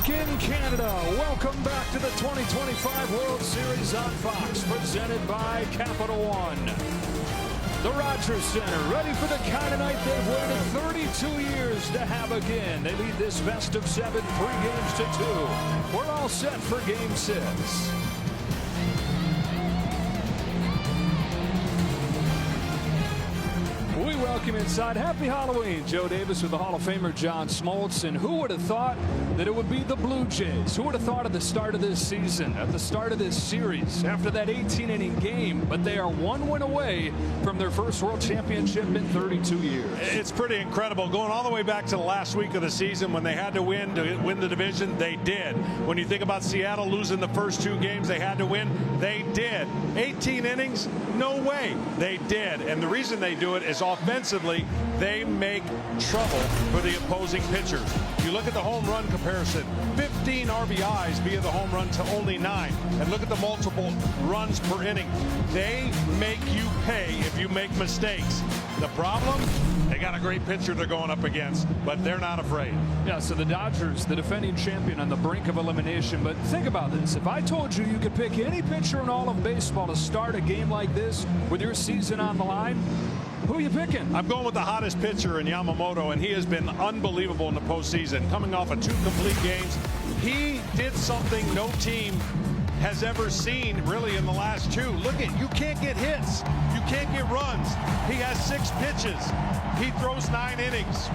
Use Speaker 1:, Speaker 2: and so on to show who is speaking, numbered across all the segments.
Speaker 1: back in Canada. Welcome back to the 2025 World Series on Fox, presented by Capital One. The Rogers Center, ready for the kind of night they've waited 32 years to have again. They lead this best of 7, 3 games to 2. We're all set for Game 6. We welcome inside. Happy Halloween. Joe Davis with the Hall of Famer John Smoltz. And who would have thought that it would be the Blue Jays? Who would have thought at the start of this season, at the start of this series, after that 18-inning game? But they are one win away from their first World Championship in 32 years.
Speaker 2: It's pretty incredible. Going all the way back to the last week of the season when they had to win the division, they did. When you think about Seattle losing the first 2 games they had to win, they did. 18 innings? No way. They did. And the reason they do it is offensively, they make trouble for the opposing pitchers. You look at the home run comparison, 15 RBIs via the home run to only 9. And look at the multiple runs per inning. They make you pay if you make mistakes. The problem? They got a great pitcher they're going up against, but they're not afraid.
Speaker 1: Yeah, so the Dodgers, the defending champion, on the brink of elimination. But think about this. If I told you you could pick any pitcher in all of baseball to start a game like this with your season on the line, who are you picking?
Speaker 2: I'm going with the hottest pitcher in Yamamoto, and he has been unbelievable in the postseason. Coming off of 2 complete games, he did something no team has ever seen really in the last 2. Look at, you can't get hits. You can't get runs. He has 6 pitches. He throws 9 innings.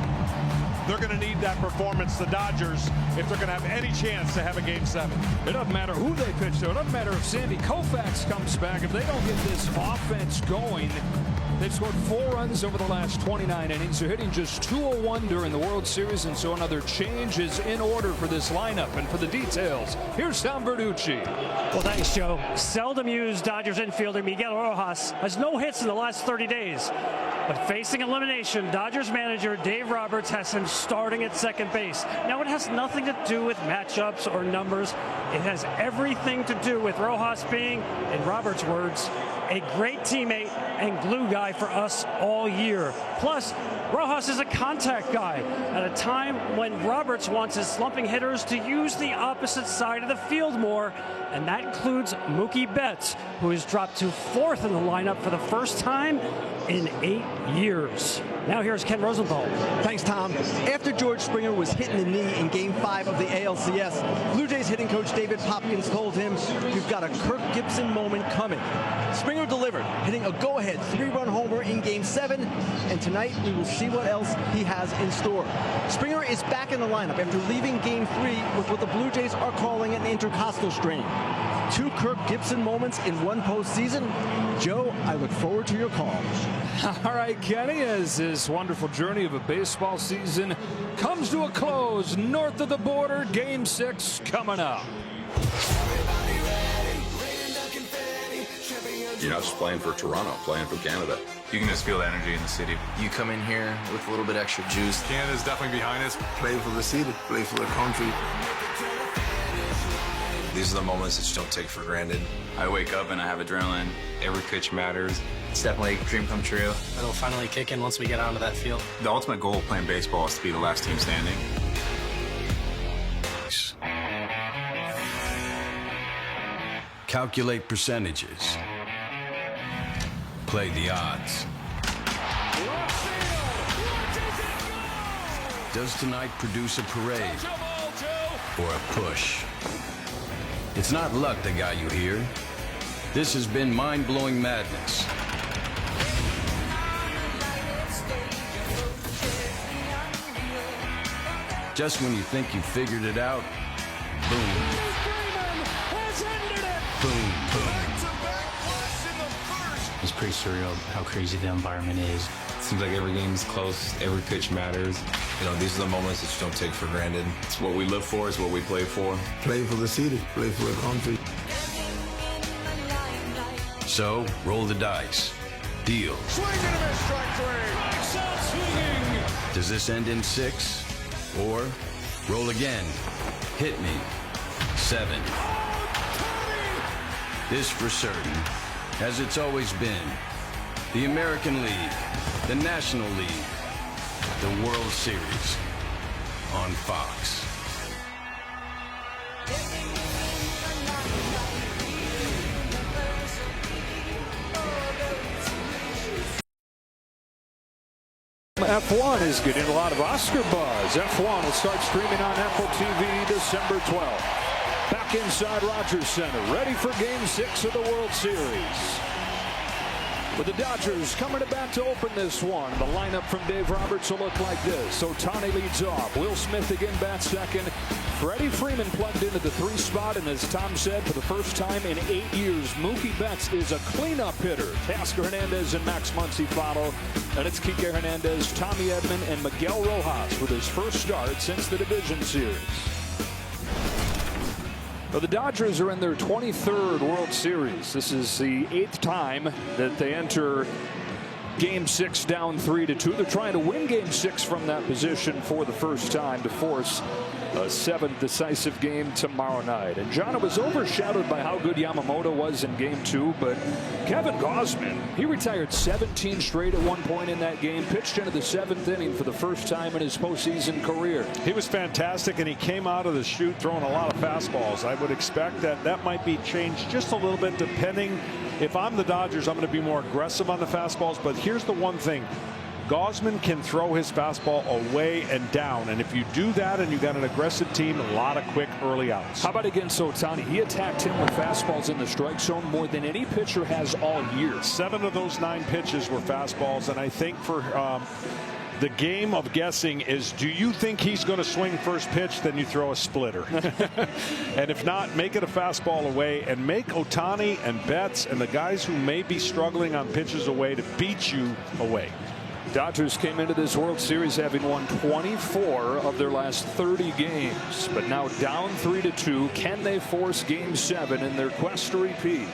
Speaker 2: They're going to need that performance, the Dodgers, if they're going to have any chance to have a Game 7.
Speaker 1: It doesn't matter who they pitch, though. It doesn't matter if Sandy Koufax comes back. If they don't get this offense going, they've scored 4 runs over the last 29 innings. They're hitting just .201 during the World Series, and so another change is in order for this lineup. And for the details, here's Tom Verducci.
Speaker 3: Well, thanks, Joe. Seldom used Dodgers infielder Miguel Rojas has no hits in the last 30 days. But facing elimination, Dodgers manager Dave Roberts has him starting at second base. Now, it has nothing to do with matchups or numbers. It has everything to do with Rojas being, in Roberts' words, a great teammate and glue guy for us all year. Plus, Rojas is a contact guy at a time when Roberts wants his slumping hitters to use the opposite side of the field more, and that includes Mookie Betts, who has dropped to 4th in the lineup for the first time in 8 years. Now here's Ken Rosenthal.
Speaker 4: Thanks, Tom. After George Springer was hit in the knee in Game 5 of the ALCS, Blue Jays hitting coach David Popkins told him, "You've got a Kirk Gibson moment coming." Springer delivered, hitting a go-ahead 3-run homer in Game 7, and tonight we will see what else he has in store. Springer is back in the lineup after leaving Game 3 with what the Blue Jays are calling an intercostal strain. 2 Kirk Gibson moments in 1 postseason. Joe, I look forward to your call.
Speaker 1: All right, Kenny, as this wonderful journey of a baseball season comes to a close north of the border, Game 6 coming up.
Speaker 5: You're not just playing for Toronto, playing for Canada.
Speaker 6: You can just feel the energy in the city. You come in here with a little bit extra juice.
Speaker 7: Canada's definitely behind us.
Speaker 8: Play for the city, play for the country.
Speaker 6: These are the moments that you don't take for granted. I wake up and I have adrenaline. Every pitch matters. It's definitely a dream come true.
Speaker 9: It'll finally kick in once we get onto that field.
Speaker 7: The ultimate goal of playing baseball is to be the last team standing.
Speaker 10: Calculate percentages. Play the odds. Does tonight produce a parade or a push? It's not luck that got you here. This has been mind-blowing madness. Just when you think you figured it out, boom. Boom, boom.
Speaker 9: It's pretty surreal how crazy the environment is.
Speaker 6: Seems like every game is close. Every pitch matters. You know, these are the moments that you don't take for granted. It's what we live for. It's what we play for.
Speaker 8: Play for the city, play for the country.
Speaker 10: So, roll the dice. Deal.
Speaker 1: Swing and a miss, strike 3. Lights out swinging.
Speaker 10: Does this end in 6? Or roll again. Hit me. 7. This for certain, as it's always been. The American League, the National League, the World Series on Fox.
Speaker 1: F1 is getting a lot of Oscar buzz. F1 will start streaming on Apple TV December 12th. Back inside Rogers Center, ready for Game 6 of the World Series. With the Dodgers coming to bat to open this one, the lineup from Dave Roberts will look like this. Ohtani leads off. Will Smith again bats second. Freddie Freeman plugged into the 3 spot, and as Tom said, for the first time in 8 years, Mookie Betts is a cleanup hitter. Tasker Hernandez and Max Muncy follow, and it's Kike Hernandez, Tommy Edman, and Miguel Rojas with his first start since the division series. Well, the Dodgers are in their 23rd World Series. This is the 8th time that they enter Game 6 down 3-2. They're trying to win Game 6 from that position for the first time to force a 7th decisive game tomorrow night. And John, it was overshadowed by how good Yamamoto was in Game 2, but Kevin Gausman, he retired 17 straight at one point in that game, pitched into the 7th inning for the first time in his postseason career.
Speaker 2: He was fantastic, and he came out of the chute throwing a lot of fastballs. I would expect that might be changed just a little bit depending. If I'm the Dodgers, I'm going to be more aggressive on the fastballs, but here's the one thing. Gausman can throw his fastball away and down, and if you do that and you got an aggressive team, a lot of quick early outs.
Speaker 1: How about against Ohtani? He attacked him with fastballs in the strike zone more than any pitcher has all year.
Speaker 2: 7 of those 9 pitches were fastballs, and I think for the game of guessing is, do you think he's going to swing first pitch? Then you throw a splitter. And if not, make it a fastball away and make Ohtani and Betts and the guys who may be struggling on pitches away to beat you away.
Speaker 1: Dodgers came into this World Series having won 24 of their last 30 games, but now down 3-2. Can they force Game 7 in their quest to repeat?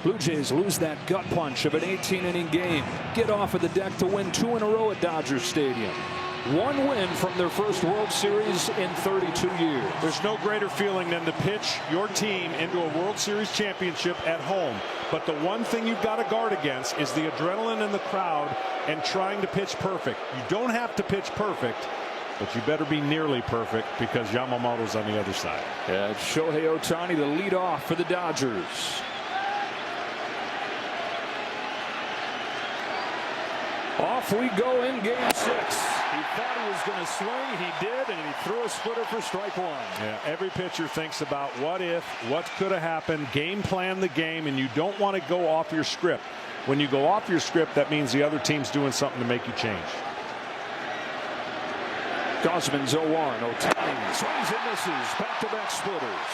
Speaker 1: Blue Jays lose that gut punch of an 18-inning game, get off of the deck to win 2 in a row at Dodger Stadium. 1 win from their first World Series in 32 years.
Speaker 2: There's no greater feeling than to pitch your team into a World Series championship at home. But the one thing you've got to guard against is the adrenaline in the crowd and trying to pitch perfect. You don't have to pitch perfect, but you better be nearly perfect because Yamamoto's on the other side.
Speaker 1: Yeah, it's Shohei Ohtani to lead off for the Dodgers. Off we go in Game 6. He thought he was going to swing. He did, and he threw a splitter for strike 1.
Speaker 2: Yeah, every pitcher thinks about what if, what could have happened, game plan the game, and you don't want to go off your script. When you go off your script, that means the other team's doing something to make you change.
Speaker 1: Gausman's 0-1. Ohtani swings and misses. Back-to-back splitters.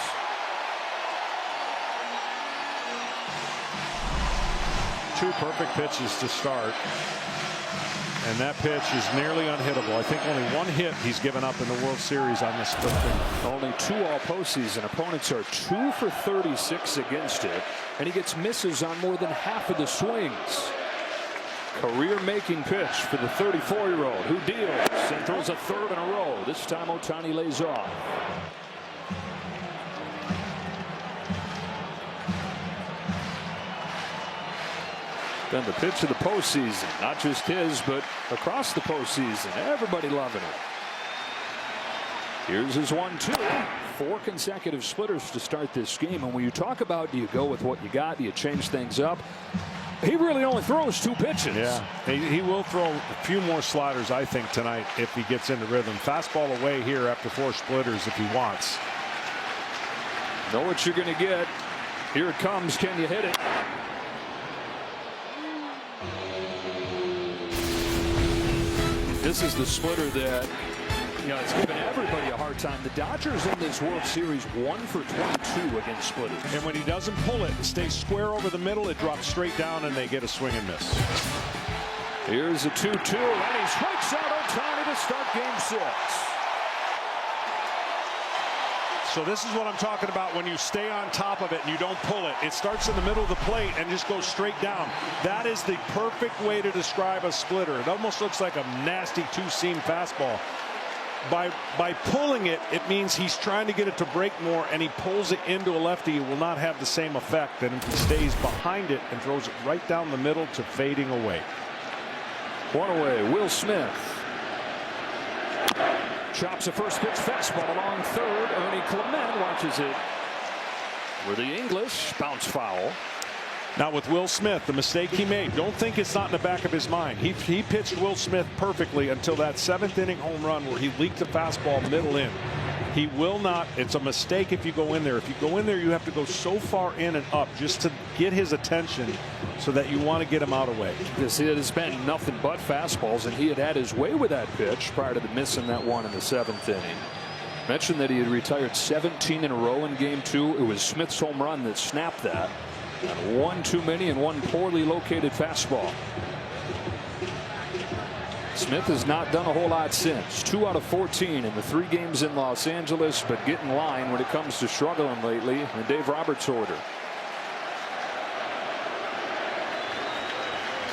Speaker 2: Two perfect pitches to start. And that pitch is nearly unhittable. I think only 1 hit he's given up in the World Series on this split finger.
Speaker 1: Only 2 all postseason. Opponents are 2 for 36 against it, and he gets misses on more than half of the swings. Career-making pitch for the 34-year-old who deals and throws a 3rd in a row. This time Ohtani lays off. Then the pitch of the postseason, not just his, but across the postseason. Everybody loving it. Here's his 1-2. 4 consecutive splitters to start this game. And when you talk about, do you go with what you got? Do you change things up? He really only throws 2 pitches.
Speaker 2: Yeah, he will throw a few more sliders, I think, tonight if he gets into rhythm. Fastball away here after 4 splitters if he wants.
Speaker 1: Know what you're going to get. Here it comes. Can you hit it? This is the splitter that, it's given everybody a hard time. The Dodgers in this World Series 1 for 22 against splitters.
Speaker 2: And when he doesn't pull it and stays square over the middle, it drops straight down and they get a swing and miss.
Speaker 1: Here's a 2-2, and he strikes out Ohtani to start Game 6.
Speaker 2: So this is what I'm talking about when you stay on top of it and you don't pull it. It starts in the middle of the plate and just goes straight down. That is the perfect way to describe a splitter. It almost looks like a nasty 2-seam fastball. By pulling it, it means he's trying to get it to break more, and he pulls it into a lefty. It will not have the same effect than if he stays behind it and throws it right down the middle to fading away.
Speaker 1: 1 away, Will Smith. Chops a first pitch fastball along 3rd. Ernie Clement watches it with the English bounce foul.
Speaker 2: Now with Will Smith, the mistake he made, don't think it's not in the back of his mind. He pitched Will Smith perfectly until that 7th inning home run where he leaked the fastball middle in. He will not. It's a mistake if you go in there. If you go in there, you have to go so far in and up just to get his attention so that you want to get him out of the way.
Speaker 1: Because it has been nothing but fastballs, and he had his way with that pitch prior to missing that one in the 7th inning. Mentioned that he had retired 17 in a row in Game 2. It was Smith's home run that snapped that. And one too many and one poorly located fastball. Smith has not done a whole lot since. 2 out of 14 in the 3 games in Los Angeles, but get in line when it comes to struggling lately in Dave Roberts' order.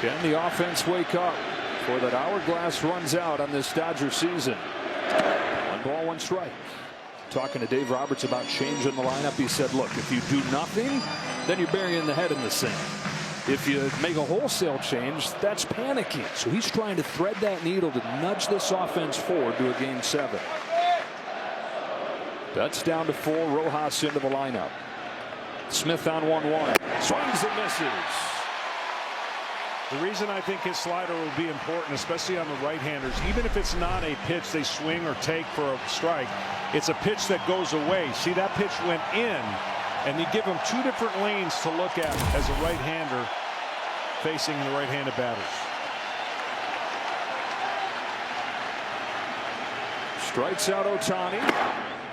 Speaker 1: Can the offense wake up before that hourglass runs out on this Dodger season? 1 ball, 1 strike. Talking to Dave Roberts about changing the lineup, he said, look, if you do nothing, then you're burying the head in the sand. If you make a wholesale change, that's panicking. So he's trying to thread that needle to nudge this offense forward to a Game 7. That's down to 4. Rojas into the lineup. Smith on 1-1. Swings and misses.
Speaker 2: The reason I think his slider will be important, especially on the right-handers, even if it's not a pitch they swing or take for a strike, it's a pitch that goes away. See, that pitch went in, and you give him 2 different lanes to look at as a right-hander facing the right-handed batters.
Speaker 1: Strikes out Ohtani.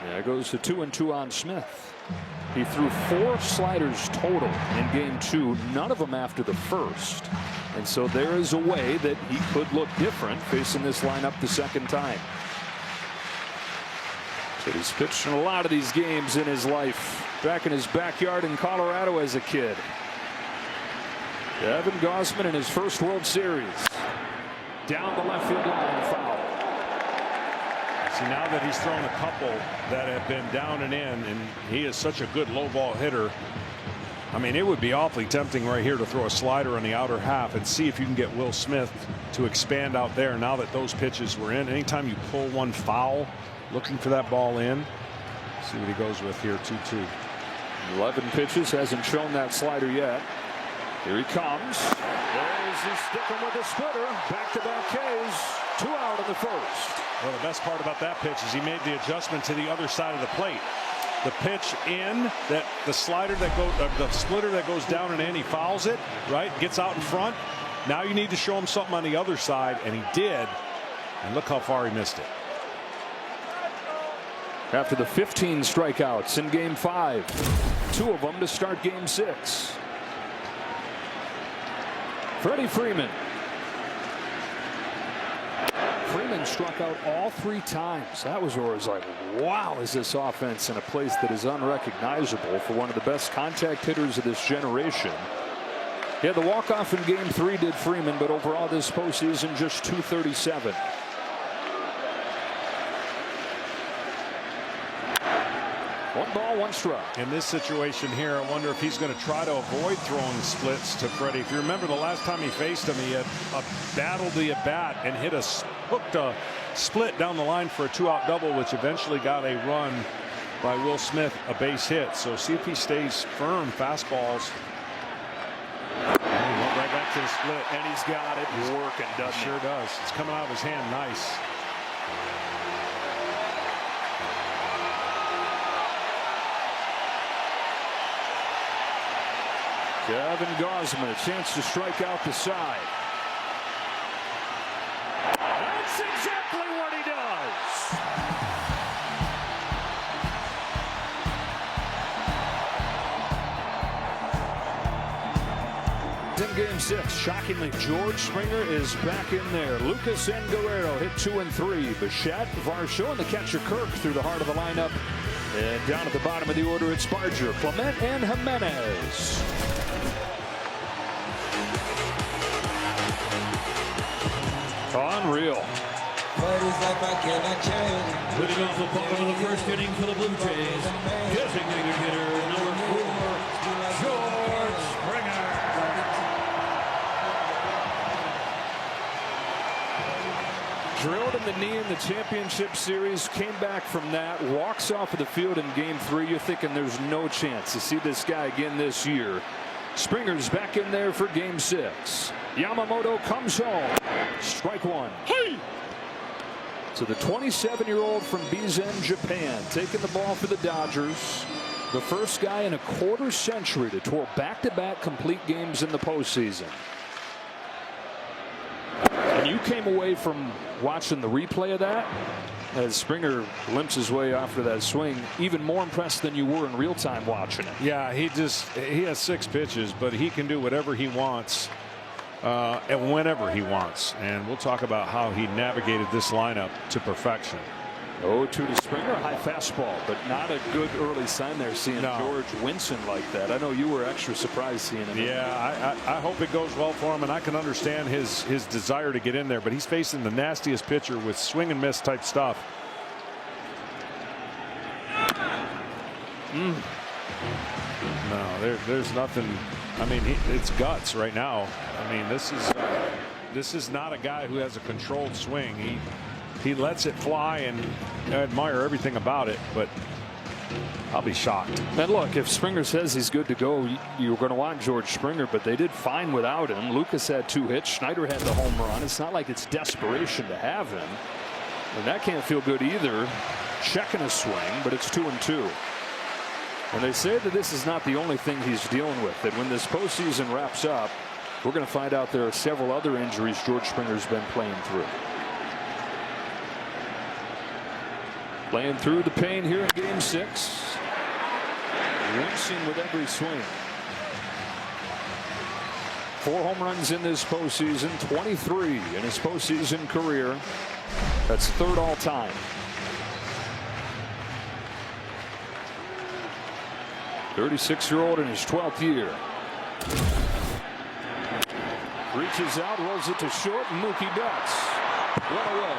Speaker 1: There goes to 2-2 on Smith. He threw 4 sliders total in Game 2, none of them after the first. And so there is a way that he could look different facing this lineup the second time. So he's pitched in a lot of these games in his life. Back in his backyard in Colorado as a kid. Evan Gausman in his first World Series. Down the left field line, foul.
Speaker 2: See, now that he's thrown a couple that have been down and in, and he is such a good low ball hitter. I mean, it would be awfully tempting right here to throw a slider on the outer half and see if you can get Will Smith to expand out there now that those pitches were in. Anytime you pull one foul, looking for that ball in. See what he goes with here. 2-2.
Speaker 1: 11 pitches, hasn't shown that slider yet. Here he comes. He's sticking with the splitter. Back-to-back Ks. 2 out in the first.
Speaker 2: Well, the best part about that pitch is he made the adjustment to the other side of the plate. The pitch in, that the slider that goes, the splitter that goes down and in, he fouls it, right? Gets out in front. Now you need to show him something on the other side, and he did. And look how far he missed it.
Speaker 1: After the 15 strikeouts in Game 5, 2 of them to start Game 6. Freddie Freeman. Freeman struck out all 3 times. That was where it was like, wow, is this offense in a place that is unrecognizable for one of the best contact hitters of this generation. Yeah, the walk-off in Game 3 did Freeman, but overall this postseason just 237. One ball, 1 strike.
Speaker 2: In this situation here, I wonder if he's going to try to avoid throwing splits to Freddie. If you remember the last time he faced him, he had battled the at-bat and hooked a split down the line for a 2-out double, which eventually got a run by Will Smith, a base hit. So see if he stays firm. Fastballs. And he went right back to the split, and he's got it.
Speaker 1: He's working, doesn't he?
Speaker 2: Sure does. It's coming out of his hand nice.
Speaker 1: Evan Gausman, a chance to strike out the side. That's exactly what he does. In Game 6, shockingly, George Springer is back in there. Lucas and Guerrero hit 2 and 3. Bichette, Varsho, and the catcher Kirk through the heart of the lineup. And down at the bottom of the order, it's Barger, Clement, and Jimenez. Unreal.
Speaker 11: Putting off the bottom of the first inning for the Blue Jays, designated hitter number 4, George Springer.
Speaker 1: Drilled in the knee in the championship series, came back from that, walks off of the field in Game 3. You're thinking there's no chance to see this guy again this year. Springer's back in there for game 6. Yamamoto comes home. Strike one. Hey! So the 27-year-old from Bizen, Japan, taking the ball for the Dodgers. The first guy in a quarter century to tour back-to-back complete games in the postseason. And you came away from watching the replay of that, as Springer limps his way after that swing, even more impressed than you were in real time watching it.
Speaker 2: Yeah, he has 6 pitches, but he can do whatever he wants and whenever he wants. And we'll talk about how he navigated this lineup to perfection.
Speaker 1: 0-2 to Springer, high fastball, but not a good early sign there seeing George wincing like that. I know you were extra surprised seeing him.
Speaker 2: Yeah, I hope it goes well for him, and I can understand his desire to get in there, but he's facing the nastiest pitcher with swing and miss type stuff. No, there's nothing. I mean, it's guts right now. I mean, this is not a guy who has a controlled swing. He lets it fly, and I admire everything about it, but I'll be shocked.
Speaker 1: And look, if Springer says he's good to go, you're going to want George Springer, but they did fine without him. Lucas had 2 hits. Schneider had the home run. It's not like it's desperation to have him, and that can't feel good either. Checking a swing, but it's 2-2. And they say that this is not the only thing he's dealing with, that when this postseason wraps up, we're going to find out there are several other injuries George Springer's been playing through. Playing through the pain here in game 6. Wincing with every swing. 4 home runs in this postseason, 23 in his postseason career. That's 3rd all time. .36-year-old in his 12th year. Reaches out, rolls it to short, and Mookie Betts. One away.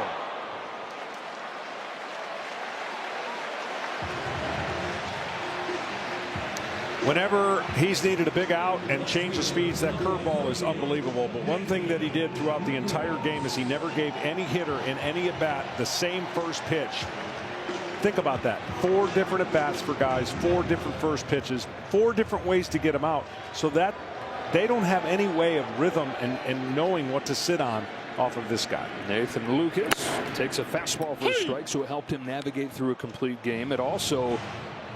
Speaker 2: Whenever he's needed a big out and change of speeds, that curveball is unbelievable. But one thing that he did throughout the entire game is he never gave any hitter in any at-bat the same first pitch. Think about that. 4 different at-bats for guys, 4 different first pitches, 4 different ways to get them out, so that they don't have any way of rhythm and knowing what to sit on off of this guy.
Speaker 1: Nathan Lucas takes a fastball for a strike, so it helped him navigate through a complete game. It also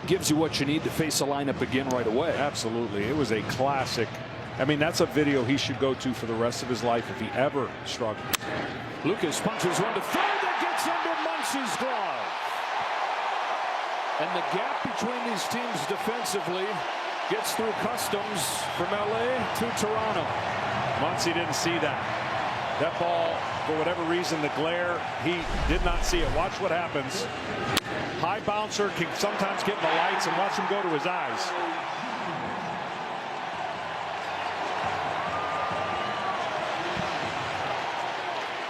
Speaker 1: gives you what you need to face the lineup again right away.
Speaker 2: Absolutely. It was a classic. I mean, that's a video he should go to for the rest of his life if he ever struggled.
Speaker 1: Lucas punches one to third that gets under Muncy's glove. And the gap between these teams defensively gets through customs from LA to Toronto.
Speaker 2: Muncy didn't see that. That ball, for whatever reason, the glare, he did not see it. Watch what happens. High bouncer can sometimes get in the lights, and watch him go to his eyes.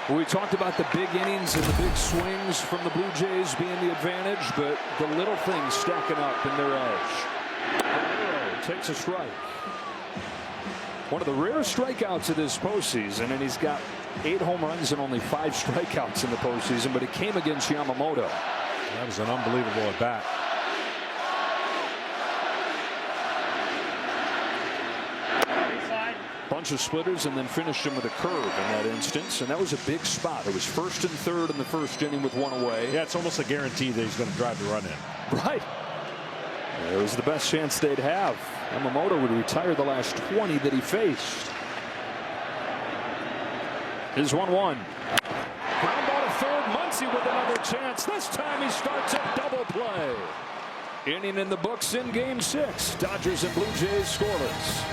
Speaker 1: We talked about the big innings and the big swings from the Blue Jays being the advantage, but the little things stacking up in their edge. Takes a strike. One of the rare strikeouts of this postseason, and he's got 8 home runs and only 5 strikeouts in the postseason, but it came against Yamamoto.
Speaker 2: That was an unbelievable at bat.
Speaker 1: Bunch of splitters and then finished him with a curve in that instance, and that was a big spot. It was 1st and 3rd in the 1st inning with 1 away.
Speaker 2: Yeah, it's almost a guarantee that he's going to drive the run in.
Speaker 1: Right. It was the best chance they'd have. Yamamoto would retire the last 20 that he faced. Here's 1-1. Ground ball to third. Muncy with another chance. This time he starts a double play. Inning in the books in game 6. Dodgers and Blue Jays scoreless.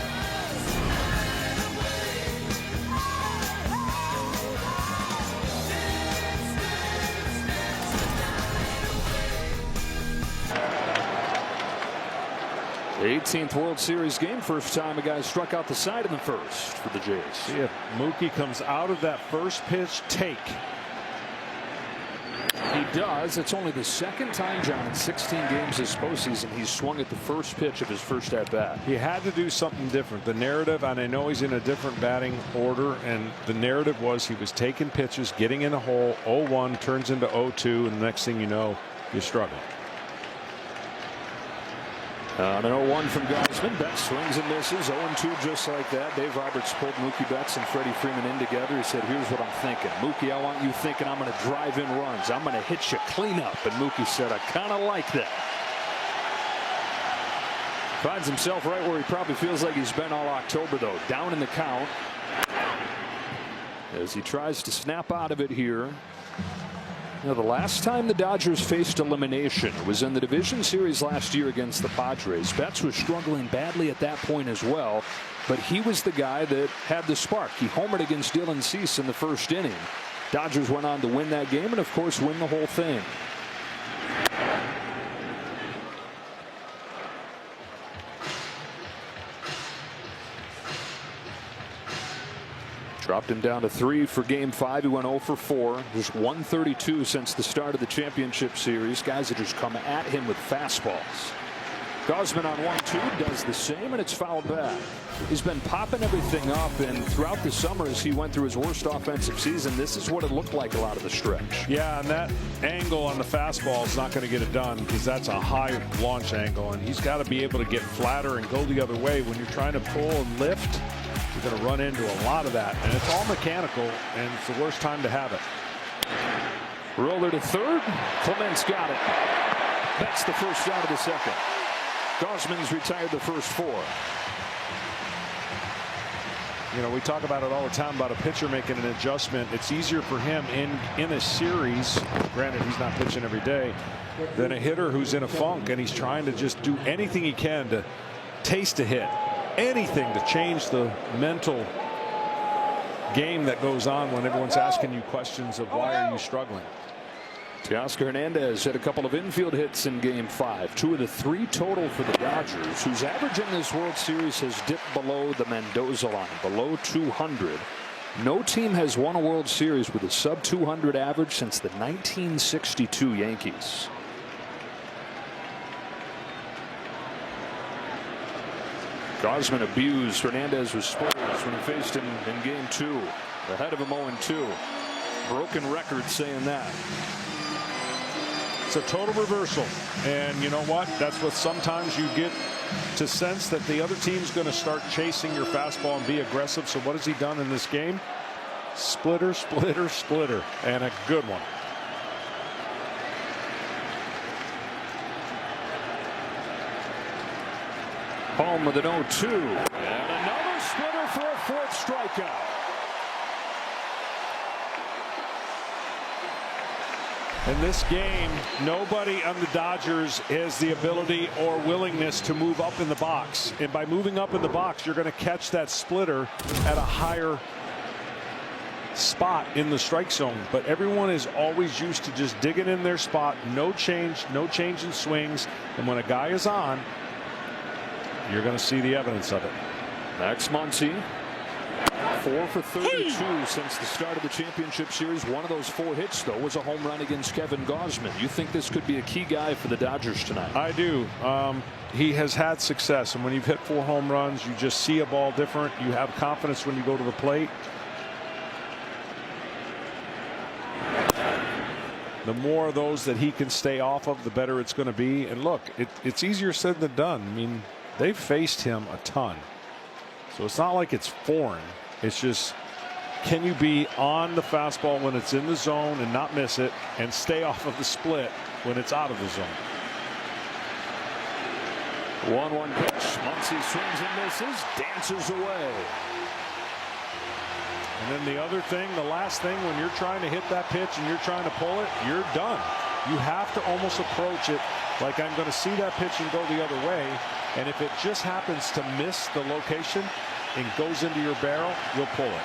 Speaker 1: The 18th World Series game. First time a guy struck out the side in the first for the Jays.
Speaker 2: See if Mookie comes out of that first pitch take.
Speaker 1: He does. It's only the 2nd time, John, in 16 games this postseason he's swung at the first pitch of his first at-bat.
Speaker 2: He had to do something different. The narrative, and I know he's in a different batting order, and the narrative was he was taking pitches, getting in a hole. 0-1 turns into 0-2, and the next thing you know, you're struggling.
Speaker 1: An 0-1 from Gausman. Betts swings and misses. 0-2 just like that. Dave Roberts pulled Mookie Betts and Freddie Freeman in together. He said, here's what I'm thinking. Mookie, I want you thinking I'm going to drive in runs. I'm going to hit you clean up. And Mookie said, I kind of like that. Finds himself right where he probably feels like he's been all October, though. Down in the count as he tries to snap out of it here. Now, the last time the Dodgers faced elimination was in the division series last year against the Padres. Betts was struggling badly at that point as well, but he was the guy that had the spark. He homered against Dylan Cease in the first inning. Dodgers went on to win that game and, of course, win the whole thing. Dropped him down to 3 for Game 5. He went 0 for 4. Just 132 since the start of the championship series. Guys that just come at him with fastballs. Gausman on 1-2 does the same, and it's fouled back. He's been popping everything up, and throughout the summer as he went through his worst offensive season, this is what it looked like a lot of the stretch.
Speaker 2: Yeah, and that angle on the fastball is not going to get it done because that's a high launch angle, and he's got to be able to get flatter and go the other way. When you're trying to pull and lift, you're going to run into a lot of that, and it's all mechanical, and it's the worst time to have it.
Speaker 1: Roller to third. Clements got it. That's the first out of the second. Gausman's retired the first 4.
Speaker 2: You know, we talk about it all the time about a pitcher making an adjustment. It's easier for him in a series, granted he's not pitching every day, than a hitter who's in a funk and he's trying to just do anything he can to taste a hit. Anything to change the mental game that goes on when everyone's asking you questions of why are you struggling.
Speaker 1: Teoscar Hernandez had a couple of infield hits in Game 5. 2 of the 3 total for the Dodgers, whose average in this World Series has dipped below the Mendoza line, below 200. No team has won a World Series with a sub-200 average since the 1962 Yankees. Gausman abused Hernandez with splitters when he faced him in Game 2. Ahead of him 0-2. Broken record saying that.
Speaker 2: It's a total reversal, and you know what? That's what sometimes you get to sense that the other team's going to start chasing your fastball and be aggressive. So what has he done in this game? Splitter, splitter, splitter, and a good one.
Speaker 1: Home with an 0-2. And another splitter for a 4th strikeout.
Speaker 2: In this game, nobody on the Dodgers has the ability or willingness to move up in the box. And by moving up in the box, you're going to catch that splitter at a higher spot in the strike zone. But everyone is always used to just digging in their spot. No change in swings. And when a guy is on, you're going to see the evidence of it.
Speaker 1: Max Muncy, 4 for 32 since the start of the championship series. One of those 4 hits, though, was a home run against Kevin Gausman. You think this could be a key guy for the Dodgers tonight?
Speaker 2: I do. He has had success, and when you've hit 4 home runs, you just see a ball different. You have confidence when you go to the plate. The more of those that he can stay off of, the better it's going to be. And look, it's easier said than done. I mean, they've faced him a ton. So it's not like it's foreign. It's just, can you be on the fastball when it's in the zone and not miss it, and stay off of the split when it's out of the zone?
Speaker 1: 1-1 pitch. Muncy swings and misses, dances away.
Speaker 2: And then the other thing, the last thing, when you're trying to hit that pitch and you're trying to pull it, you're done. You have to almost approach it like I'm going to see that pitch and go the other way. And if it just happens to miss the location and goes into your barrel, you'll pull it.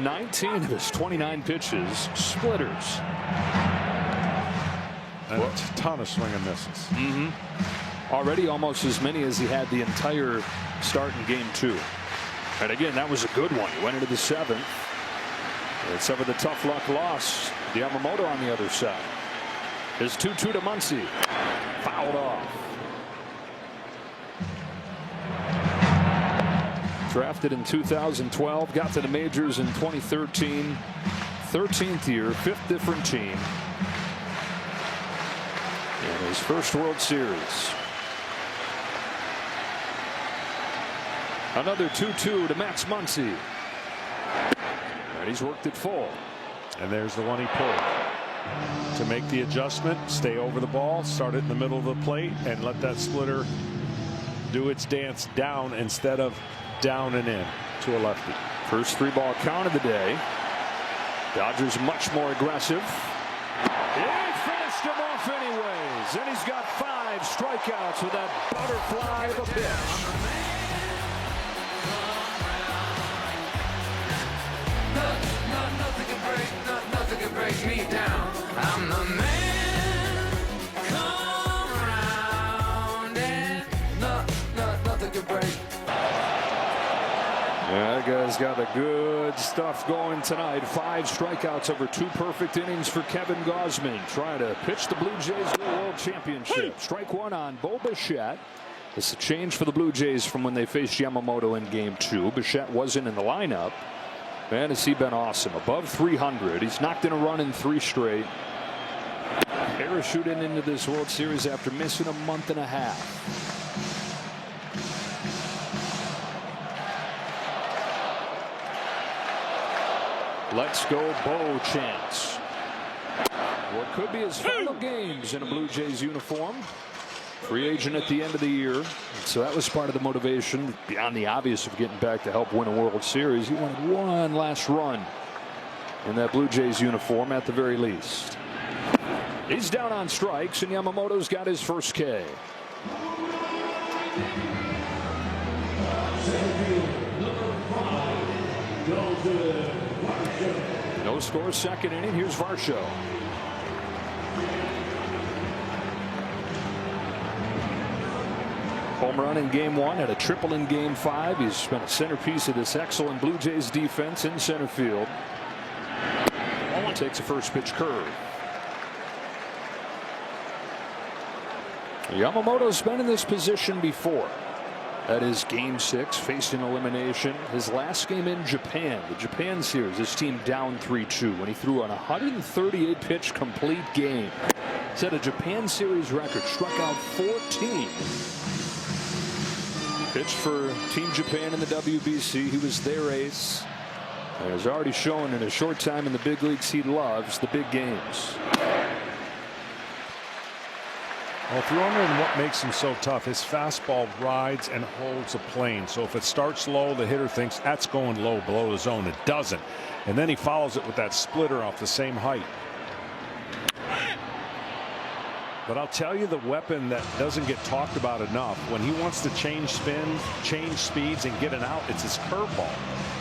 Speaker 1: 19 of his 29 pitches, splitters.
Speaker 2: And a ton of swing and misses.
Speaker 1: Already almost as many as he had the entire start in Game 2. And again, that was a good one. He went into the 7th. And some of the tough luck loss. Yamamoto on the other side. His 2-2 to Muncy. Fouled off. Drafted in 2012, got to the majors in 2013. 13th year, 5th different team. in his first World Series. Another 2-2 to Max Muncy. And he's worked it full.
Speaker 2: And there's the one he pulled. To make the adjustment, stay over the ball, start it in the middle of the plate, and let that splitter do its dance down instead of down and in to a lefty.
Speaker 1: First 3-ball count of the day. Dodgers much more aggressive. He finished him off anyways, and he's got 5 strikeouts with that butterfly of a pitch.
Speaker 12: Nothing can break me down. I'm the man. Come around and nothing can break.
Speaker 1: Yeah, that guy's got the good stuff going tonight. 5 strikeouts over 2 perfect innings for Kevin Gausman, trying to pitch the Blue Jays to the World Championship. Strike 1 on Bo Bichette. It's a change for the Blue Jays from when they faced Yamamoto in Game 2. Bichette wasn't in the lineup. Man, has he been awesome. Above 300. He's knocked in a run in 3 straight. Parachuting into this World Series after missing a month and a half. Let's go Bo chance. What could be his final games in a Blue Jays uniform. Free agent at the end of the year. So that was part of the motivation beyond the obvious of getting back to help win a World Series. He wanted one last run in that Blue Jays uniform at the very least. He's down on strikes, and Yamamoto's got his first K. No score, second inning. Here's Varsho. Home run in Game 1, had a triple in Game 5. He's been a centerpiece of this excellent Blue Jays defense in center field. Takes a first pitch curve. Yamamoto's been in this position before. That is Game 6, facing elimination. His last game in Japan, the Japan series, his team down 3-2 when he threw an 138 pitch complete game. Set a Japan series record, struck out 14. Pitched for Team Japan in the WBC. He was their ace. And has already shown in a short time in the big leagues he loves the big games.
Speaker 2: Well, if you're wondering what makes him so tough, his fastball rides and holds a plane. So if it starts low, the hitter thinks that's going low below the zone. It doesn't. And then he follows it with that splitter off the same height. But I'll tell you the weapon that doesn't get talked about enough, when he wants to change spins, change speeds, and get an out, it's his curveball.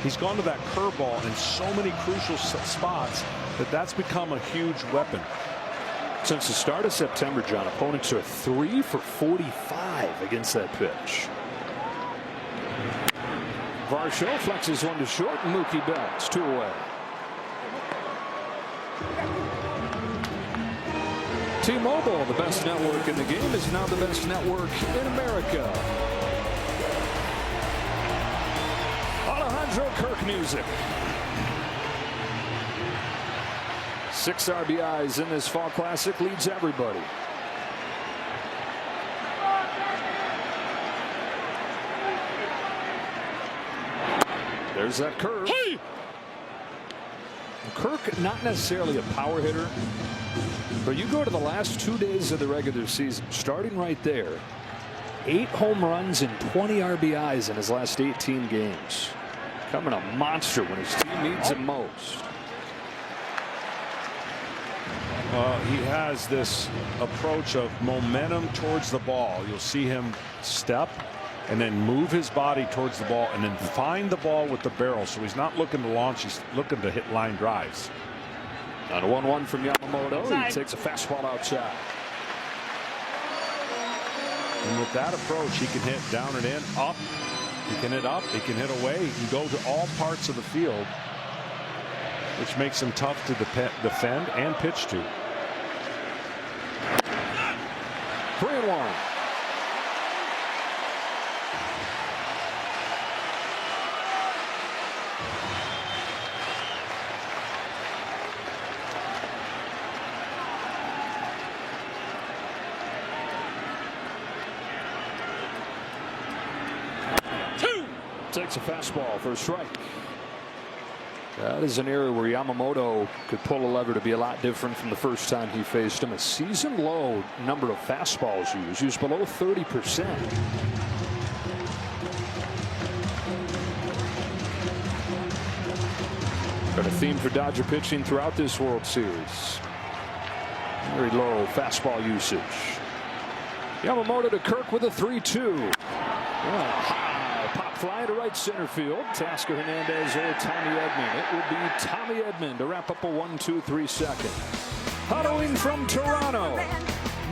Speaker 2: He's gone to that curveball in so many crucial spots that that's become a huge weapon.
Speaker 1: Since the start of September, John, opponents are 3 for 45 against that pitch. Varsho flexes one to short, and Mookie Betts 2 away. T-Mobile, the best network in the game, is now the best network in America. Alejandro Kirk music. 6 RBIs in this Fall Classic, leads everybody. There's that curve. Hey! Kirk, not necessarily a power hitter, but you go to the last 2 days of the regular season, starting right there, 8 home runs and 20 RBIs in his last 18 games. Becoming a monster when his team needs him most.
Speaker 2: He has this approach of momentum towards the ball. You'll see him step and then move his body towards the ball and then find the ball with the barrel. So he's not looking to launch, he's looking to hit line drives.
Speaker 1: On a 1-1 from Yamamoto, he takes a fastball outside.
Speaker 2: And with that approach, he can hit down and in, up. He can hit up, he can hit away, he can go to all parts of the field, which makes him tough to defend and pitch to.
Speaker 1: 3-1. Takes a fastball for a strike. That is an area where Yamamoto could pull a lever to be a lot different from the first time he faced him. A season low number of fastballs used. He was below 30%. Got a theme for Dodger pitching throughout this World Series. Very low fastball usage. Yamamoto to Kirk with a 3-2. High pop fly to right center field. Tasker Hernandez or Tommy Edman. It will be Tommy Edman to wrap up a 1-2-3 second. Huddling from Toronto.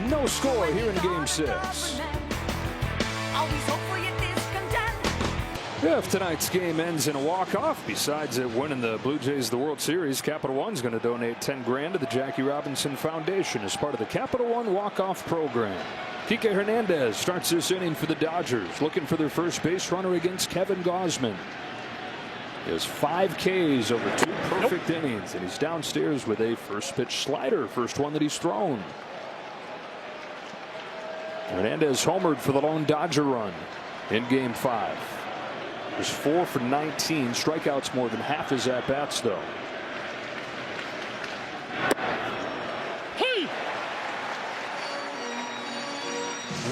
Speaker 1: No score here in Game 6. If tonight's game ends in a walk-off, besides it winning the Blue Jays the World Series, Capital One's going to donate $10,000 to the Jackie Robinson Foundation as part of the Capital One walk-off program. Kike Hernandez starts this inning for the Dodgers, looking for their first base runner against Kevin Gausman. He has 5 Ks over 2 perfect innings, and he's downstairs with a first pitch slider, first one that he's thrown. Hernandez homered for the lone Dodger run in Game 5. Was 4 for 19, strikeouts more than half his at-bats though.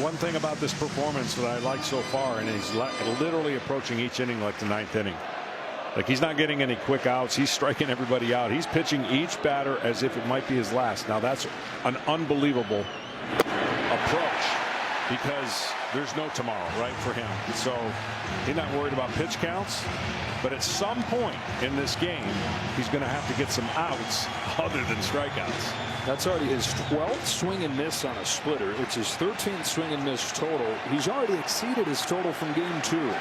Speaker 2: One thing about this performance that I like so far, and he's literally approaching each inning like the 9th inning. Like he's not getting any quick outs. He's striking everybody out. He's pitching each batter as if it might be his last. Now that's an unbelievable approach because there's no tomorrow, right, for him. So he's not worried about pitch counts. But at some point in this game, he's going to have to get some outs other than strikeouts.
Speaker 1: That's already his 12th swing and miss on a splitter. It's his 13th swing and miss total. He's already exceeded his total from Game 2.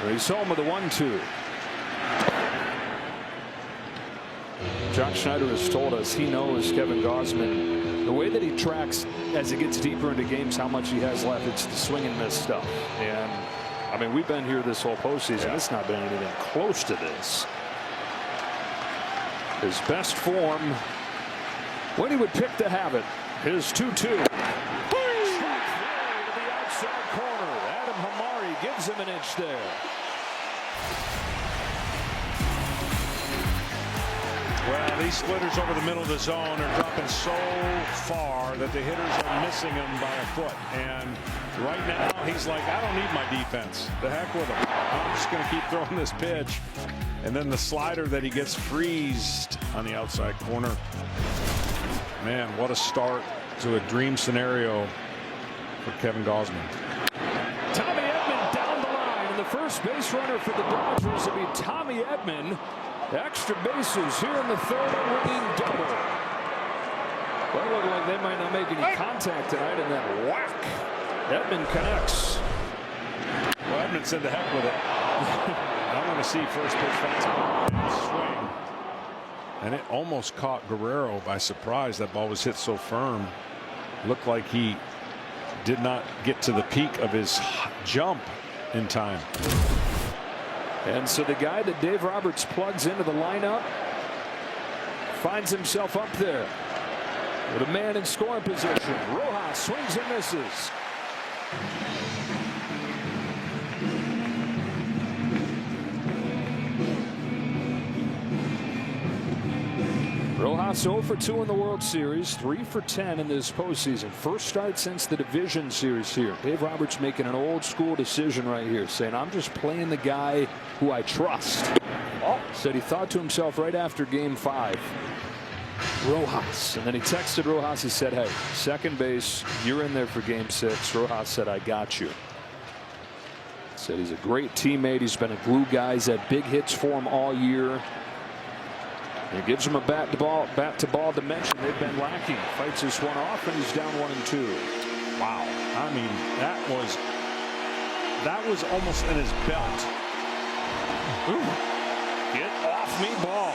Speaker 1: He's home with a 1-2. John Schneider has told us he knows Kevin Gausman, the way that he tracks as he gets deeper into games how much he has left. It's the swing and miss stuff. And I mean, we've been here this whole postseason. Yeah. It's not been anything close to this. His best form when he would pick to have it. His 2-2. To the outside corner. Adam Hamari gives him an inch there.
Speaker 2: Well, these splitters over the middle of the zone are dropping so far that the hitters are missing him by a foot. And right now, he's like, I don't need my defense. The heck with him. I'm just going to keep throwing this pitch. And then the slider that he gets freezed on the outside corner. Man, what a start to a dream scenario for Kevin Gausman.
Speaker 1: Tommy Edman down the line. And the first base runner for the Dodgers will be Tommy Edman. Extra bases here in the third, a ringing double. Well, it looked like they might not make any contact tonight, and then whack. Edman connects.
Speaker 2: Well, Edman said the heck with it. I want to see first pitch fastball swing. And it almost caught Guerrero by surprise. That ball was hit so firm. Looked like he did not get to the peak of his jump in time.
Speaker 1: And so the guy that Dave Roberts plugs into the lineup finds himself up there with a man in scoring position. Rojas swings and misses. Rojas 0 for 2 in the World Series, 3 for 10 in this postseason. First start since the division series here. Dave Roberts making an old school decision right here, saying, I'm just playing the guy who I trust. Said he thought to himself right after Game 5, Rojas. And then he texted Rojas. He said, hey, second base, you're in there for Game 6. Rojas said, I got you. Said he's a great teammate. He's been a glue guy. He's had big hits for him all year. He gives him a bat to ball dimension they've been lacking. Fights this one off, and he's down 1-2.
Speaker 2: Wow. I mean, that was almost in his belt.
Speaker 1: Ooh. Get off me ball.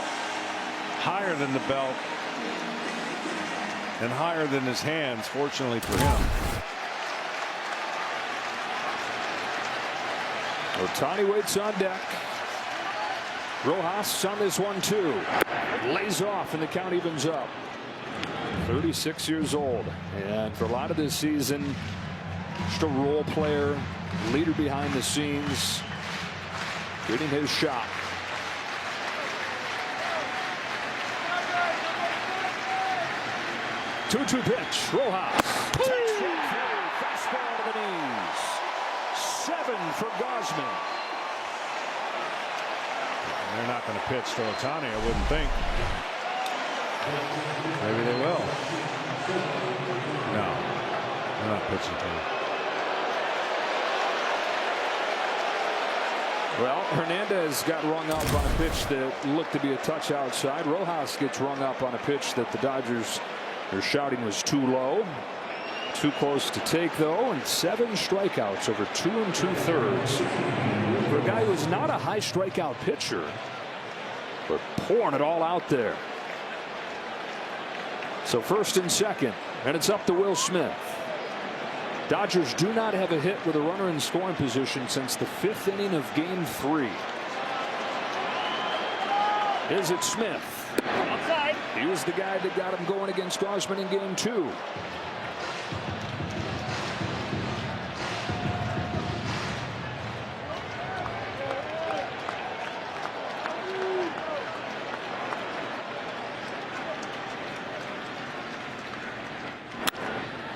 Speaker 2: Higher than the belt and higher than his hands, fortunately for him.
Speaker 1: Ohtani waits on deck. Rojas on this 1-2. Lays off, and the count evens up. 36 years old. And for a lot of this season, just a role player, leader behind the scenes, getting his shot. Two-2 pitch. Rojas. Fastball to the knees. 7 for Gausman.
Speaker 2: They're not going to pitch to Ohtani, I wouldn't think. Maybe they will. No, they're not pitching to him.
Speaker 1: Well, Hernandez got rung up on a pitch that looked to be a touch outside. Rojas gets rung up on a pitch that the Dodgers are shouting was too low. Too close to take, though, and 7 strikeouts over 2 2/3 for a guy who is not a high strikeout pitcher, but pouring it all out there. So first and second, and it's up to Will Smith. Dodgers do not have a hit with a runner in scoring position since the 5th inning of Game 3. Is it Smith? Outside. He was the guy that got him going against Gausman in Game 2.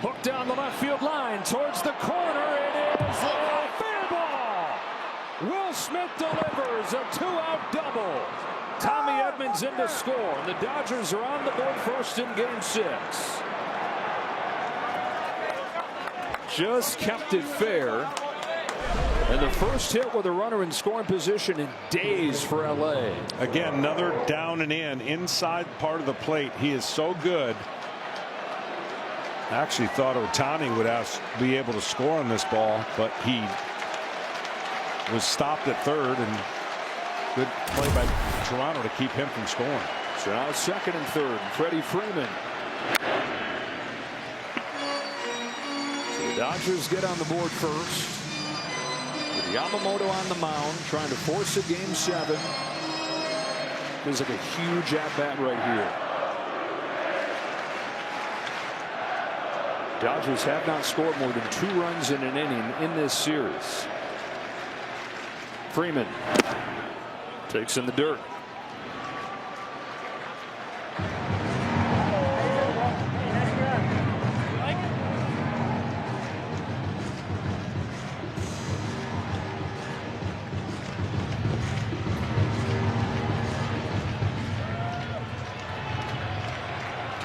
Speaker 1: Hooked down the left field line towards the corner. It is a fair ball. Will Smith delivers a 2-out double. Tommy Edmonds in to score, and the Dodgers are on the board first in Game 6. Just kept it fair. And the first hit with a runner in scoring position in days for LA.
Speaker 2: Again, another down and in inside part of the plate. He is so good. I actually thought Ohtani would be able to score on this ball, but he was stopped at third, and good play by Toronto to keep him from scoring.
Speaker 1: So now second and third, Freddie Freeman. So the Dodgers get on the board first. With Yamamoto on the mound, trying to force a Game 7. Feels like a huge at-bat right here. Dodgers have not scored more than 2 runs in an inning in this series. Freeman takes in the dirt.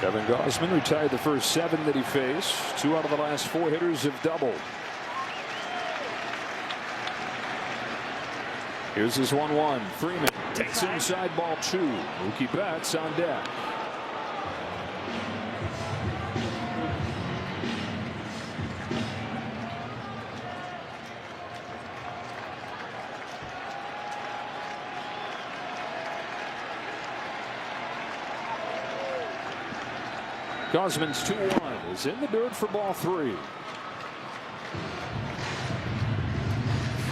Speaker 1: Kevin Gausman retired the first 7 that he faced. 2 out of the last 4 hitters have doubled. Here's his 1-1. Freeman takes inside ball 2. Mookie Betts on deck. Gausman's 2-1 is in the dirt for ball 3.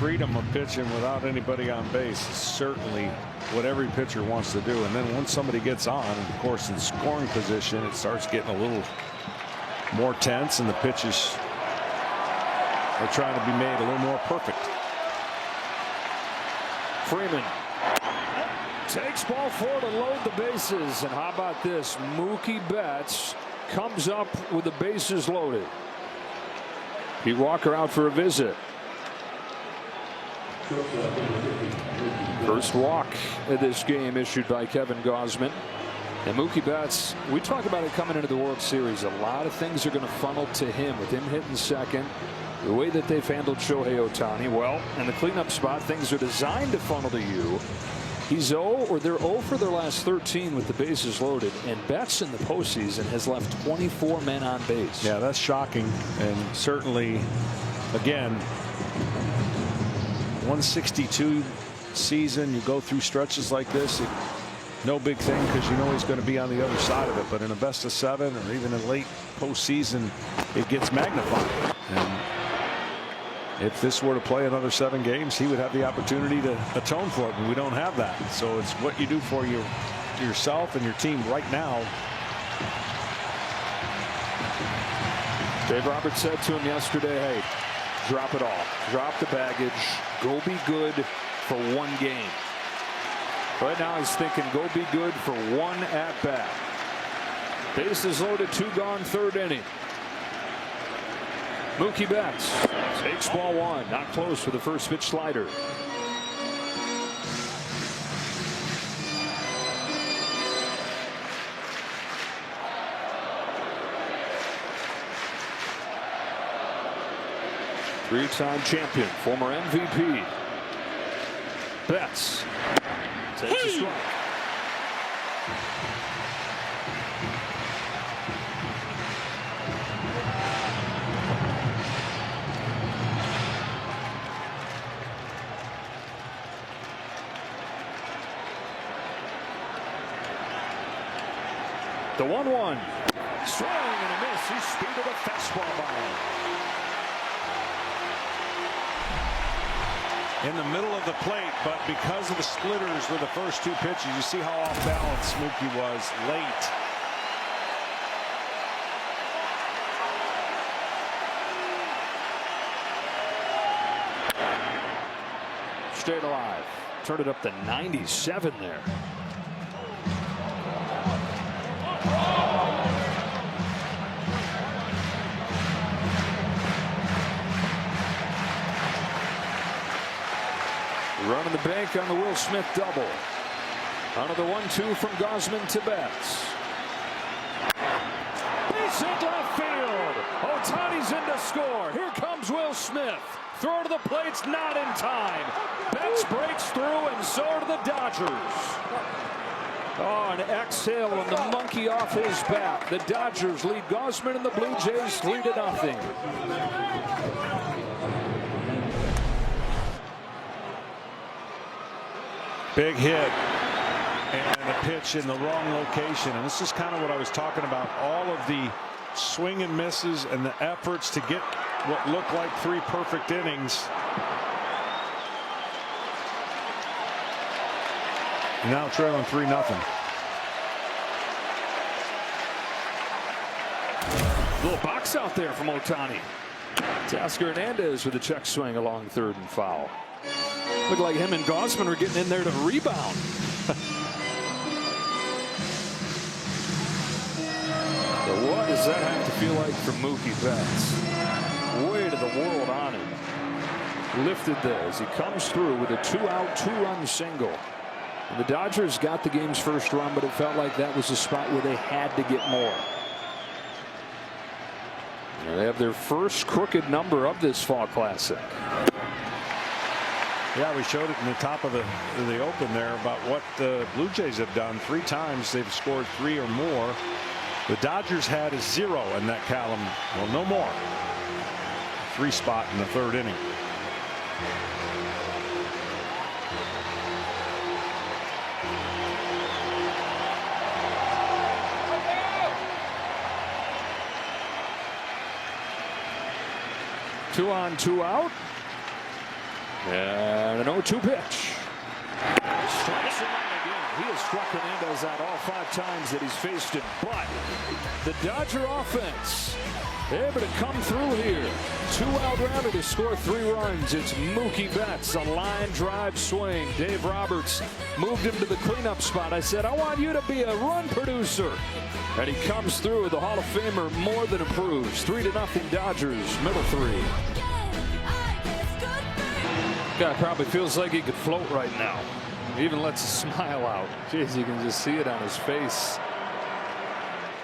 Speaker 2: Freedom of pitching without anybody on base is certainly what every pitcher wants to do. And then once somebody gets on, and of course in scoring position, it starts getting a little more tense, and the pitches are trying to be made a little more perfect.
Speaker 1: Freeman takes ball 4 to load the bases, and how about this? Mookie Betts comes up with the bases loaded. Pete Walker out for a visit. First walk of this game issued by Kevin Gausman. And Mookie Betts, we talk about it coming into the World Series. A lot of things are going to funnel to him, with him hitting second. The way that they've handled Shohei Ohtani, well, in the cleanup spot, things are designed to funnel to you. He's 0, or they're 0 for their last 13 with the bases loaded, and Betts in the postseason has left 24 men on base.
Speaker 2: Yeah, that's shocking, and certainly, again, 162 season, you go through stretches like this, no big thing because you know he's going to be on the other side of it. But in a best of 7 or even in late postseason, it gets magnified. And if this were to play another 7 games, he would have the opportunity to atone for it, and we don't have that. So it's what you do for yourself and your team right now.
Speaker 1: Dave Roberts said to him yesterday, hey, drop it all. Drop the baggage. Go be good for one game. Right now he's thinking go be good for one at bat. Bases loaded, 2 gone, 3rd inning. Mookie Betts takes ball 1. Not close for the first pitch slider. Three-time champion, former MVP. Betts takes a strike. The 1-1. Swing and a miss. He speeded a fastball by.
Speaker 2: In the middle of the plate, but because of the splitters with the first 2 pitches, you see how off balance Mookie was late.
Speaker 1: Stayed alive. Turned it up to 97 there. Running the bank on the Will Smith double. Another 1-2 from Gausman to Betts. Base hit left field. Ohtani's in to score. Here comes Will Smith. Throw to the plate's not in time. Betts breaks through, and so do the Dodgers. Oh, an exhale and the monkey off his back. The Dodgers lead Gausman and the Blue Jays 3-0.
Speaker 2: Big hit and a pitch in the wrong location, and this is kind of what I was talking about. All of the swing and misses and the efforts to get what looked like 3 perfect innings. Now trailing 3-0.
Speaker 1: Little box out there from Ohtani. Teoscar Hernandez with a check swing along 3rd and foul. Looked like him and Gausman were getting in there to rebound. So what does that have to feel like for Mookie Betts? Weight of the world on him. Lifted there as he comes through with a 2-out, 2-run single. And the Dodgers got the game's first run, but it felt like that was a spot where they had to get more. And they have their first crooked number of this Fall Classic.
Speaker 2: Yeah, we showed it in the top of the open there about what the Blue Jays have done. 3 times they've scored 3 or more. The Dodgers had a 0 in that column. Well, no more. 3 spot in the 3rd inning.
Speaker 1: Two on, 2 out. And an 0-2 pitch. Strikes him out again. He has struck Hernandez out all 5 times that he's faced him. But the Dodger offense able to come through here. 2-out rounder to score 3 runs. It's Mookie Betts, a line drive swing. Dave Roberts moved him to the cleanup spot. I said, I want you to be a run producer. And he comes through. The Hall of Famer more than approves. 3-0 Dodgers, middle 3. Guy probably feels like he could float right now. He even lets a smile out. Jeez, you can just see it on his face.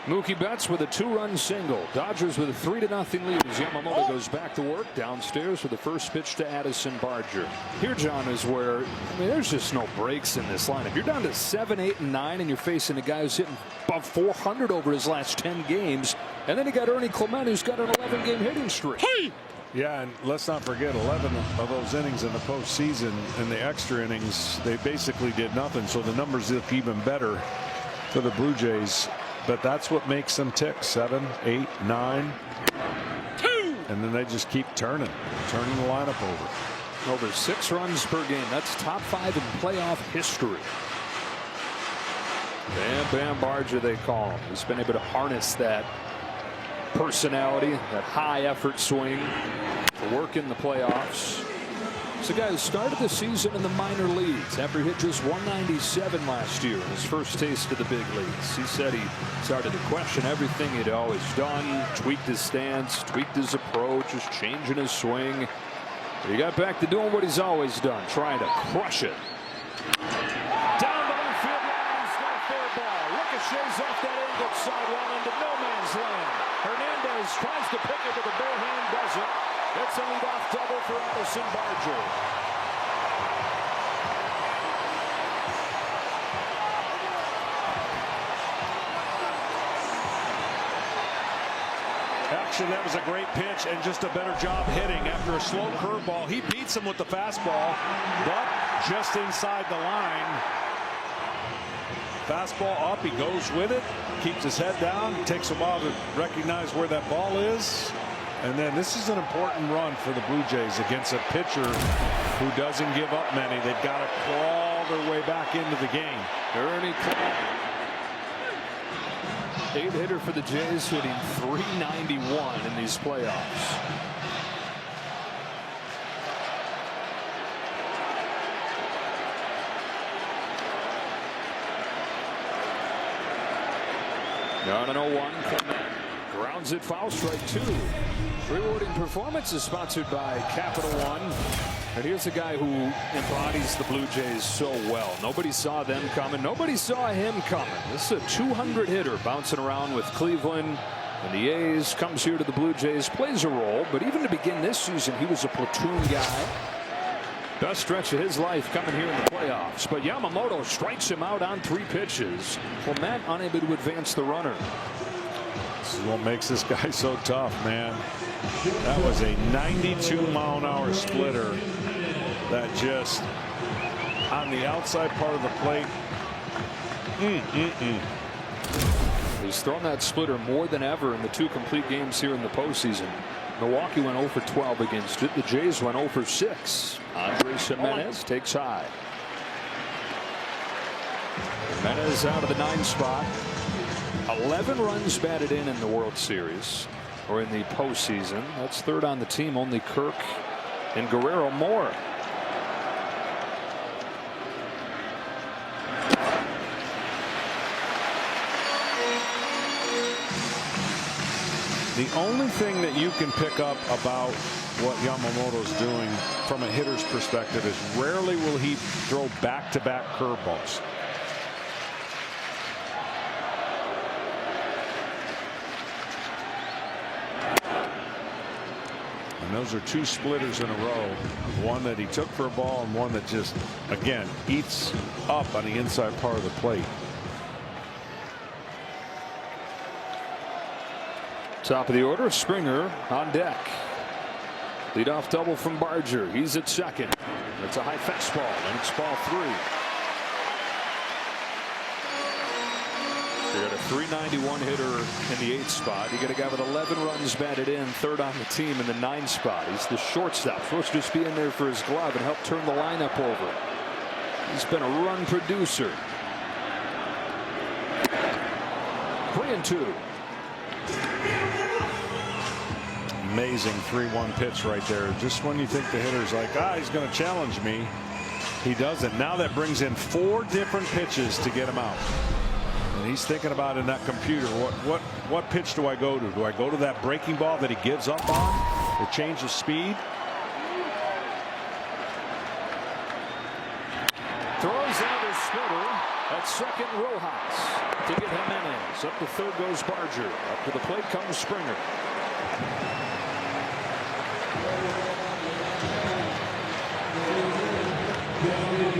Speaker 1: Mookie Betts with a 2-run single. Dodgers with a 3-0 lead as Yamamoto goes back to work downstairs for the first pitch to Addison Barger. Here, John, is where there's just no breaks in this lineup. You're down to 7, 8, and 9, and you're facing a guy who's hitting above 400 over his last 10 games. And then you got Ernie Clement, who's got an 11-game hitting streak. Hey!
Speaker 2: Yeah, and let's not forget 11 of those innings in the postseason and the extra innings, they basically did nothing. So the numbers look even better for the Blue Jays. But that's what makes them tick. 7, 8, 9. 2. And then they just keep turning the lineup over.
Speaker 1: Over 6 runs per game. That's top 5 in playoff history. Bam Bam Barger, they call him. He's been able to harness that personality, that high effort swing to work in the playoffs. It's a guy who started the season in the minor leagues after he hit just 197 last year in his first taste of the big leagues. He said he started to question everything he'd always done, tweaked his stance, tweaked his approach, just changing his swing. He got back to doing what he's always done, trying to crush it. Down the left field line, he's got a fair ball. Ricochets off that angled sidewall into no man's land. Hernandez tries to pick it with a bare hand, doesn't. It's a leadoff double for Addison Barger.
Speaker 2: Actually, that was a great pitch and just a better job hitting. After a slow curveball, he beats him with the fastball, but just inside the line. Fastball up, he goes with it, keeps his head down, takes a while to recognize where that ball is. And then this is an important run for the Blue Jays against a pitcher who doesn't give up many. They've got to crawl their way back into the game.
Speaker 1: Ernie Clark, 8-hitter for the Jays, hitting .391 in these playoffs. Down an 0-1, Clement grounds it, foul, strike 2. Rewarding Performance is sponsored by Capital One. And here's a guy who embodies the Blue Jays so well. Nobody saw them coming. Nobody saw him coming. This is a 200 hitter bouncing around with Cleveland and the A's. Comes here to the Blue Jays, plays a role. But even to begin this season, he was a platoon guy. Best stretch of his life coming here in the playoffs. But Yamamoto strikes him out on 3 pitches. Clement unable to advance the runner.
Speaker 2: This is what makes this guy so tough, man. That was a 92-mile-an-hour splitter that just on the outside part of the plate.
Speaker 1: He's thrown that splitter more than ever in the 2 complete games here in the postseason. Milwaukee went 0 for 12 against it. The Jays went 0 for 6. Andres Jimenez takes high. Jimenez out of the 9 spot. 11 runs batted in the World Series or in the postseason. That's 3rd on the team. Only Kirk and Guerrero more.
Speaker 2: The only thing that you can pick up about what Yamamoto's doing from a hitter's perspective is rarely will he throw back-to-back curveballs. And those are 2 splitters in a row. One that he took for a ball and one that just, again, eats up on the inside part of the plate.
Speaker 1: Top of the order, Springer on deck. Leadoff double from Barger. He's at second. It's a high fastball, and it's ball 3. You got a .391 hitter in the 8th spot. You got a guy with 11 runs batted in, 3rd on the team in the 9th spot. He's the shortstop, supposed to just be in there for his glove and help turn the lineup over. He's been a run producer. 3-2.
Speaker 2: Amazing 3-1 pitch right there. Just when you think the hitter's like, he's going to challenge me, he doesn't. Now that brings in 4 different pitches to get him out. And he's thinking about in that computer, what pitch do I go to? Do I go to that breaking ball that he gives up on or change the speed?
Speaker 1: Throws out his splitter at second, Rojas to get Jimenez. Up to 3rd goes Barger. Up to the plate comes Springer.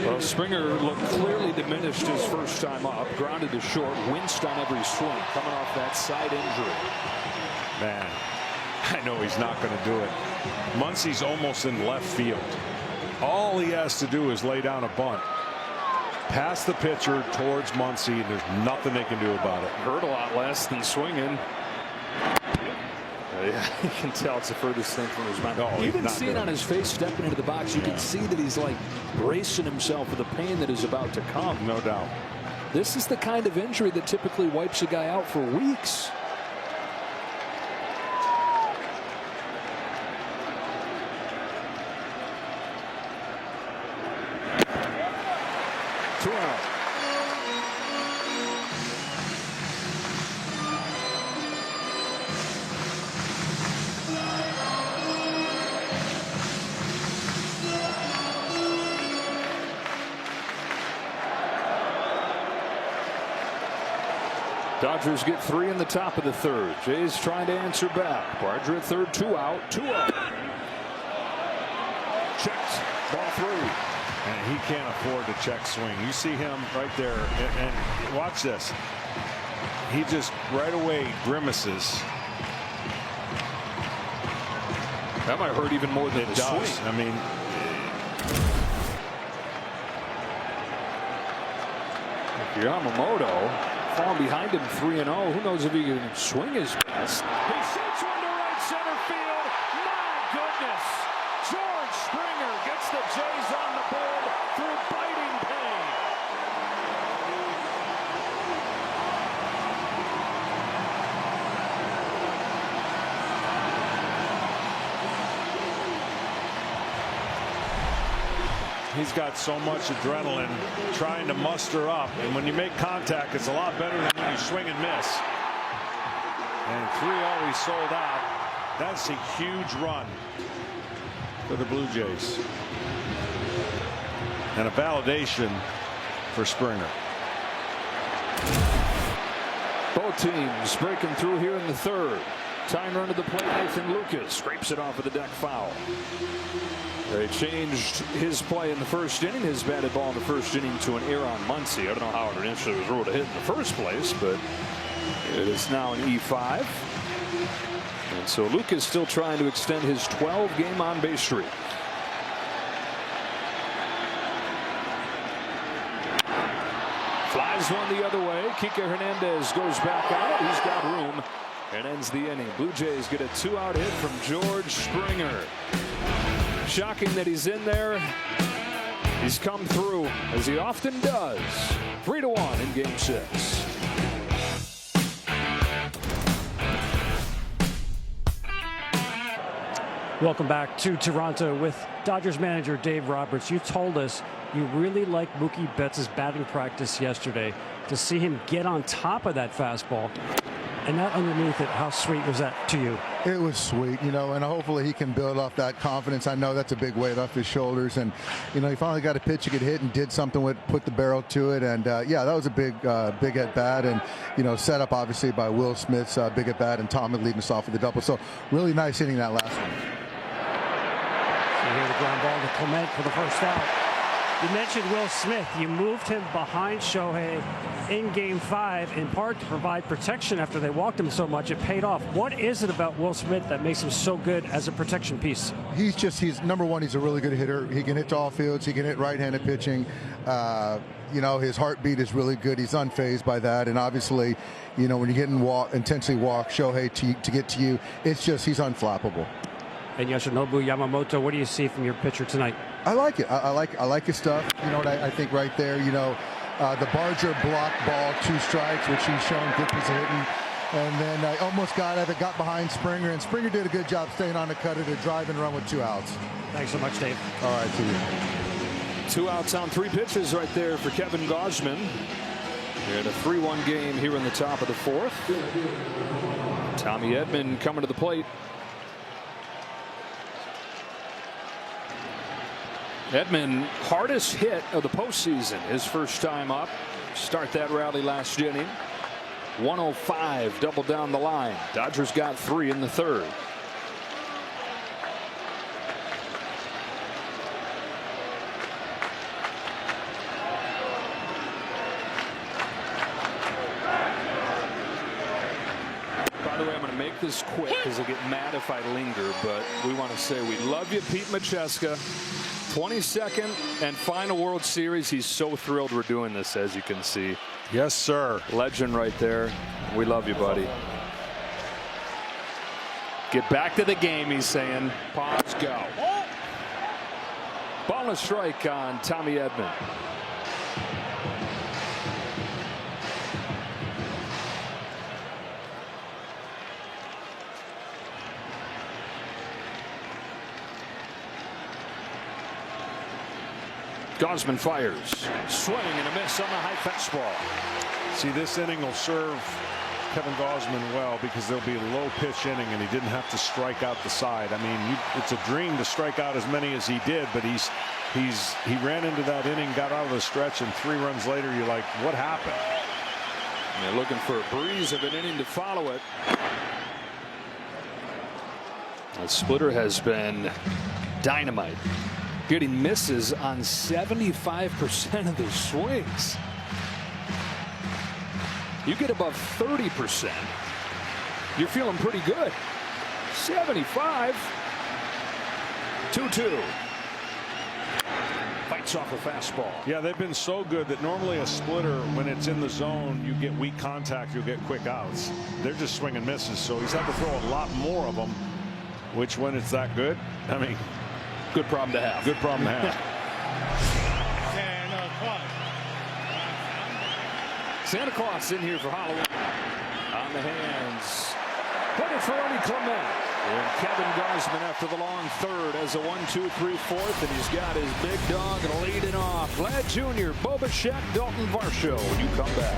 Speaker 1: Well, Springer looked clearly diminished his first time up. Grounded to short. Winced on every swing. Coming off that side injury.
Speaker 2: Man, I know he's not going to do it. Muncy's almost in left field. All he has to do is lay down a bunt. Pass the pitcher towards Muncy. There's nothing they can do about it.
Speaker 1: Hurt a lot less than swinging. Yeah, you can tell it's the furthest thing from his mind. You can see it on his face stepping into the box. You can see that he's like bracing himself for the pain that is about to come.
Speaker 2: No doubt.
Speaker 1: This is the kind of injury that typically wipes a guy out for weeks. 2 out. Dodgers get 3 in the top of the 3rd. Jays trying to answer back. Barger at 3rd, 2 out, 2 up.
Speaker 2: Checked, ball through. And he can't afford to check swing. You see him right there, and watch this. He just right away grimaces.
Speaker 1: That might hurt even more than
Speaker 2: it
Speaker 1: the
Speaker 2: does.
Speaker 1: swing.
Speaker 2: I mean,
Speaker 1: Yamamoto falling behind him 3-0. Who knows if he can swing his best. He shoots one to right center field. My goodness. George Springer gets the Jays on the board through biting pain.
Speaker 2: he's got so much adrenaline trying to muster up, and when you make contact, it's a lot better than when you swing and miss. And 3-0, he sold out. That's a huge run for the Blue Jays, and a validation for Springer.
Speaker 1: Both teams breaking through here in the 3rd. Tying run to the plate, Nathan Lucas scrapes it off of the deck foul. They changed his play in the 1st inning. His batted ball in the 1st inning to an Aaron Muncy. I don't know how it initially was ruled a hit in the first place, but it is now an E5. And so Lucas still trying to extend his 12-game on-base streak. Flies one the other way. Kike Hernandez goes back out. He's got room and ends the inning. Blue Jays get a 2-out hit from George Springer. Shocking that he's in there. He's come through, as he often does. 3-1 in Game 6.
Speaker 3: Welcome back to Toronto with Dodgers manager Dave Roberts. You told us you really liked Mookie Betts' batting practice yesterday. To see him get on top of that fastball and not underneath it, how sweet was that to you?
Speaker 13: It was sweet, you know, and hopefully he can build off that confidence. I know that's a big weight off his shoulders, and you know, he finally got a pitch he could hit and did something with, put the barrel to it, and yeah, that was a big at bat, and you know, set up obviously by Will Smith's big at bat, and Tom had leading us off with the double. So really nice hitting that last one.
Speaker 3: So here the ground ball to Clement for the first out. You mentioned Will Smith. You moved him behind Shohei in Game 5 in part to provide protection after they walked him so much. It paid off. What is it about Will Smith that makes him so good as a protection piece?
Speaker 13: He's number one. He's a really good hitter. He can hit to all fields. He can hit right-handed pitching. You know, his heartbeat is really good. He's unfazed by that. And obviously, you know, when you're getting intensely walk Shohei to get to you, it's just he's unflappable.
Speaker 3: And Yoshinobu Yamamoto, what do you see from your pitcher tonight?
Speaker 13: I like it. I like his stuff. You know what I think right there, you know, the Barger block ball, 2 strikes, which he's shown good piece of hitting. And then I almost got behind Springer, and Springer did a good job staying on the cutter to drive and run with 2 outs.
Speaker 3: Thanks so much, Dave.
Speaker 13: All right, see you.
Speaker 1: 2 outs on 3 pitches right there for Kevin Gausman. We had a 3-1 game here in the top of the 4th. Tommy Edman coming to the plate. Edman, hardest hit of the postseason, his first time up. Start that rally last inning. 105 double down the line. Dodgers got 3 in the 3rd. By the way, I'm going to make this quick because they'll get mad if I linger, but we want to say we love you, Pete Macheska. 22nd and final World Series. He's so thrilled we're doing this, as you can see.
Speaker 2: Yes, sir.
Speaker 1: Legend right there. We love you, buddy. Get back to the game, he's saying. Pause, go. Ball and a strike on Tommy Edman. Gosman fires. Swing and a miss on the high fastball.
Speaker 2: See, this inning will serve Kevin Gosman well because there'll be a low pitch inning and he didn't have to strike out the side. I mean, it's a dream to strike out as many as he did, but he ran into that inning, got out of the stretch, and 3 runs later you're like, what happened?
Speaker 1: And they're looking for a breeze of an inning to follow it. The splitter has been dynamite, getting misses on 75% of the swings. You get above 30%, you're feeling pretty good. 75. 2-2. Fights off a fastball.
Speaker 2: Yeah, they've been so good that normally a splitter, when it's in the zone, you get weak contact, you'll get quick outs. They're just swinging misses, so he's had to throw a lot more of them, which when it's that good, I mean,
Speaker 1: good problem to have.
Speaker 2: Good problem to have.
Speaker 1: Santa Claus in here for Halloween. On the hands. Headed for Ernie Clement. And Kevin Gosman after the long third as a 1-2-3-4, and he's got his big dog leading off. Vlad Jr., Bo Bichette, Dalton Varsho when you come back.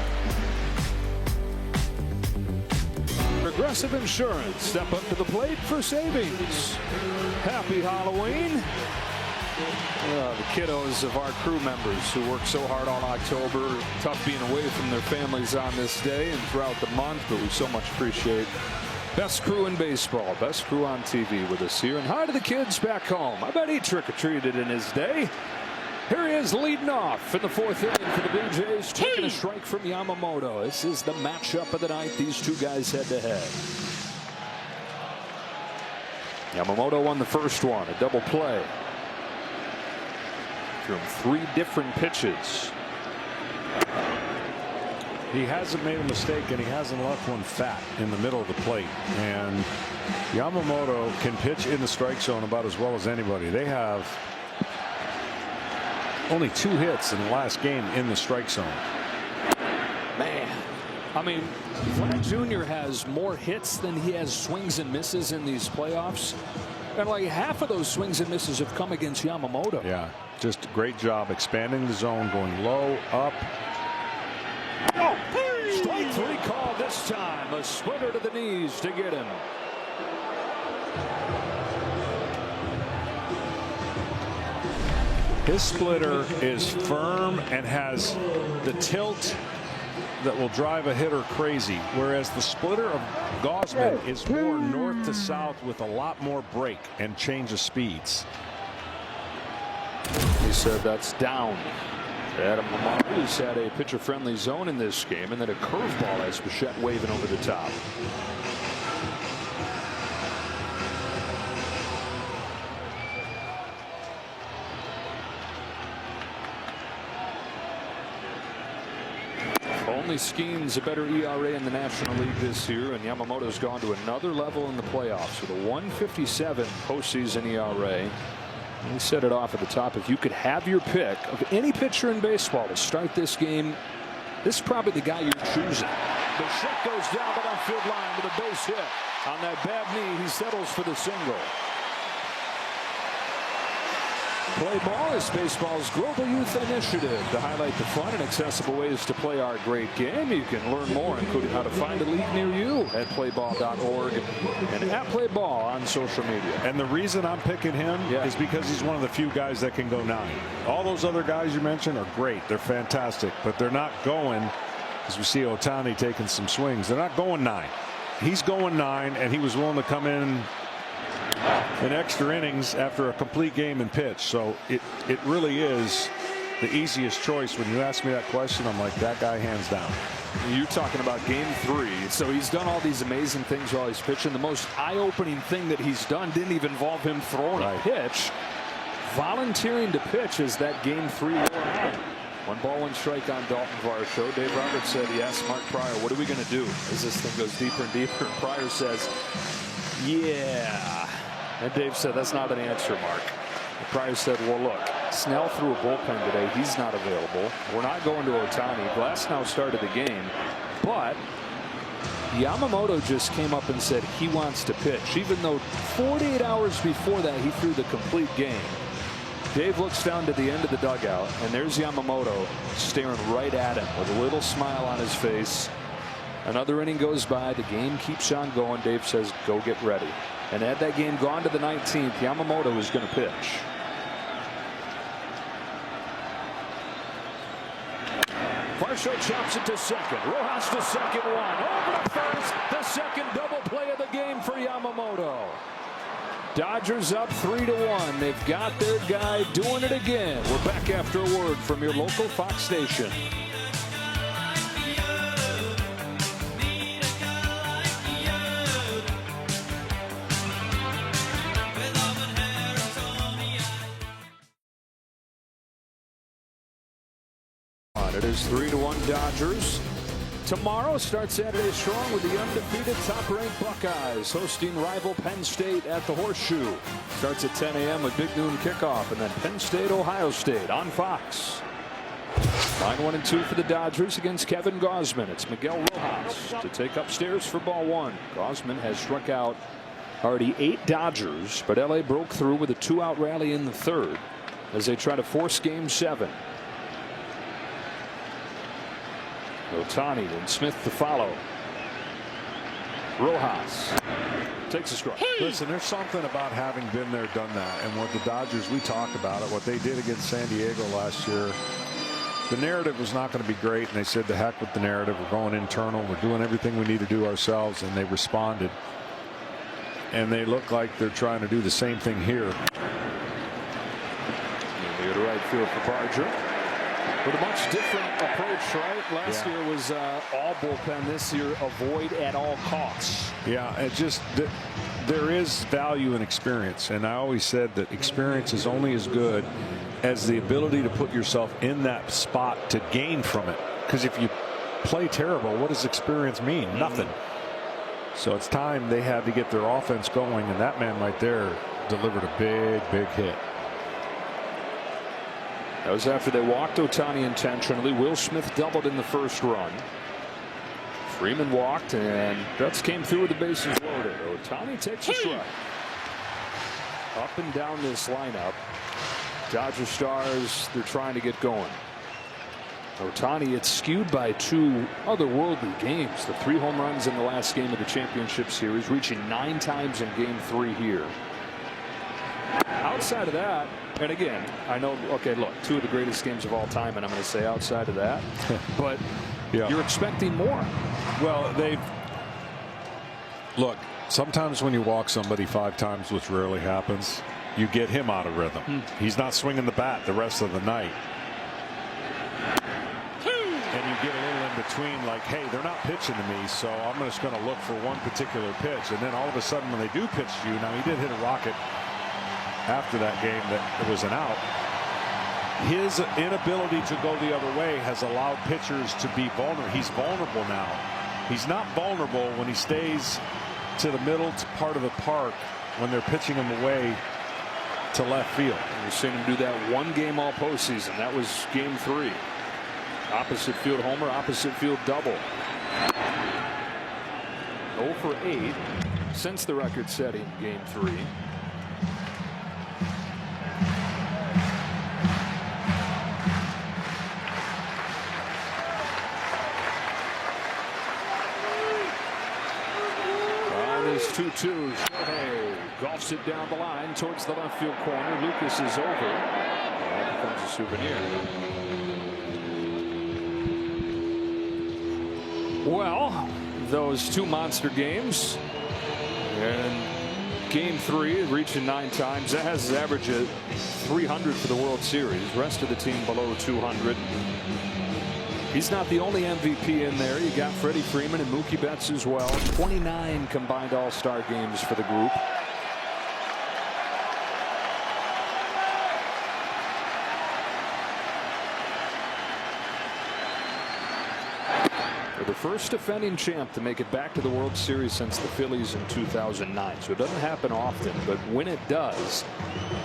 Speaker 1: Progressive Insurance. Step up to the plate for savings. Happy Halloween. The kiddos of our crew members who work so hard all October. Tough being away from their families on this day and throughout the month, but we so much appreciate best crew in baseball, best crew on TV with us here. And hi to the kids back home. I bet he trick-or-treated in his day. Here he is leading off in the 4th inning for the Blue Jays, taking a strike from Yamamoto. This is the matchup of the night. These two guys head-to-head. Yamamoto won the first one, a double play. From 3 different pitches.
Speaker 2: He hasn't made a mistake, and he hasn't left one fat in the middle of the plate. And Yamamoto can pitch in the strike zone about as well as anybody. They have only 2 hits in the last game in the strike zone.
Speaker 1: Man, I mean, Vlad Jr. has more hits than he has swings and misses in these playoffs. And like half of those swings and misses have come against Yamamoto.
Speaker 2: Yeah, just a great job expanding the zone, going low, up.
Speaker 1: Oh, strike 3 call this time. A splitter to the knees to get him.
Speaker 2: His splitter is firm and has the tilt that will drive a hitter crazy, whereas the splitter of Gosman is more north to south with a lot more break and change of speeds.
Speaker 1: He said that's down. Adam Lamar, who's had a pitcher-friendly zone in this game, and then a curveball as Bichette waving over the top. Only Skeen's a better ERA in the National League this year, and Yamamoto's gone to another level in the playoffs with a 1.57 postseason ERA. And we set it off at the top. If you could have your pick of any pitcher in baseball to start this game, this is probably the guy you're choosing. Bichette goes down the left field line with a base hit. On that bad knee, he settles for the single. Play Ball is baseball's global youth initiative to highlight the fun and accessible ways to play our great game. You can learn more, including how to find a league near you at playball.org and at Playball on social media.
Speaker 2: And the reason I'm picking him is because he's one of the few guys that can go 9. All those other guys you mentioned are great. They're fantastic, but they're not going, as we see Ohtani taking some swings, they're not going 9. He's going 9, and he was willing to come in extra innings after a complete game and pitch. So it really is the easiest choice. When you ask me that question, I'm like, that guy hands down.
Speaker 1: You're talking about game 3. So he's done all these amazing things while he's pitching. The most eye-opening thing that he's done didn't even involve him throwing a pitch. Volunteering to pitch as that game 3 wore on. 1 ball, 1 strike on Dalton Varsho. Dave Roberts said he asked Mark Pryor, what are we going to do as this thing goes deeper and deeper? And Pryor says, yeah. And Dave said, that's not an answer, Mark. And Pryor said, well, look, Snell threw a bullpen today. He's not available. We're not going to Ohtani. Glasnow started the game. But Yamamoto just came up and said he wants to pitch, even though 48 hours before that he threw the complete game. Dave looks down to the end of the dugout, and there's Yamamoto staring right at him with a little smile on his face. Another inning goes by. The game keeps on going. Dave says, go get ready. And had that game gone to the 19th, Yamamoto is going to pitch. Varsho chops it to second. Rojas to second one. Over to first. The second double play of the game for Yamamoto. Dodgers up 3-1. They've got their guy doing it again. We're back after a word from your local Fox station. It is 3-1 Dodgers. Tomorrow starts Saturday strong with the undefeated top-ranked Buckeyes hosting rival Penn State at the Horseshoe. Starts at 10 a.m. with big noon kickoff, and then Penn State, Ohio State on Fox. Line 1 and 2 for the Dodgers against Kevin Gausman. It's Miguel Rojas to take upstairs for ball one. Gausman has struck out already 8 Dodgers, but LA broke through with a 2-out rally in the third as they try to force Game 7. Ohtani and Smith to follow. Rojas takes a strike.
Speaker 2: Listen, there's something about having been there, done that, and what the Dodgers, we talked about it, what they did against San Diego last year. The narrative was not going to be great, and they said, the heck with the narrative. We're going internal. We're doing everything we need to do ourselves, and they responded. And they look like they're trying to do the same thing here.
Speaker 1: They go to right field for Barger. With a much different approach, right? Last year was all bullpen. This year, avoid at all costs.
Speaker 2: Yeah, it just there is value in experience, and I always said that experience is only as good as the ability to put yourself in that spot to gain from it. Because if you play terrible, what does experience mean? Nothing. So it's time they had to get their offense going, and that man right there delivered a big hit.
Speaker 1: That was after they walked Ohtani intentionally. Will Smith doubled in the first run. Freeman walked, and Betts came through with the bases loaded. Ohtani takes a strike. Up and down this lineup. Dodger Stars, they're trying to get going. Ohtani, it's skewed by 2 otherworldly games. The 3 home runs in the last game of the championship series, reaching 9 times in Game 3 here. Outside of that, and again, I know, okay, look, 2 of the greatest games of all time, and I'm going to say outside of that, but you're expecting more.
Speaker 2: Well, look, sometimes when you walk somebody 5 times, which rarely happens, you get him out of rhythm. He's not swinging the bat the rest of the night. And you get a little in between, like, hey, they're not pitching to me, so I'm just going to look for one particular pitch. And then all of a sudden, when they do pitch to you, now he did hit a rocket after that game that was an out. His inability to go the other way has allowed pitchers to be vulnerable. He's vulnerable now. He's not vulnerable when he stays to the middle part of the park when they're pitching him away to left field.
Speaker 1: We've seen him do that 1 game all postseason. That was Game 3. Opposite field homer, opposite field double. 0 for 8 since the record-setting Game 3. His 2-2. Shohei golfs it down the line towards the left field corner. Lucas is over. That becomes a souvenir. Well, those 2 monster games, and Game 3 reaching 9 times. That has his average at 300 for the World Series. Rest of the team below 200. He's not the only MVP in there. You got Freddie Freeman and Mookie Betts as well. 29 combined all-star games for the group. They're the first defending champ to make it back to the World Series since the Phillies in 2009. So it doesn't happen often, but when it does,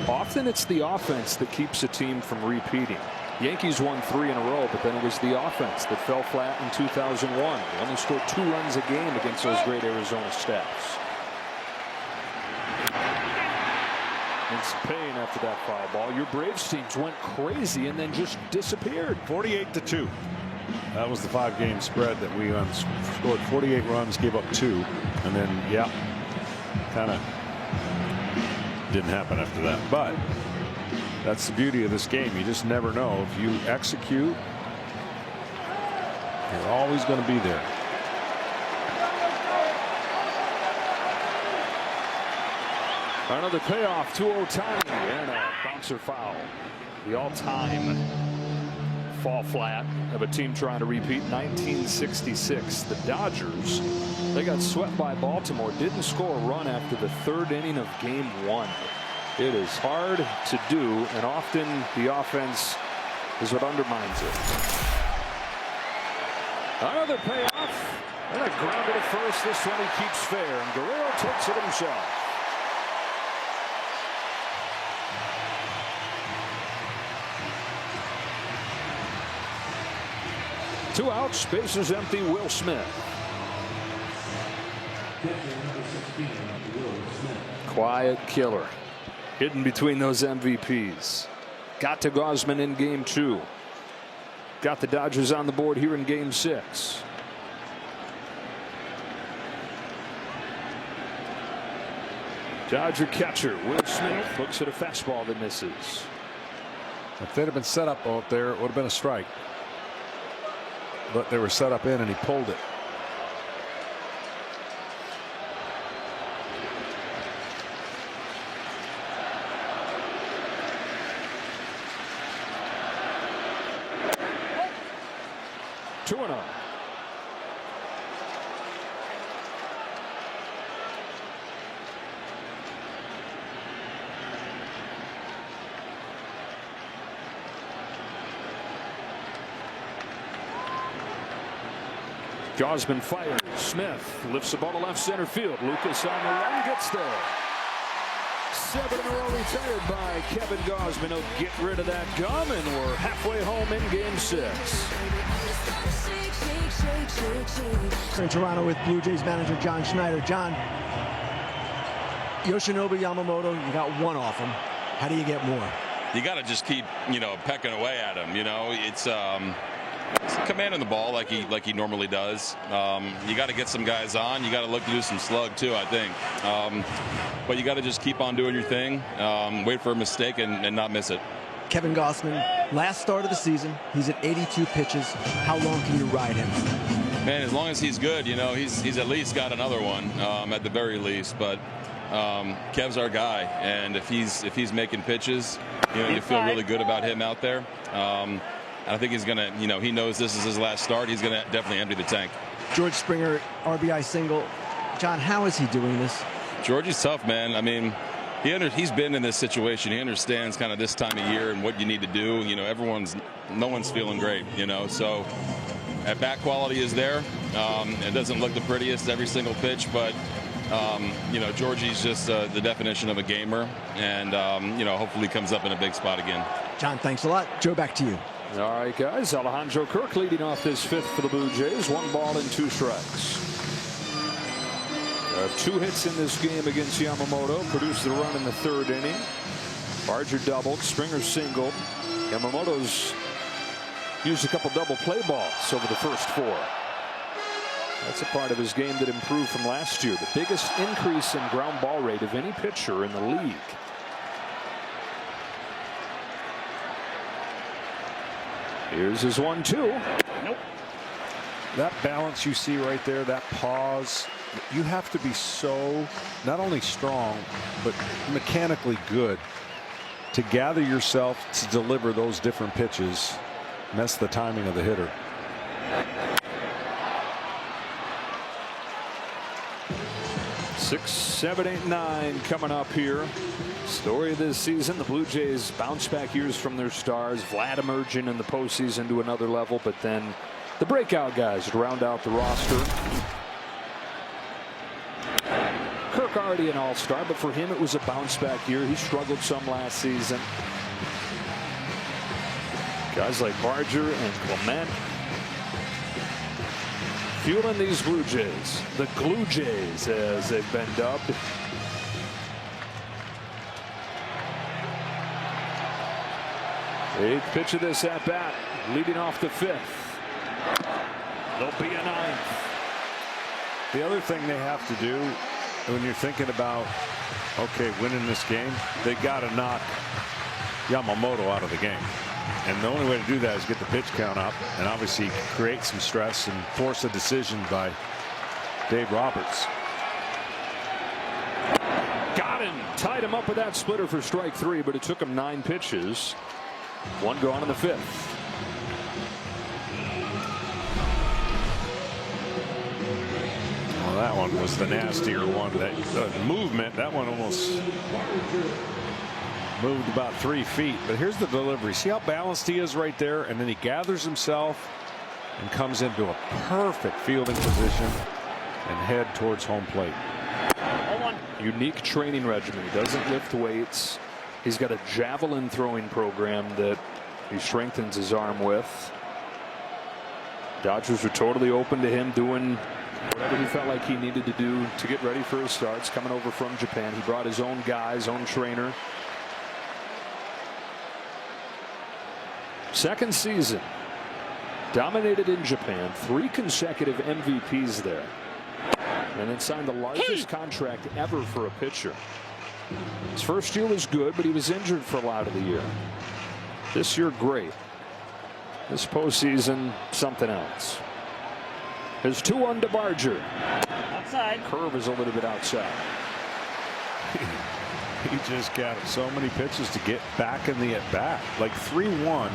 Speaker 1: often it's the offense that keeps a team from repeating. Yankees won 3 in a row, but then it was the offense that fell flat in 2001. They only scored 2 runs a game against those great Arizona Staffs. in some pain after that foul ball. Your Braves teams went crazy and then just disappeared.
Speaker 2: 48-2. That was the 5-game spread that we scored 48 runs, gave up 2, and then kind of didn't happen after that. But that's the beauty of this game. You just never know. If you execute, you're always going to be there.
Speaker 1: Another payoff to Ohtani and a bouncer foul. The all-time fall flat of a team trying to repeat 1966. The Dodgers, they got swept by Baltimore, didn't score a run after the 3rd inning of game 1. It is hard to do, and often the offense is what undermines it. Another payoff and a grounder to first. This one he keeps fair, and Guerrero takes it himself. 2 outs, bases empty. Will Smith. Quiet killer. Hidden between those MVPs. Got to Gausman in game 2. Got the Dodgers on the board here in game 6. Dodger catcher Will Smith looks at a fastball that misses.
Speaker 2: If they'd have been set up out there, it would have been a strike. But they were set up in, and he pulled it.
Speaker 1: Two and 0. Gausman fires. Smith lifts the ball to left center field. Lucas on the run, gets there. 7 in a row retired by Kevin Gausman. He'll get rid of that gum, and we're halfway home in game 6.
Speaker 4: In Toronto with Blue Jays manager John Schneider. John, Yoshinobu Yamamoto, you got 1 off him. How do you get more?
Speaker 14: You got to just keep, pecking away at him. It's commanding the ball like he normally does. You got to get some guys on. You got to look to do some slug too, I think. But you got to just keep on doing your thing. Wait for a mistake and not miss it.
Speaker 4: Kevin Gausman, last start of the season, he's at 82 pitches. How long can you ride him?
Speaker 14: Man, as long as he's good, he's at least got another one at the very least. But Kev's our guy, and if he's making pitches, you feel really good about him out there. I think he's gonna, he knows this is his last start. He's gonna definitely empty the tank.
Speaker 4: George Springer, RBI single. John, how is he doing this?
Speaker 14: Georgie's tough, man. I mean, he's been in this situation. He understands kind of this time of year and what you need to do. No one's feeling great. So at bat quality is there. It doesn't look the prettiest every single pitch, but Georgie's just the definition of a gamer, and hopefully comes up in a big spot again.
Speaker 4: John, thanks a lot. Joe, back to you.
Speaker 1: All right, guys. Alejandro Kirk leading off this 5th for the Blue Jays. 1 ball and 2 strikes. 2 hits in this game against Yamamoto. Produced the run in the 3rd inning. Barger doubled. Springer singled. Yamamoto's used a couple double play balls over the first 4. That's a part of his game that improved from last year. The biggest increase in ground ball rate of any pitcher in the league. Here's his 1-2. Nope.
Speaker 2: That balance you see right there, that pause, you have to be so not only strong, but mechanically good to gather yourself to deliver those different pitches. And that's the timing of the hitter.
Speaker 1: Six, 7, 8, 9 coming up here. Story of this season, the Blue Jays bounce back years from their stars. Vlad emerging in the postseason to another level, but then the breakout guys to round out the roster. Kirk already an all-star, but for him it was a bounce back year. He struggled some last season. Guys like Barger and Clement fueling these Blue Jays, the Glue Jays as they've been dubbed. Eighth pitch of this at bat, leading off the fifth. There'll be a ninth.
Speaker 2: The other thing they have to do when you're thinking about, okay, winning this game, they got to knock Yamamoto out of the game. And the only way to do that is get the pitch count up and obviously create some stress and force a decision by Dave Roberts.
Speaker 1: Got him. Tied him up with that splitter for strike 3, but it took him 9 pitches. 1 gone in the 5th.
Speaker 2: Well, that one was the nastier one. That movement, that one almost moved about 3 feet. But here's the delivery. See how balanced he is right there? And then he gathers himself and comes into a perfect fielding position and head towards home plate.
Speaker 1: Unique training regimen. He doesn't lift weights. He's got a javelin throwing program that he strengthens his arm with. Dodgers were totally open to him doing whatever he felt like he needed to do to get ready for his starts. Coming over from Japan, he brought his own guys, own trainer. Second season, dominated in Japan, 3 consecutive MVPs there, and then signed the largest contract ever for a pitcher. His first year was good, but he was injured for a lot of the year. This year, great. This postseason, something else. His 2-1 to Barger.
Speaker 3: Outside.
Speaker 1: Curve is a little bit outside.
Speaker 2: He just got so many pitches to get back in the at-bat. Like 3-1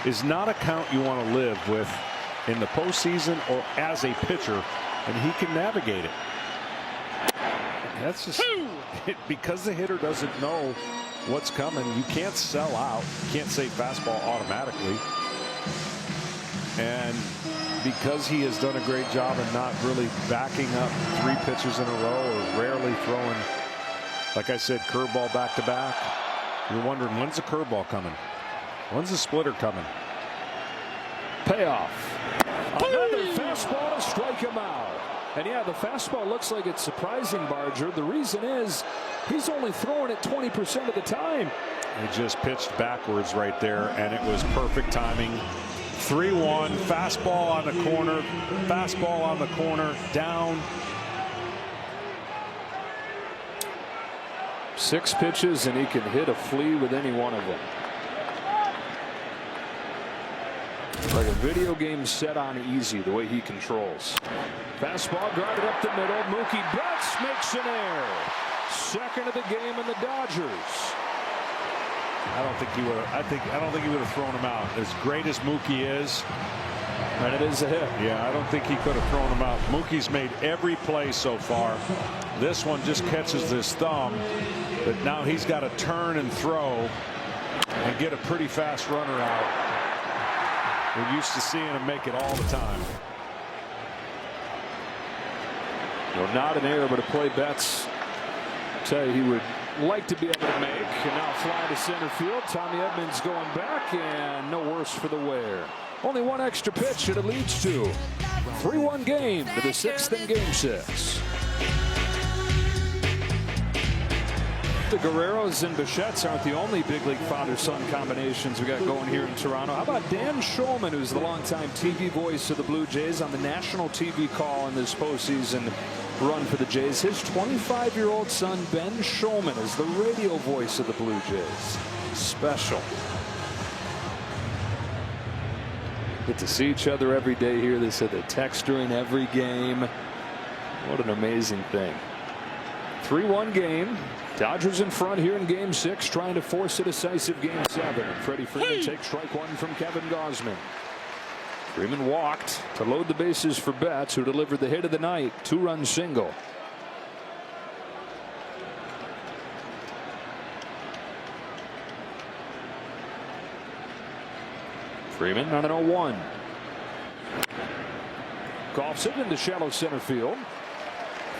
Speaker 2: is not a count you want to live with in the postseason or as a pitcher, and he can navigate it. That's just because the hitter doesn't know what's coming. You can't sell out. You can't say fastball automatically. And because he has done a great job in not really backing up 3 pitches in a row or rarely throwing, like I said, curveball back to back, you're wondering, when's the curveball coming? When's the splitter coming?
Speaker 1: Payoff. Another fastball to strike him out. And yeah, the fastball looks like it's surprising Barger. The reason is he's only throwing it 20% of the time.
Speaker 2: He just pitched backwards right there, and it was perfect timing. 3-1, fastball on the corner, down.
Speaker 1: 6 pitches, and he can hit a flea with any one of them. Like a video game set on easy, the way he controls. Fastball grounded up the middle. Mookie Betts makes an error. Second of the game in the Dodgers.
Speaker 2: I don't think he would have thrown him out. As great as Mookie is,
Speaker 1: and it is a hit.
Speaker 2: Yeah, I don't think he could have thrown him out. Mookie's made every play so far. This one just catches his thumb, but now he's got to turn and throw and get a pretty fast runner out. We're used to seeing him make it all the time.
Speaker 1: No, not an error, but a play Betts tell you he would like to be able to make. And now fly to center field. Tommy Edmonds going back, and no worse for the wear. Only 1 extra pitch, and it leads to 3-1 game to the 6th in game 6. The Guerreros and Bichettes aren't the only big league father-son combinations we got going here in Toronto. How about Dan Shulman, who's the longtime TV voice of the Blue Jays on the national TV call in this postseason run for the Jays. His 25-year-old son, Ben Shulman, is the radio voice of the Blue Jays. Special. Get to see each other every day here. They said they text during every game. What an amazing thing. 3-1 game. Dodgers in front here in game 6, trying to force a decisive game 7. Freddie Freeman takes strike 1 from Kevin Gausman. Freeman walked to load the bases for Betts, who delivered the hit of the night. 2-run single. Freeman on an 0-1. Golfs it into shallow center field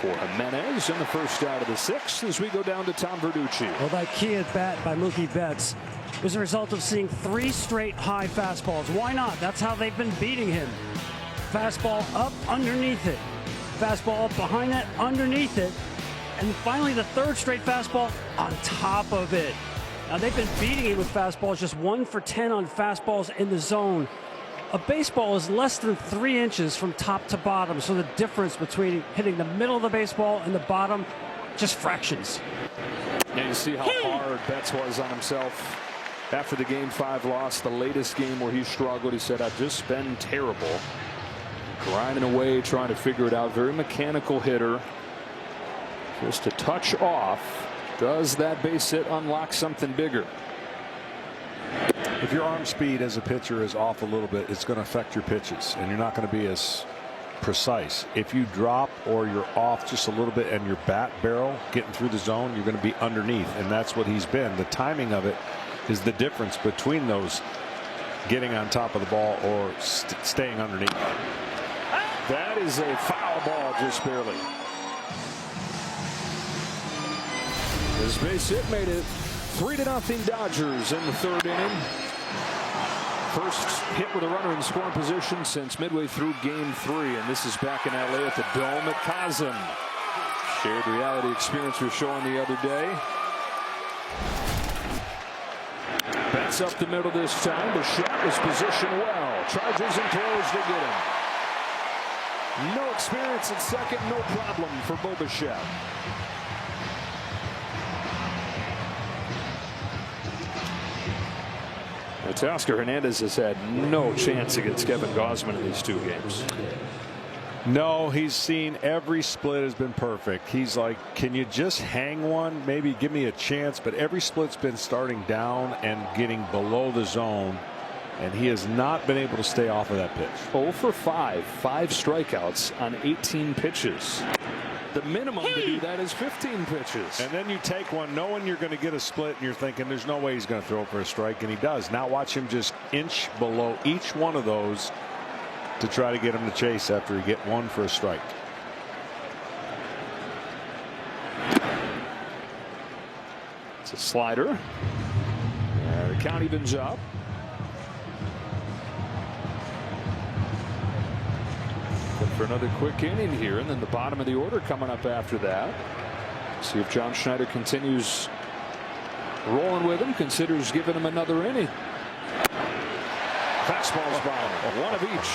Speaker 1: for Jimenez in the first out of the 6th as we go down to Tom Verducci.
Speaker 3: Well, that key at bat by Mookie Betts was a result of seeing 3 straight high fastballs. Why not? That's how they've been beating him. Fastball up underneath it. Fastball up behind that, underneath it. And finally the 3rd straight fastball on top of it. Now, they've been beating him with fastballs, just 1 for 10 on fastballs in the zone. A baseball is less than 3 inches from top to bottom, so the difference between hitting the middle of the baseball and the bottom, just fractions.
Speaker 1: And you see how hard Betts was on himself after the Game 5 loss, the latest game where he struggled. He said, I've just been terrible. Grinding away, trying to figure it out. Very mechanical hitter. Just a touch off. Does that base hit unlock something bigger?
Speaker 2: If your arm speed as a pitcher is off a little bit, it's going to affect your pitches, and you're not going to be as precise. If you drop or you're off just a little bit and your bat barrel getting through the zone, you're going to be underneath, and that's what he's been. The timing of it is the difference between those getting on top of the ball or staying underneath.
Speaker 1: That is a foul ball, just barely. His base hit made it 3-0 Dodgers in the 3rd inning. First hit with a runner in scoring position since midway through Game 3, and this is back in LA at the Dome at Cosm. Shared reality experience we were showing the other day. Betts up the middle this time. The shot was positioned well. Charges and throws to get him. No experience at second, no problem for Bo Bichette. Teoscar Hernandez has had no chance against Kevin Gausman in these 2 games.
Speaker 2: No, he's seen every split has been perfect. He's like, can you just hang one? Maybe give me a chance. But every split's been starting down and getting below the zone. And he has not been able to stay off of that pitch.
Speaker 1: 0 for 5 strikeouts on 18 pitches. The minimum to do that is 15 pitches.
Speaker 2: And then you take one knowing you're going to get a split, and you're thinking there's no way he's going to throw for a strike, and he does. Now watch him just inch below each one of those to try to get him to chase after he get 1 for a strike.
Speaker 1: It's a slider. The count evens up. For another quick inning here, and then the bottom of the order coming up after that. See if John Schneider continues rolling with him, considers giving him another inning. Fastballs by him, 1 of each.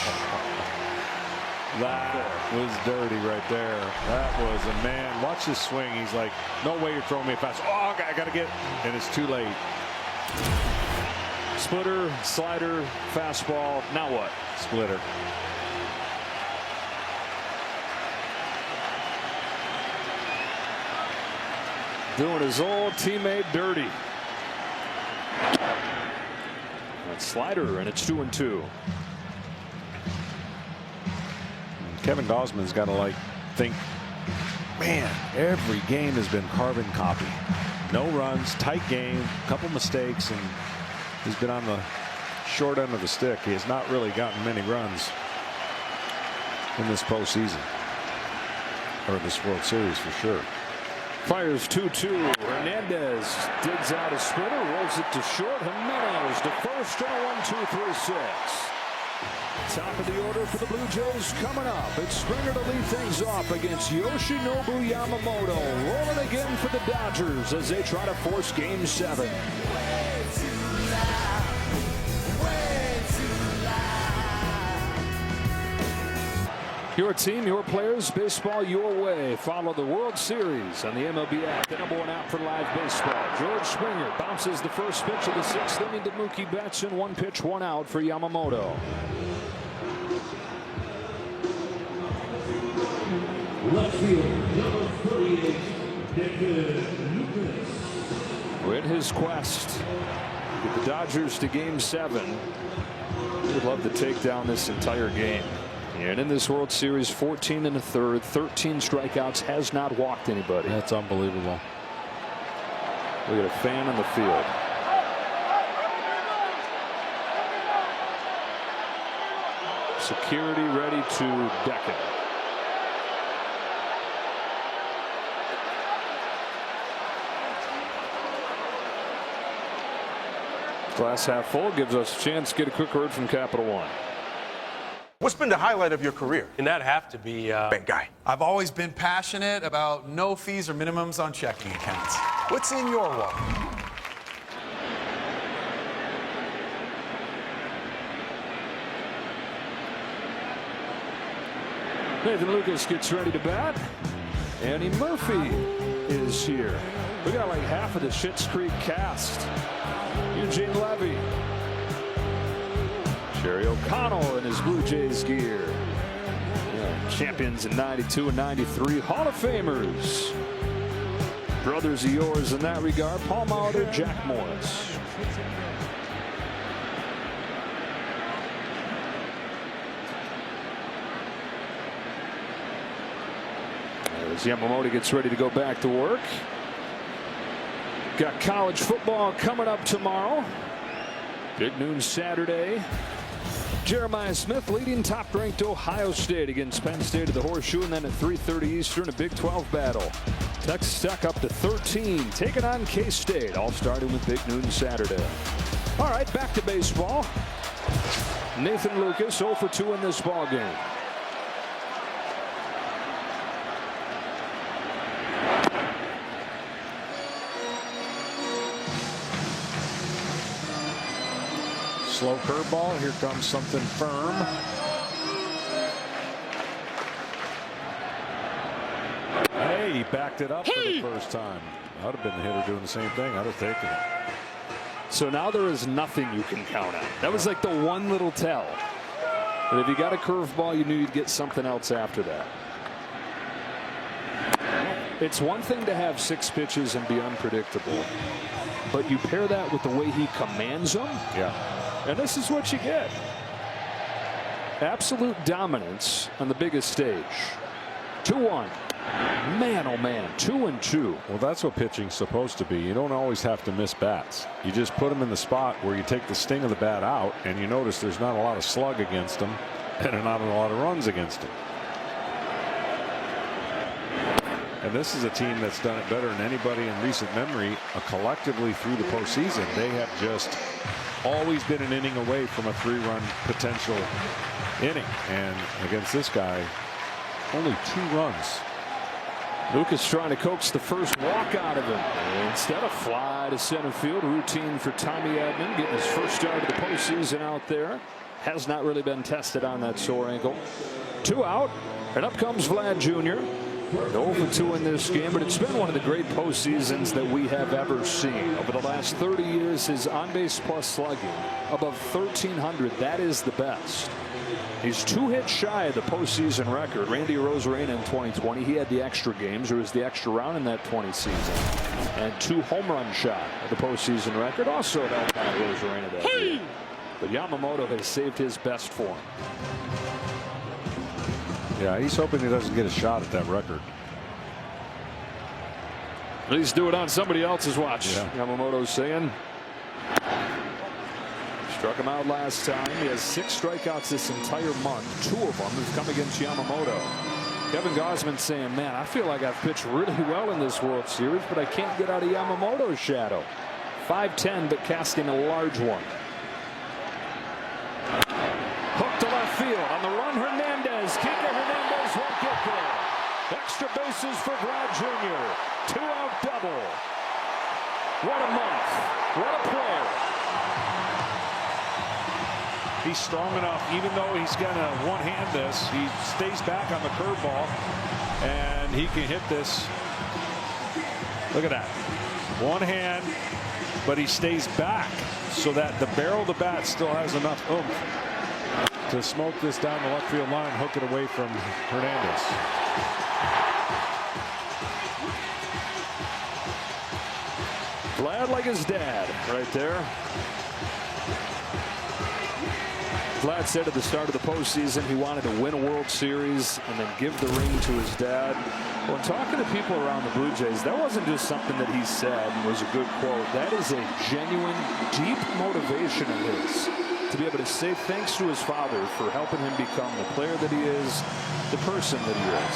Speaker 2: That was dirty right there. That was a man. Watch this swing. He's like, no way you're throwing me a fastball. Oh, I got to get, and it's too late.
Speaker 1: Splitter, slider, fastball. Now what?
Speaker 2: Splitter.
Speaker 1: Doing his old teammate dirty. That slider, and it's 2-2.
Speaker 2: Kevin Gausman's got to think, man, every game has been carbon copy. No runs, tight game, couple mistakes, and he's been on the short end of the stick. He has not really gotten many runs in this postseason, or this World Series for sure.
Speaker 1: Fires 2-2. Hernandez digs out a splitter, rolls it to short. Jimenez to first, and 1-2-3-6. Top of the order for the Blue Jays coming up. It's Springer to lead things off against Yoshinobu Yamamoto. Rolling again for the Dodgers as they try to force Game 7. Your team, your players, baseball your way. Follow the World Series on the MLB app, the #1 app for live baseball. George Springer bounces the first pitch of the 6th inning to Mookie Betts, and 1 pitch, 1 out for Yamamoto.
Speaker 11: Left field, number 38, David Lucas.
Speaker 1: In his quest to get the Dodgers to Game 7, he would love to take down this entire game. And in this World Series, 14 1/3, 13 strikeouts, has not walked anybody.
Speaker 2: That's unbelievable.
Speaker 1: Look at a fan on the field. Security ready to deck it. Glass half full gives us a chance to get a quick word from Capital One.
Speaker 15: What's been the highlight of your career?
Speaker 9: And that'd have to be
Speaker 15: bank guy.
Speaker 16: I've always been passionate about no fees or minimums on checking accounts.
Speaker 15: What's in your wallet?
Speaker 1: Nathan Lucas gets ready to bat. Annie Murphy is here. We got like half of the Schitt's Creek cast. Eugene Levy. Sherry O'Connell in his Blue Jays gear. Yeah, champions in 92 and 93. Hall of Famers. Brothers of yours in that regard. Paul Molitor, Jack Morris. As Yamamoto gets ready to go back to work. Got college football coming up tomorrow. Big noon Saturday. Jeremiah Smith leading top-ranked Ohio State against Penn State at the Horseshoe, and then at 3:30 Eastern, a Big 12 battle. Texas Tech up to 13, taking on K-State, all starting with big noon Saturday. All right, back to baseball. Nathan Lucas 0 for 2 in this ball game.
Speaker 2: Slow curveball. Here comes something firm. Hey, he backed it up for the first time. I'd have been the hitter doing the same thing. I'd have taken it.
Speaker 1: So now there is nothing you can count on. That was like the one little tell. But if you got a curveball, you knew you'd get something else after that. It's one thing to have 6 pitches and be unpredictable, but you pair that with the way he commands them.
Speaker 2: Yeah.
Speaker 1: And this is what you get. Absolute dominance on the biggest stage. 2-1. Man, oh man, 2-2.
Speaker 2: Well, that's what pitching's supposed to be. You don't always have to miss bats. You just put them in the spot where you take the sting of the bat out, and you notice there's not a lot of slug against them, and not a lot of runs against them. And this is a team that's done it better than anybody in recent memory. Collectively through the postseason, they have just always been an inning away from a 3-run potential inning, and against this guy, only 2 runs.
Speaker 1: Lucas trying to coax the first walk out of him. And instead of fly to center field, routine for Tommy Edman, getting his first start of the postseason out there. Has not really been tested on that sore ankle. 2 out, and up comes Vlad Jr. 0 for 2 in this game, but it's been one of the great postseasons that we have ever seen. Over the last 30 years, his on-base plus slugging above 1,300. That is the best. He's 2 hits shy of the postseason record. Randy Arozarena in 2020, he had the extra games. There was the extra round in that 20 season. And 2 home run shy of the postseason record. Also that Arozarena that year. But Yamamoto has saved his best form.
Speaker 2: Yeah, he's hoping he doesn't get a shot at that record.
Speaker 1: Please do it on somebody else's watch.
Speaker 2: Yeah.
Speaker 1: Yamamoto's saying. Struck him out last time. He has 6 strikeouts this entire month. 2 of them have come against Yamamoto. Kevin Gausman saying, man, I feel like I've pitched really well in this World Series, but I can't get out of Yamamoto's shadow. 5'10", but casting a large one. Hook to left field. On the run, Hernandez. Kike Hernandez won't get there. Extra bases for Vlad Jr. 2-out double. What a month. What a player.
Speaker 2: He's strong enough, even though he's going to one-hand this, he stays back on the curveball, and he can hit this. Look at that. One hand, but he stays back so that the barrel of the bat still has enough oomph to smoke this down the left field line, hook it away from Hernandez.
Speaker 1: Vlad like his dad right there. Vlad said at the start of the postseason he wanted to win a World Series and then give the ring to his dad. When talking to people around the Blue Jays, that wasn't just something that he said and was a good quote. That is a genuine, deep motivation of his to be able to say thanks to his father for helping him become the player that he is, the person that he is.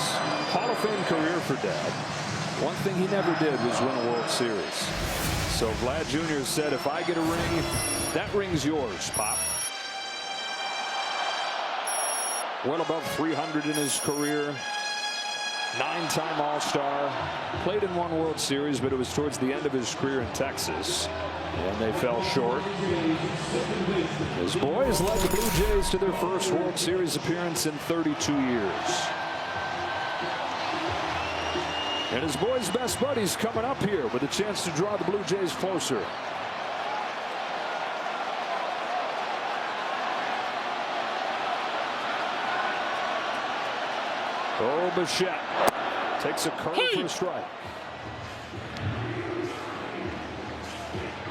Speaker 1: Hall of Fame career for Dad. One thing he never did was win a World Series. So Vlad Jr. said, if I get a ring, that ring's yours, Pop. Well above 300 in his career. 9-time All-Star. Played in 1 World Series, but it was towards the end of his career in Texas. And they fell short. His boys led the Blue Jays to their first World Series appearance in 32 years. And his boys' best buddies coming up here with a chance to draw the Blue Jays closer. Oh, Bichette takes a curve for a strike.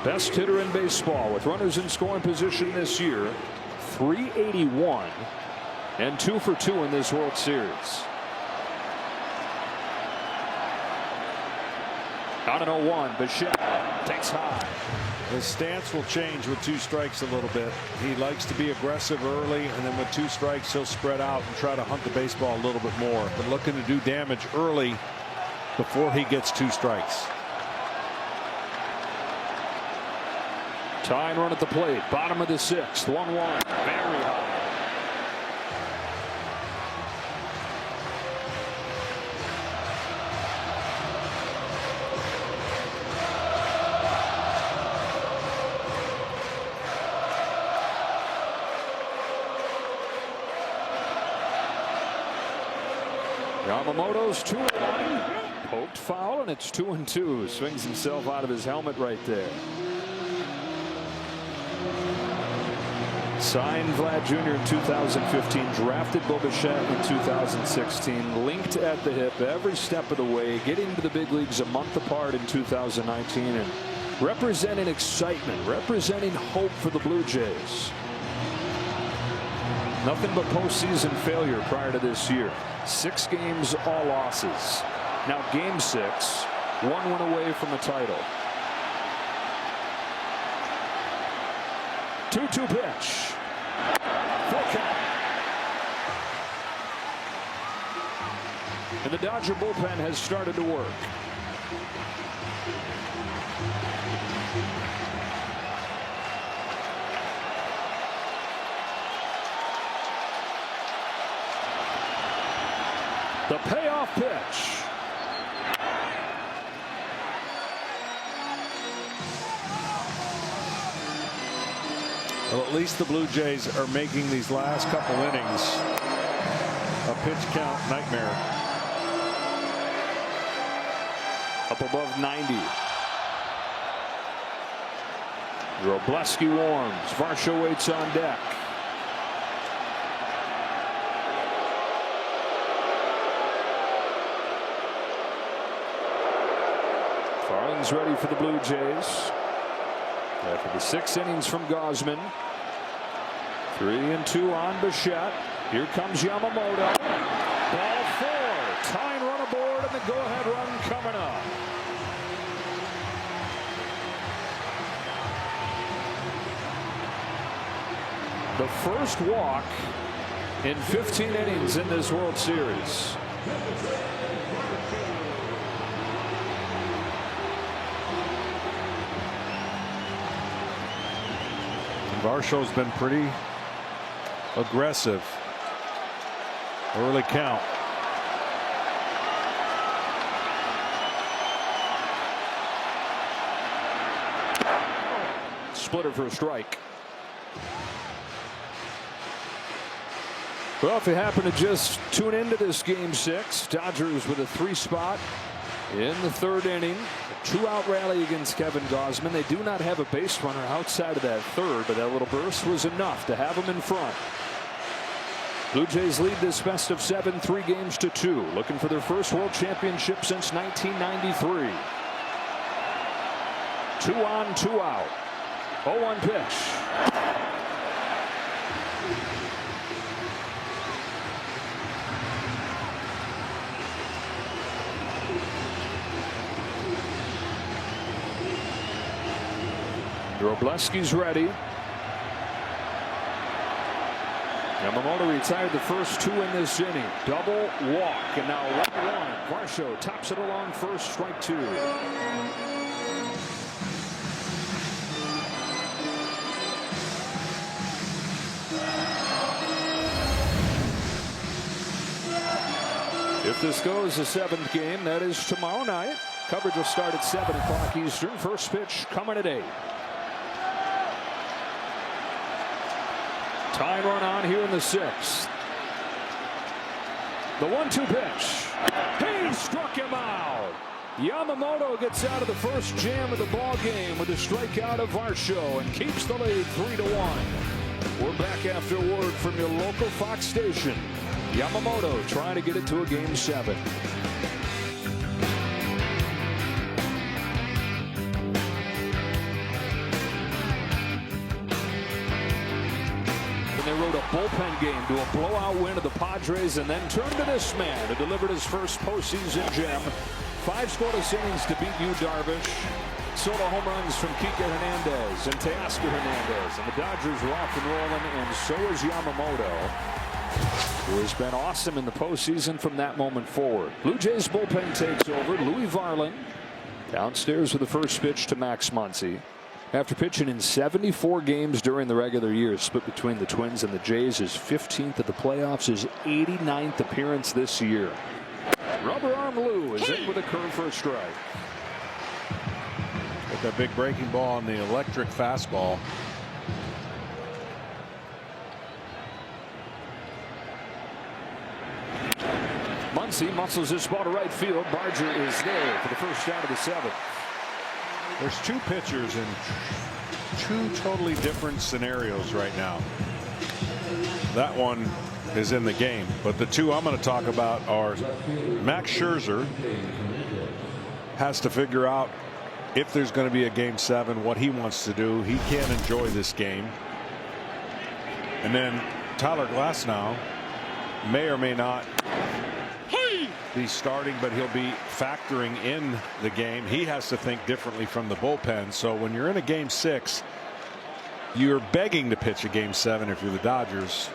Speaker 1: Best hitter in baseball with runners in scoring position this year. 381 and 2 for 2 in this World Series. On an 0-1, Bichette takes high.
Speaker 2: His stance will change with 2 strikes a little bit. He likes to be aggressive early, and then with 2 strikes, he'll spread out and try to hunt the baseball a little bit more. But looking to do damage early before he gets 2 strikes.
Speaker 1: Tying run at the plate, bottom of the 6th, 1-1, very high. Yamamoto's 2-1, poked foul, and it's 2-2. Swings himself out of his helmet right there. Signed Vlad Jr. in 2015, drafted Bo Bichette in 2016, linked at the hip every step of the way, getting to the big leagues a month apart in 2019, and representing excitement, representing hope for the Blue Jays. Nothing but postseason failure prior to this year. 6 games, all losses. Now game 6, 1 win away from a title. 2-2 pitch. Full count. And the Dodger bullpen has started to work. The payoff pitch.
Speaker 2: Well, at least the Blue Jays are making these last couple innings a pitch count nightmare.
Speaker 1: Up above 90. Robleski warms. Varsho waits on deck. Farling's ready for the Blue Jays. After the 6 innings from Gausman. 3-2 on Bichette. Here comes Yamamoto. Ball 4. Tying run aboard, and the go-ahead run coming up. The first walk in 15 innings in this World Series.
Speaker 2: Varsho's been pretty aggressive. Early count.
Speaker 1: Splitter for a strike. Well, if you happen to just tune into this game 6, Dodgers with a 3 spot in the 3rd inning. A 2-out rally against Kevin Gausman. They do not have a base runner outside of that 3rd, but that little burst was enough to have them in front. Blue Jays lead this best of 7, 3-2, looking for their first World Championship since 1993. 2 on, 2 out. 0-1 pitch. Robleski's ready. Yamamoto retired the first 2 in this inning. Double walk, and now 1-1. Varsho tops it along first, strike 2. If this goes the 7th game, that is tomorrow night. Coverage will start at 7 o'clock Eastern. First pitch coming at 8. Tying run on here in the 6th. The 1-2 pitch. He struck him out. Yamamoto gets out of the first jam of the ball game with a strikeout of Varsho and keeps the lead 3-1. We're back after word from your local Fox station. Yamamoto trying to get it to a Game 7. And they rode a bullpen game to a blowout win of the Padres and then turned to this man who delivered his first postseason gem. 5 scoreless innings to beat Yu Darvish. Solo home runs from Kike Hernandez and Teoscar Hernandez. And the Dodgers are off and rolling, and so is Yamamoto, who has been awesome in the postseason from that moment forward. Blue Jays bullpen takes over. Louis Varland downstairs with the first pitch to Max Muncy. After pitching in 74 games during the regular year, split between the Twins and the Jays, his 15th of the playoffs, his 89th appearance this year. Rubber arm Lou is in with a curve for a strike.
Speaker 2: With that big breaking ball on the electric fastball.
Speaker 1: Muncy muscles this ball to right field. Barger is there for the first out of the 7th.
Speaker 2: There's 2 pitchers in 2 totally different scenarios right now. That one is in the game, but the 2 I'm going to talk about are Max Scherzer has to figure out if there's going to be a Game 7, what he wants to do. He can't enjoy this game. And then Tyler Glasnow may or may not be starting, but he'll be factoring in the game. He has to think differently from the bullpen. So when you're in a Game 6, you're begging to pitch a Game 7 if you're the Dodgers.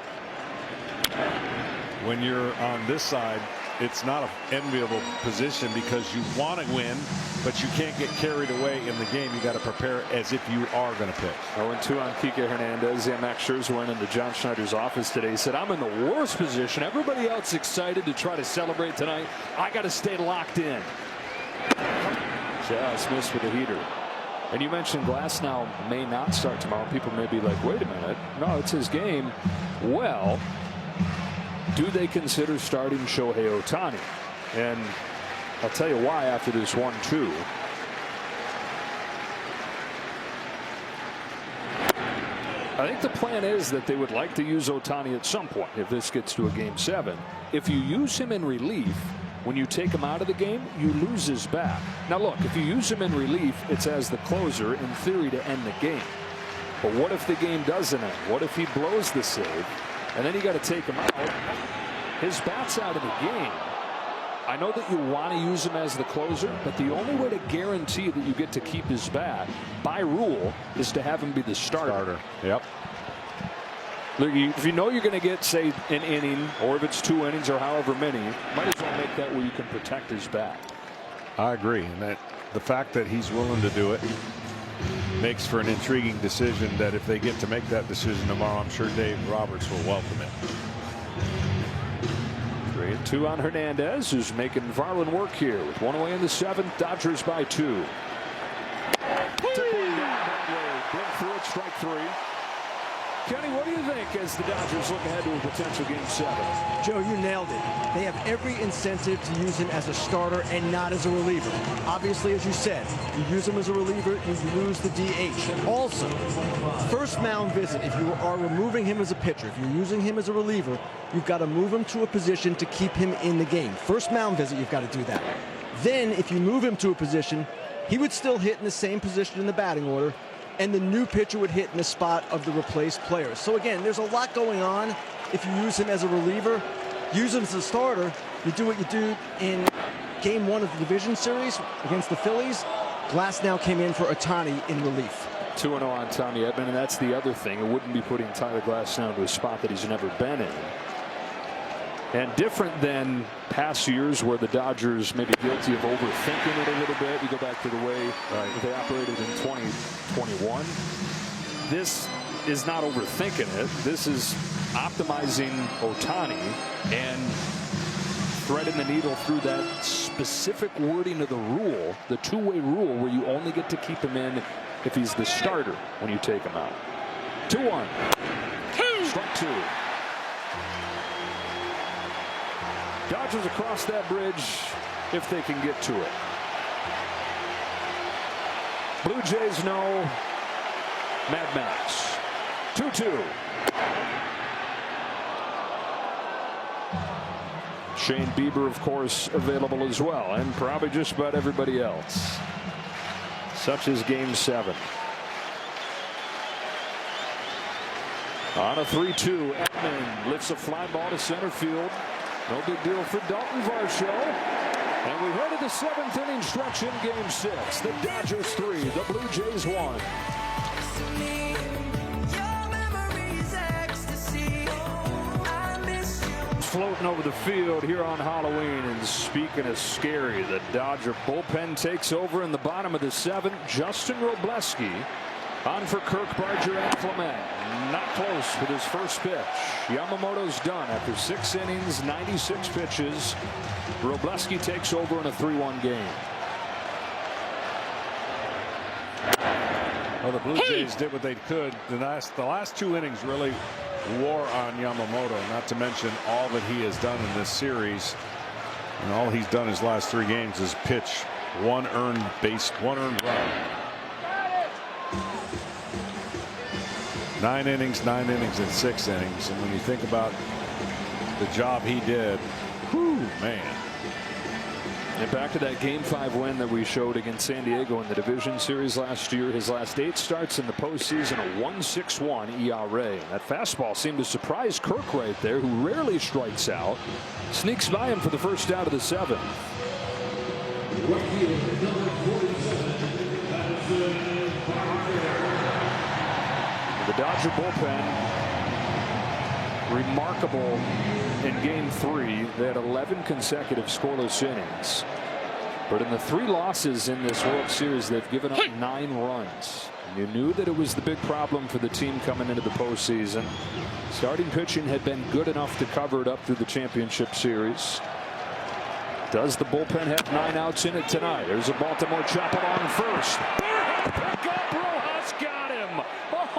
Speaker 2: When you're on this side, it's not an enviable position because you want to win, but you can't get carried away in the game. You got to prepare as if you are going to pitch.
Speaker 1: 0-2 on Kike Hernandez. Yeah, Max Scherzer went into John Schneider's office today. He said, I'm in the worst position. Everybody else excited to try to celebrate tonight. I got to stay locked in. Just missed with a heater. And you mentioned Glasnow may not start tomorrow. People may be like, wait a minute. No, it's his game. Well, do they consider starting Shohei Ohtani? And I'll tell you why after this 1-2. I think the plan is that they would like to use Ohtani at some point if this gets to a Game 7. If you use him in relief, when you take him out of the game, you lose his bat. Now look, if you use him in relief, it's as the closer in theory to end the game. But what if the game doesn't end? What if he blows the save? And then you got to take him out. His bat's out of the game. I know that you want to use him as the closer, but the only way to guarantee that you get to keep his bat, by rule, is to have him be the starter.
Speaker 2: Yep.
Speaker 1: Look, if you know you're going to get, say, an inning, or if it's 2 innings or however many, might as well make that where you can protect his bat.
Speaker 2: I agree. And that the fact that he's willing to do it makes for an intriguing decision that if they get to make that decision tomorrow, I'm sure Dave Roberts will welcome it.
Speaker 1: 3-2 on Hernandez, who's making Varland work here with 1 away in the 7th. Dodgers by 2. Took one down, blink through it, strike 3. Kenny, what do you think as the Dodgers look ahead to a potential Game 7?
Speaker 4: Joe, you nailed it. They have every incentive to use him as a starter and not as a reliever. Obviously, as you said, you use him as a reliever, you lose the DH. Also, first mound visit, if you are removing him as a pitcher, if you're using him as a reliever, you've got to move him to a position to keep him in the game. First mound visit, you've got to do that. Then, if you move him to a position, he would still hit in the same position in the batting order, and the new pitcher would hit in the spot of the replaced players. So again, there's a lot going on. If you use him as a reliever, use him as a starter, you do what you do in Game 1 of the division series against the Phillies. Glasnow came in for Ohtani in relief.
Speaker 1: 2-0 on Tommy Edman, and that's the other thing. It wouldn't be putting Tyler Glasnow into a spot that he's never been in. And different than past years where the Dodgers may be guilty of overthinking it a little bit. You go back to the way they operated in 2021. This is not overthinking it. This is optimizing Ohtani and threading the needle through that specific wording of the rule, the two-way rule, where you only get to keep him in if he's the starter when you take him out. 2-1. Strike 2. Dodgers across that bridge if they can get to it. Blue Jays no. Mad Max. 2-2. Shane Bieber, of course, available as well, and probably just about everybody else. Such as Game 7. On a 3-2, Edman lifts a fly ball to center field. No big deal for Dalton Varsho. And we head to the 7th inning stretch in Game 6. The Dodgers 3, the Blue Jays 1. Floating over the field here on Halloween, and speaking of scary, the Dodger bullpen takes over in the bottom of the 7th. Justin Robleski on for Kirk, Barger, and Clement. Not close with his first pitch. Yamamoto's done after 6 innings, 96 pitches. Robleski takes over in a 3-1 game.
Speaker 2: Well, the Blue Jays did what they could. The last 2 innings really wore on Yamamoto, not to mention all that he has done in this series. And all he's done his last 3 games is pitch one earned run. 9 innings, and 6 innings. And when you think about the job he did, whew, man.
Speaker 1: And back to that Game 5 win that we showed against San Diego in the division series last year. His last 8 starts in the postseason, a 1.61 ERA. And that fastball seemed to surprise Kirk right there, who rarely strikes out. Sneaks by him for the first out of the 7th. The Dodger bullpen, remarkable in Game 3. They had 11 consecutive scoreless innings. But in the 3 losses in this World Series, they've given up 9 runs. And you knew that it was the big problem for the team coming into the postseason. Starting pitching had been good enough to cover it up through the championship series. Does the bullpen have 9 outs in it tonight? There's a Baltimore chop along first. Pick up, Rojas got him.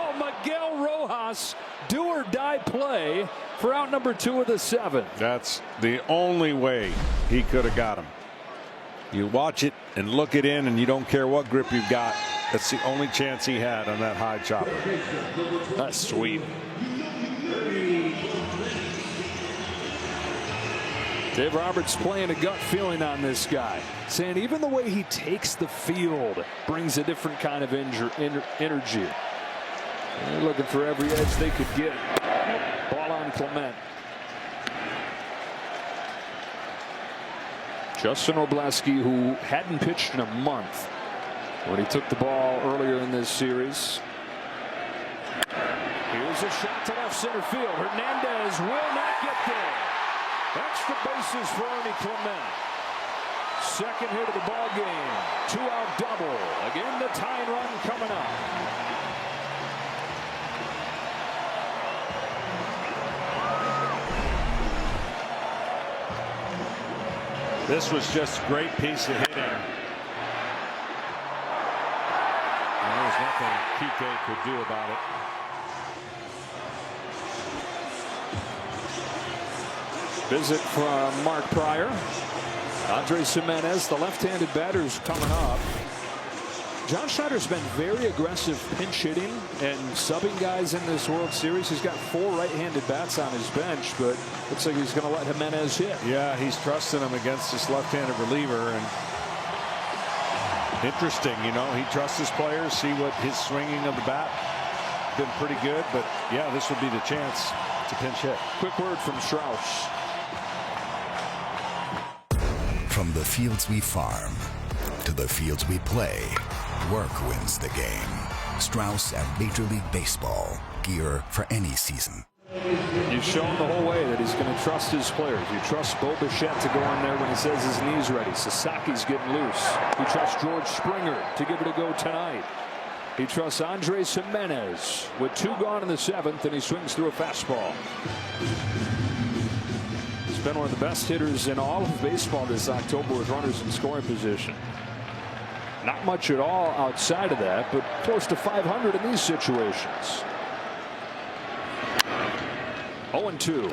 Speaker 1: Oh, Miguel Rojas, do or die play for out number 2 of the 7th.
Speaker 2: That's the only way he could have got him. You watch it and look it in, and you don't care what grip you've got. That's the only chance he had on that high chopper.
Speaker 1: That's sweet. Dave Roberts playing a gut feeling on this guy, saying even the way he takes the field brings a different kind of energy. They're looking for every edge they could get. Ball on Clement. Justin Robleski, who hadn't pitched in a month when he took the ball earlier in this series. Here's a shot to left center field. Hernandez will not get there. Extra bases for Ernie Clement. Second hit of the ball game. 2-out double. Again, the tying run coming up.
Speaker 2: This was just a great piece of hitting. And there was nothing Kike could do about it.
Speaker 1: Visit from Mark Pryor. Andres Jimenez, the left-handed batters coming up. John Schneider's been very aggressive pinch hitting and subbing guys in this World Series. He's got 4 right-handed bats on his bench, but looks like he's going to let Jimenez hit.
Speaker 2: Yeah, he's trusting him against this left-handed reliever. And interesting, you know, he trusts his players, see what his swinging of the bat been pretty good. But yeah, this would be the chance to pinch hit.
Speaker 1: Quick word from Strauss.
Speaker 16: From the fields we farm to the fields we play, work wins the game. Strauss and Major League Baseball. Gear for any season.
Speaker 1: You've shown the whole way that he's going to trust his players. You trust Bo Bichette to go in there when he says his knee's ready. Sasaki's getting loose. He trusts George Springer to give it a go tonight. He trusts Andres Jimenez with 2 gone in the 7th, and he swings through a fastball. He's been one of the best hitters in all of baseball this October with runners in scoring position. Not much at all outside of that, but close to 500 in these situations. 0-2.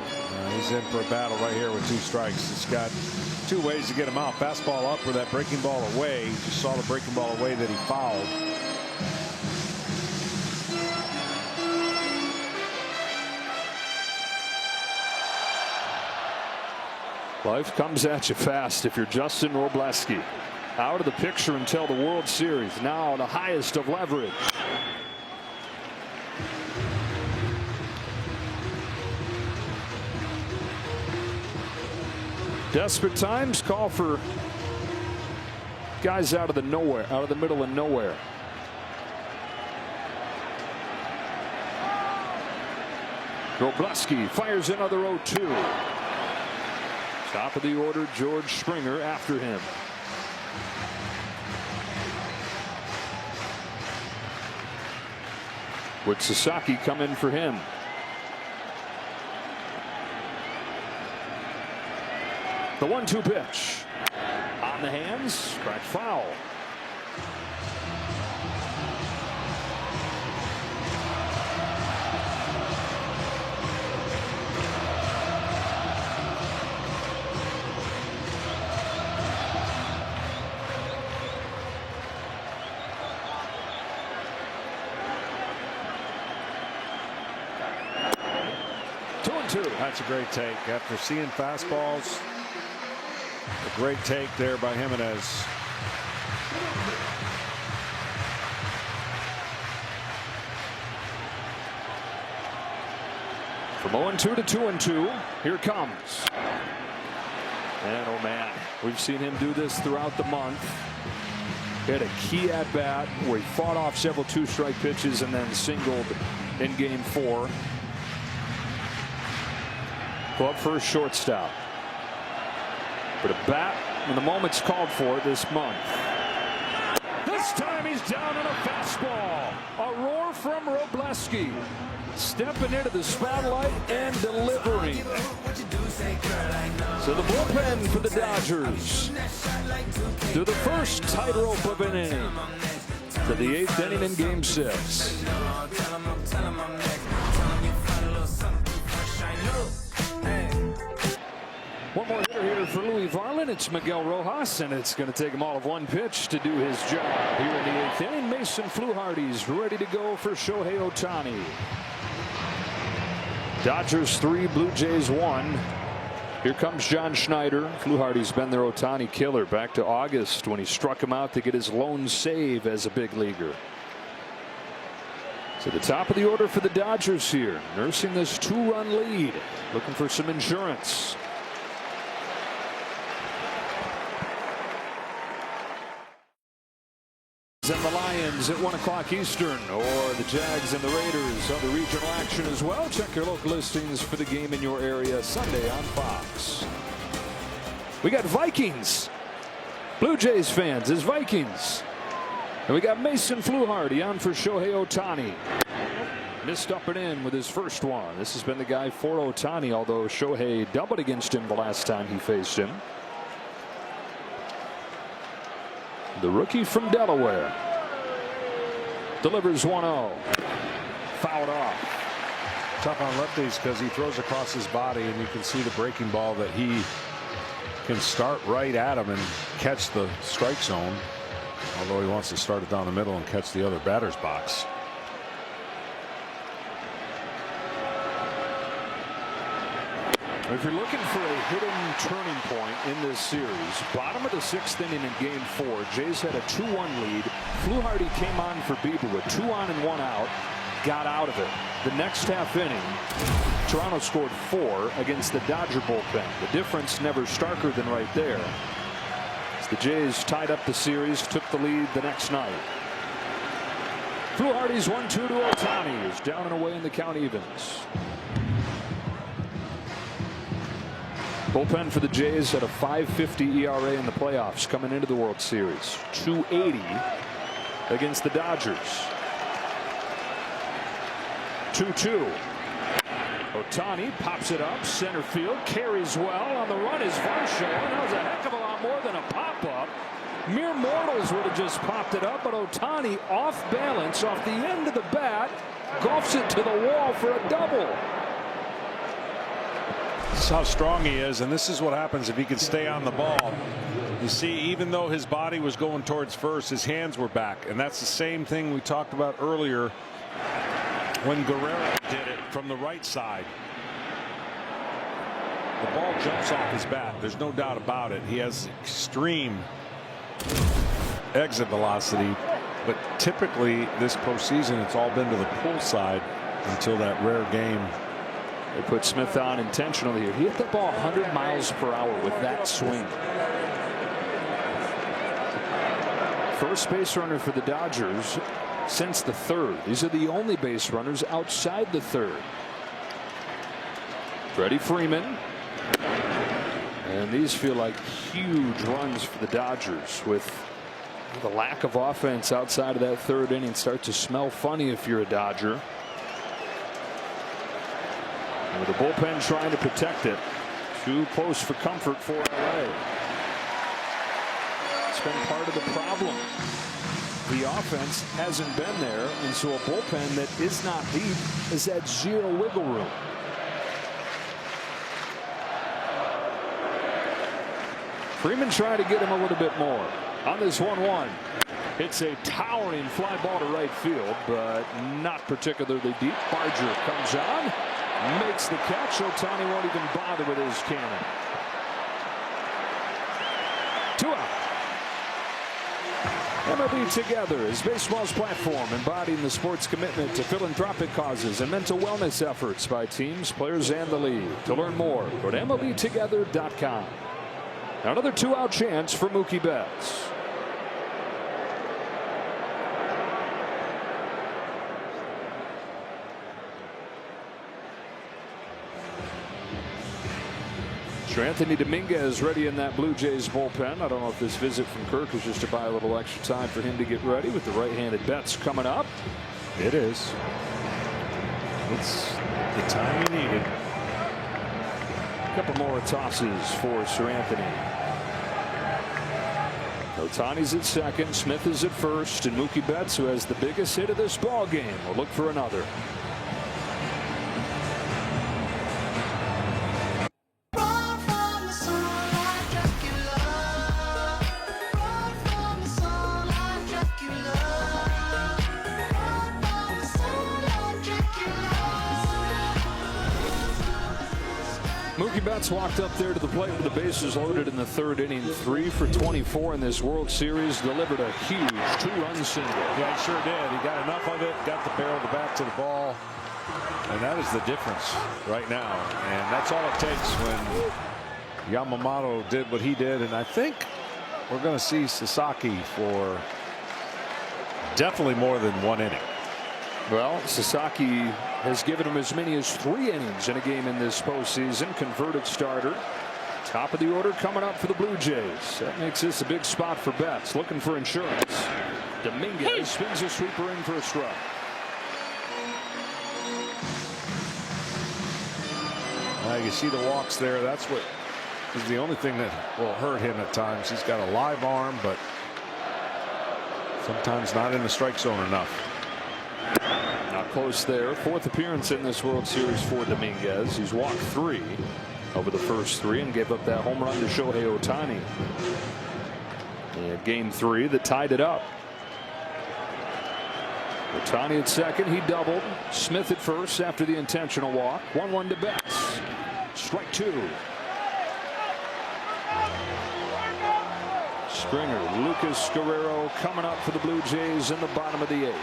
Speaker 2: He's in for a battle right here with 2 strikes. He's got 2 ways to get him out. Fastball up or that breaking ball away. You saw the breaking ball away that he fouled.
Speaker 1: Life comes at you fast if you're Justin Wrobleski. Out of the picture until the World Series. Now the highest of leverage. Desperate times call for guys out of the nowhere, out of the middle of nowhere. Wrobleski fires another 0-2. Top of the order, George Springer after him. Would Sasaki come in for him? The 1-2 pitch. On the hands, scratch foul.
Speaker 2: That's a great take after seeing fastballs. A great take there by Jimenez.
Speaker 1: From 0-2 to 2-2, here comes. And oh man, we've seen him do this throughout the month. He had a key at bat where he fought off several 2-strike pitches and then singled in Game 4. Glove first, shortstop. But a bat when the moment's called for this month. This time he's down on a fastball. A roar from Wrobleski. Stepping into the spotlight and delivering. So the bullpen for the Dodgers. To the first tightrope of an inning. To the 8th inning in Game 6. One more hitter here for Louis Varland. It's Miguel Rojas, and it's going to take him all of 1 pitch to do his job. Here in the 8th inning, Mason Fluharty's ready to go for Shohei Ohtani. Dodgers 3, Blue Jays 1. Here comes John Schneider. Fluharty's been their Ohtani killer back to August when he struck him out to get his lone save as a big leaguer. So the top of the order for the Dodgers here, nursing this 2-run lead, looking for some insurance. And the Lions at 1 o'clock Eastern, or the Jags and the Raiders on the regional action as well. Check your local listings for the game in your area Sunday on Fox. We got Vikings. Blue Jays fans is Vikings. And we got Mason Fluharty on for Shohei Ohtani. Missed up and in with his first one. This has been the guy for Ohtani, although Shohei doubled against him the last time he faced him. The rookie from Delaware delivers 1-0. Fouled off.
Speaker 2: Tough on lefties because he throws across his body, and you can see the breaking ball that he can start right at him and catch the strike zone, although he wants to start it down the middle and catch the other batter's box.
Speaker 1: If you're looking for a hidden turning point in this series, bottom of the 6th inning in Game 4, Jays had a 2-1 lead. Fluharty came on for Bieber with 2 on and 1 out, got out of it. The next half inning, Toronto scored 4 against the Dodger bullpen. The difference never starker than right there. As the Jays tied up the series, took the lead the next night. Fluharty's 1-2 to Ohtani is down and away in the count evens. Bullpen for the Jays at a 5.50 ERA in the playoffs coming into the World Series. 2.80 against the Dodgers. 2-2. Ohtani pops it up center field, carries well. On the run is Varsho, and that was a heck of a lot more than a pop-up. Mere mortals would have just popped it up, but Ohtani off balance off the end of the bat, golfs it to the wall for a double.
Speaker 2: This is how strong he is, and this is what happens if he can stay on the ball. You see, even though his body was going towards first, his hands were back, and that's the same thing we talked about earlier when Guerrero did it from the right side. The ball jumps off his bat. There's no doubt about it. He has extreme exit velocity, but typically this postseason it's all been to the pull side until that rare game.
Speaker 1: They put Smith on intentionally here. He hit the ball 100 miles per hour with that swing. First base runner for the Dodgers since the third. These are the only base runners outside the third. Freddie Freeman. And these feel like huge runs for the Dodgers. With the lack of offense outside of that third inning, start to smell funny if you're a Dodger. And with the bullpen trying to protect it. Too close for comfort for LA. It's been part of the problem. The offense hasn't been there, and so a bullpen that is not deep has had zero wiggle room. Freeman trying to get him a little bit more on this 1-1. It's a towering fly ball to right field, but not particularly deep. Barger comes on, makes the catch. Ohtani won't even bother with his cannon. 2 out. MLB Together is baseball's platform embodying the sport's commitment to philanthropic causes and mental wellness efforts by teams, players, and the league. To learn more, go to MLBtogether.com. Now another 2-out chance for Mookie Betts. Anthony Dominguez ready in that Blue Jays bullpen. I don't know if this visit from Kirk is just to buy a little extra time for him to get ready with the right-handed Betts coming up.
Speaker 2: It is. It's the time he needed.
Speaker 1: A couple more tosses for Sir Anthony. Ohtani's at second, Smith is at first, and Mookie Betts, who has the biggest hit of this ball game, will look for another. Mookie Betts walked up there to the plate with the bases loaded in the third inning. 3 for 24 in this World Series. Delivered a huge 2-run single.
Speaker 2: Yeah, he sure did. He got enough of it, got the barrel, the bat to the ball. And that is the difference right now. And that's all it takes when Yamamoto did what he did. And I think we're going to see Sasaki for definitely more than 1 inning.
Speaker 1: Well, Sasaki has given him as many as 3 innings in a game in this postseason. Converted starter. Top of the order coming up for the Blue Jays. That makes this a big spot for Betts. Looking for insurance. Dominguez spins a sweeper in for a strike.
Speaker 2: You see the walks there. That's what is the only thing that will hurt him at times. He's got a live arm, but sometimes not in the strike zone enough.
Speaker 1: Not close there. 4th appearance in this World Series for Dominguez. He's walked 3 over the first 3 and gave up that home run to Shohei Ohtani in game 3 that tied it up. Ohtani at second. He doubled. Smith at first after the intentional walk. 1-1 to Betts. Strike 2. Springer, Lucas Guerrero coming up for the Blue Jays in the bottom of the 8th.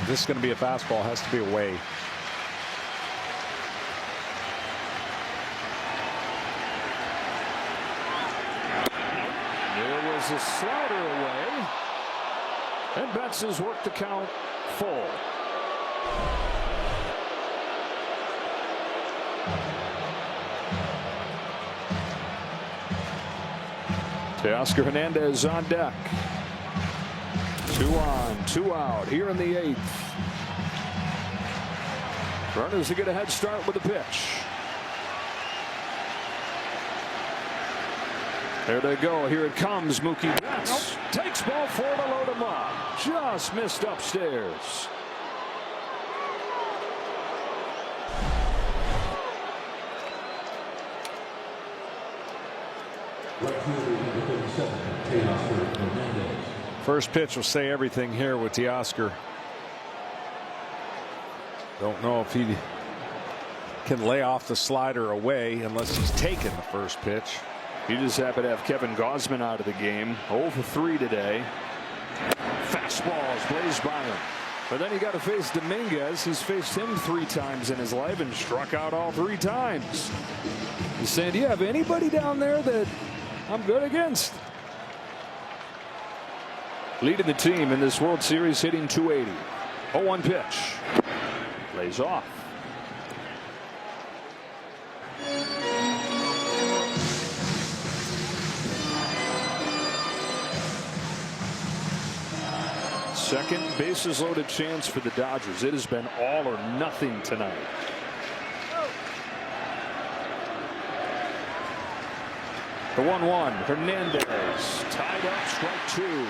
Speaker 2: This is going to be a fastball. Has to be away.
Speaker 1: There was a slider away, and Betts has worked the count full. Teoscar Hernandez on deck. 2 on, 2 out here in the 8th. Runners to get a head start with the pitch. There they go. Here it comes. Mookie Betts takes ball 4 to load him up. Just missed upstairs.
Speaker 2: First pitch will say everything here with Teoscar. Don't know if he can lay off the slider away unless he's taken the first pitch.
Speaker 1: You just happen to have Kevin Gausman out of the game. 0 for 3 today. Fastballs blazed by him. But then you got to face Dominguez. He's faced him 3 times in his life and struck out all 3 times. He's saying, do you have anybody down there that I'm good against? Leading the team in this World Series, hitting .280. 0-1 pitch. Lays off. Second bases loaded chance for the Dodgers. It has been all or nothing tonight. The 1-1. Hernandez tied up, strike 2.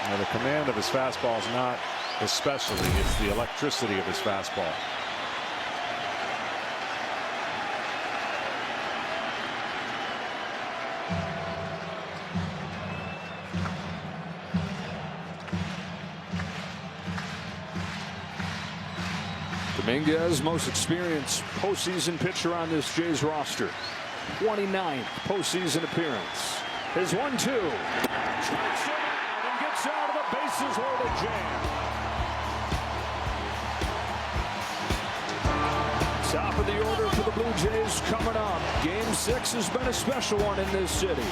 Speaker 2: Now, the command of his fastball is not his specialty. It's the electricity of his fastball.
Speaker 1: Dominguez, most experienced postseason pitcher on this Jays roster. 29th postseason appearance. His 1-2. Strikes him out and gets out of the bases loaded jam. Top of the order for the Blue Jays coming up. Game 6 has been a special one in this city.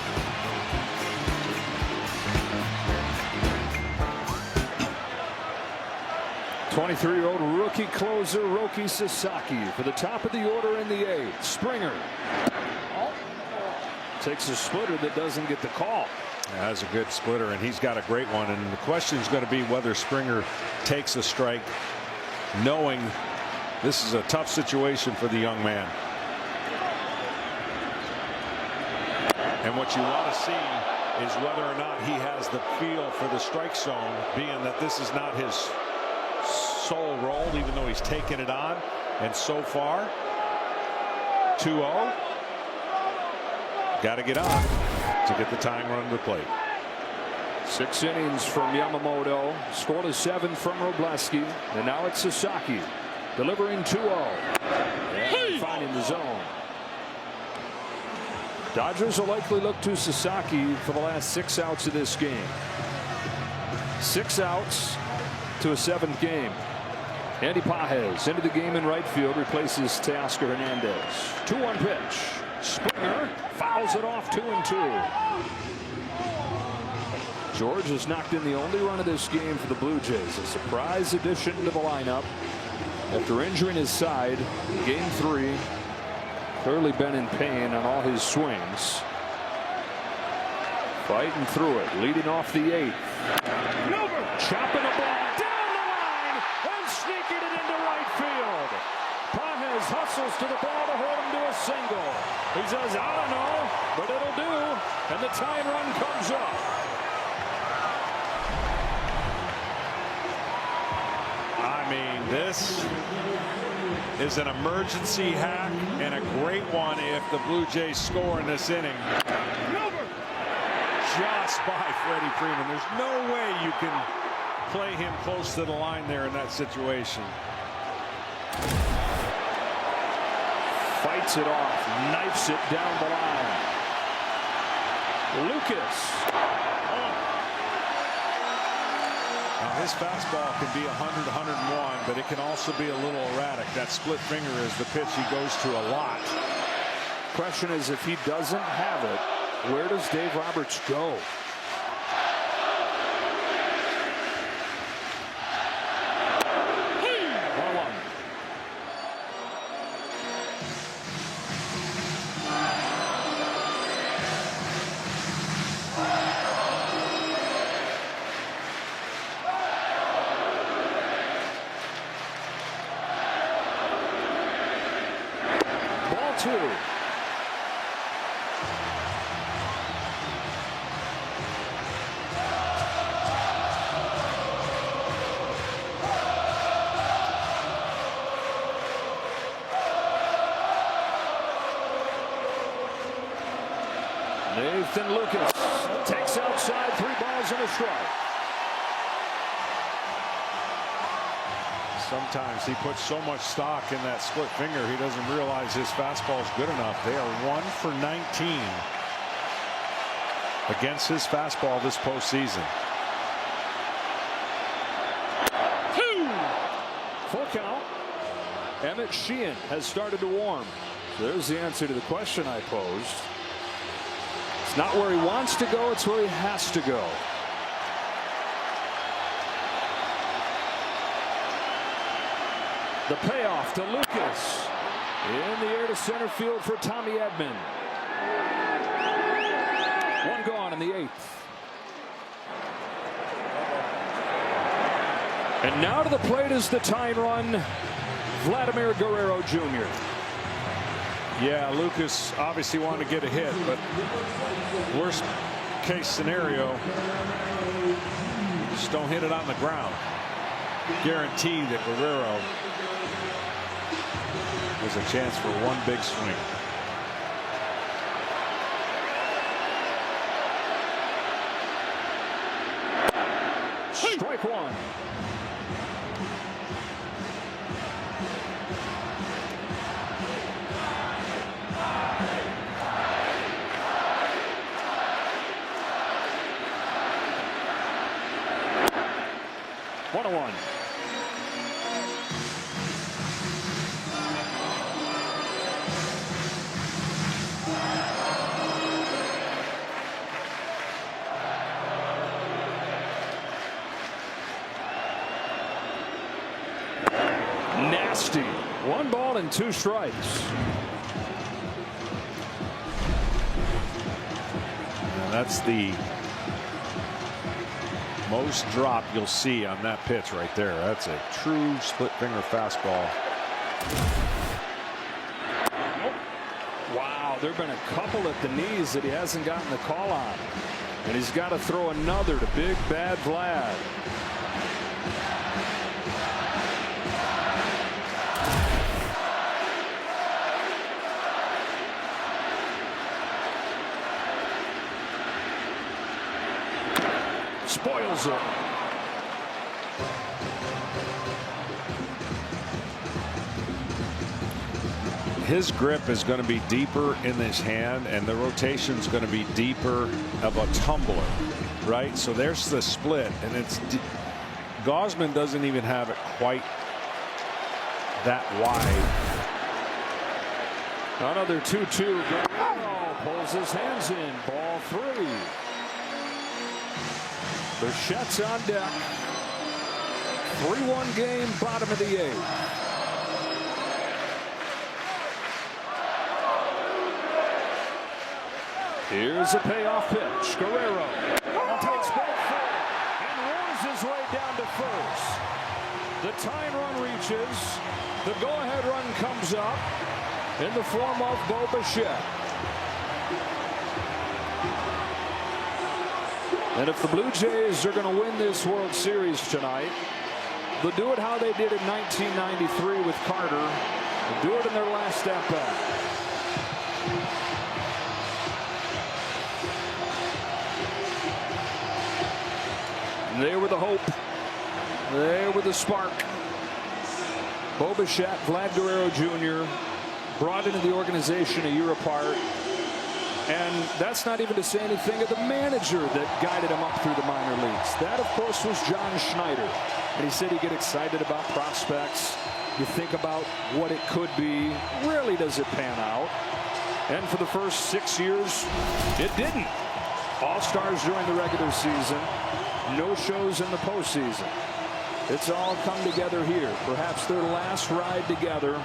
Speaker 1: '23-year-old rookie closer Roki Sasaki for the top of the order in the 8th. Springer takes a splitter that doesn't get the call.
Speaker 2: Yeah, that's a good splitter, and he's got a great one. And the question is going to be whether Springer takes a strike, knowing this is a tough situation for the young man. And what you want to see is whether or not he has the feel for the strike zone, being that this is not his sole role, even though he's taken it on. And so far, 2-0. Got to get on to get the tying run to the plate.
Speaker 1: 6 innings from Yamamoto. Scored a 7 from Robleski. And now it's Sasaki delivering 2-0. And finding the zone. Dodgers will likely look to Sasaki for the last 6 outs of this game. 6 outs to a 7th game. Andy Pages into the game in right field, replaces Teoscar Hernandez. 2-1 pitch. Springer fouls it off. 2-2. George has knocked in the only run of this game for the Blue Jays. A surprise addition to the lineup after injuring his side in Game 3. Clearly been in pain on all his swings. Fighting through it, leading off the 8th. Chopping a ball down the line and sneaking it into right field. Pages hustles to the ball to hold him to a single. He says, I don't know, but it'll do. And the tying run comes up.
Speaker 2: I mean, this is an emergency hack and a great one if the Blue Jays score in this inning. Just by Freddie Freeman. There's no way you can play him close to the line there in that situation.
Speaker 1: Fights it off, knifes it down the line. Lucas.
Speaker 2: Now his fastball can be 100, 101, but it can also be a little erratic. That split finger is the pitch he goes to a lot.
Speaker 1: Question is, if he doesn't have it, where does Dave Roberts go? 2. Nathan Lucas takes outside, 3 balls and a strike.
Speaker 2: Sometimes he puts so much stock in that split finger he doesn't realize his fastball is good enough. They are 1 for 19 against his fastball this postseason.
Speaker 1: 2. Full count. Emmett Sheehan has started to warm. So there's the answer to the question I posed. It's not where he wants to go, it's where he has to go. The payoff to Lucas. In the air to center field for Tommy Edman. 1 gone in the 8th. And now to the plate is the tying run, Vladimir Guerrero Jr.
Speaker 2: Yeah, Lucas obviously wanted to get a hit, but worst case scenario, just don't hit it on the ground. Guarantee that Guerrero has a chance for 1 big swing.
Speaker 1: Strike 1. One. Nasty. 1 ball and 2 strikes.
Speaker 2: And that's the most drop you'll see on that pitch right there. That's a true split finger fastball.
Speaker 1: Wow, there have been a couple at the knees that he hasn't gotten the call on. And he's got to throw another to big bad Vlad. Spoils it.
Speaker 2: His grip is going to be deeper in his hand, and the rotation is going to be deeper of a tumbler, right? So there's the split, and it's Gausman doesn't even have it quite that wide.
Speaker 1: Another 2-2. Guerrero pulls his hands in. Ball 3. Bichette's on deck. 3-1 game, bottom of the 8th. Here's a payoff pitch. Guerrero takes both full and roars his way down to first. The tying run reaches. The go-ahead run comes up in the form of Bo Bichette. And if the Blue Jays are going to win this World Series tonight, they'll do it how they did in 1993 with Carter. They'll do it in their last at bat. They were the hope. They were the spark. Bo Bichette, Vlad Guerrero Jr. brought into the organization a year apart. And that's not even to say anything of the manager that guided him up through the minor leagues. That, of course, was John Schneider. And he said he'd get excited about prospects. You think about what it could be. Rarely does it pan out. And for the first 6 years, it didn't. All-stars during the regular season. No shows in the postseason. It's all come together here. Perhaps their last ride together.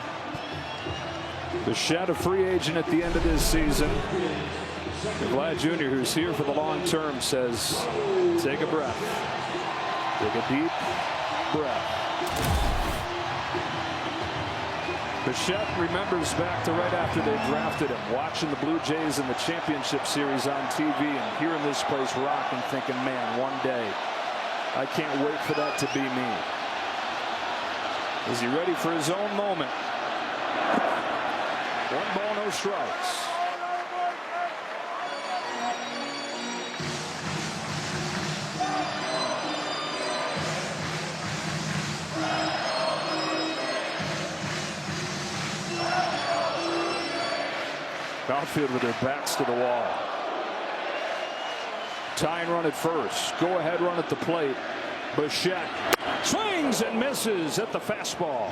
Speaker 1: Bichette, a free agent at the end of this season. And Vlad Jr., who's here for the long term, says, take a breath. Take a deep breath. Bichette remembers back to right after they drafted him, watching the Blue Jays in the championship series on TV and hearing this place rock and thinking, man, one day I can't wait for that to be me. Is he ready for his own moment? 1 ball, no strikes. Outfield with their backs to the wall. Tying run at first. Go ahead run at the plate. Bichette swings and misses at the fastball.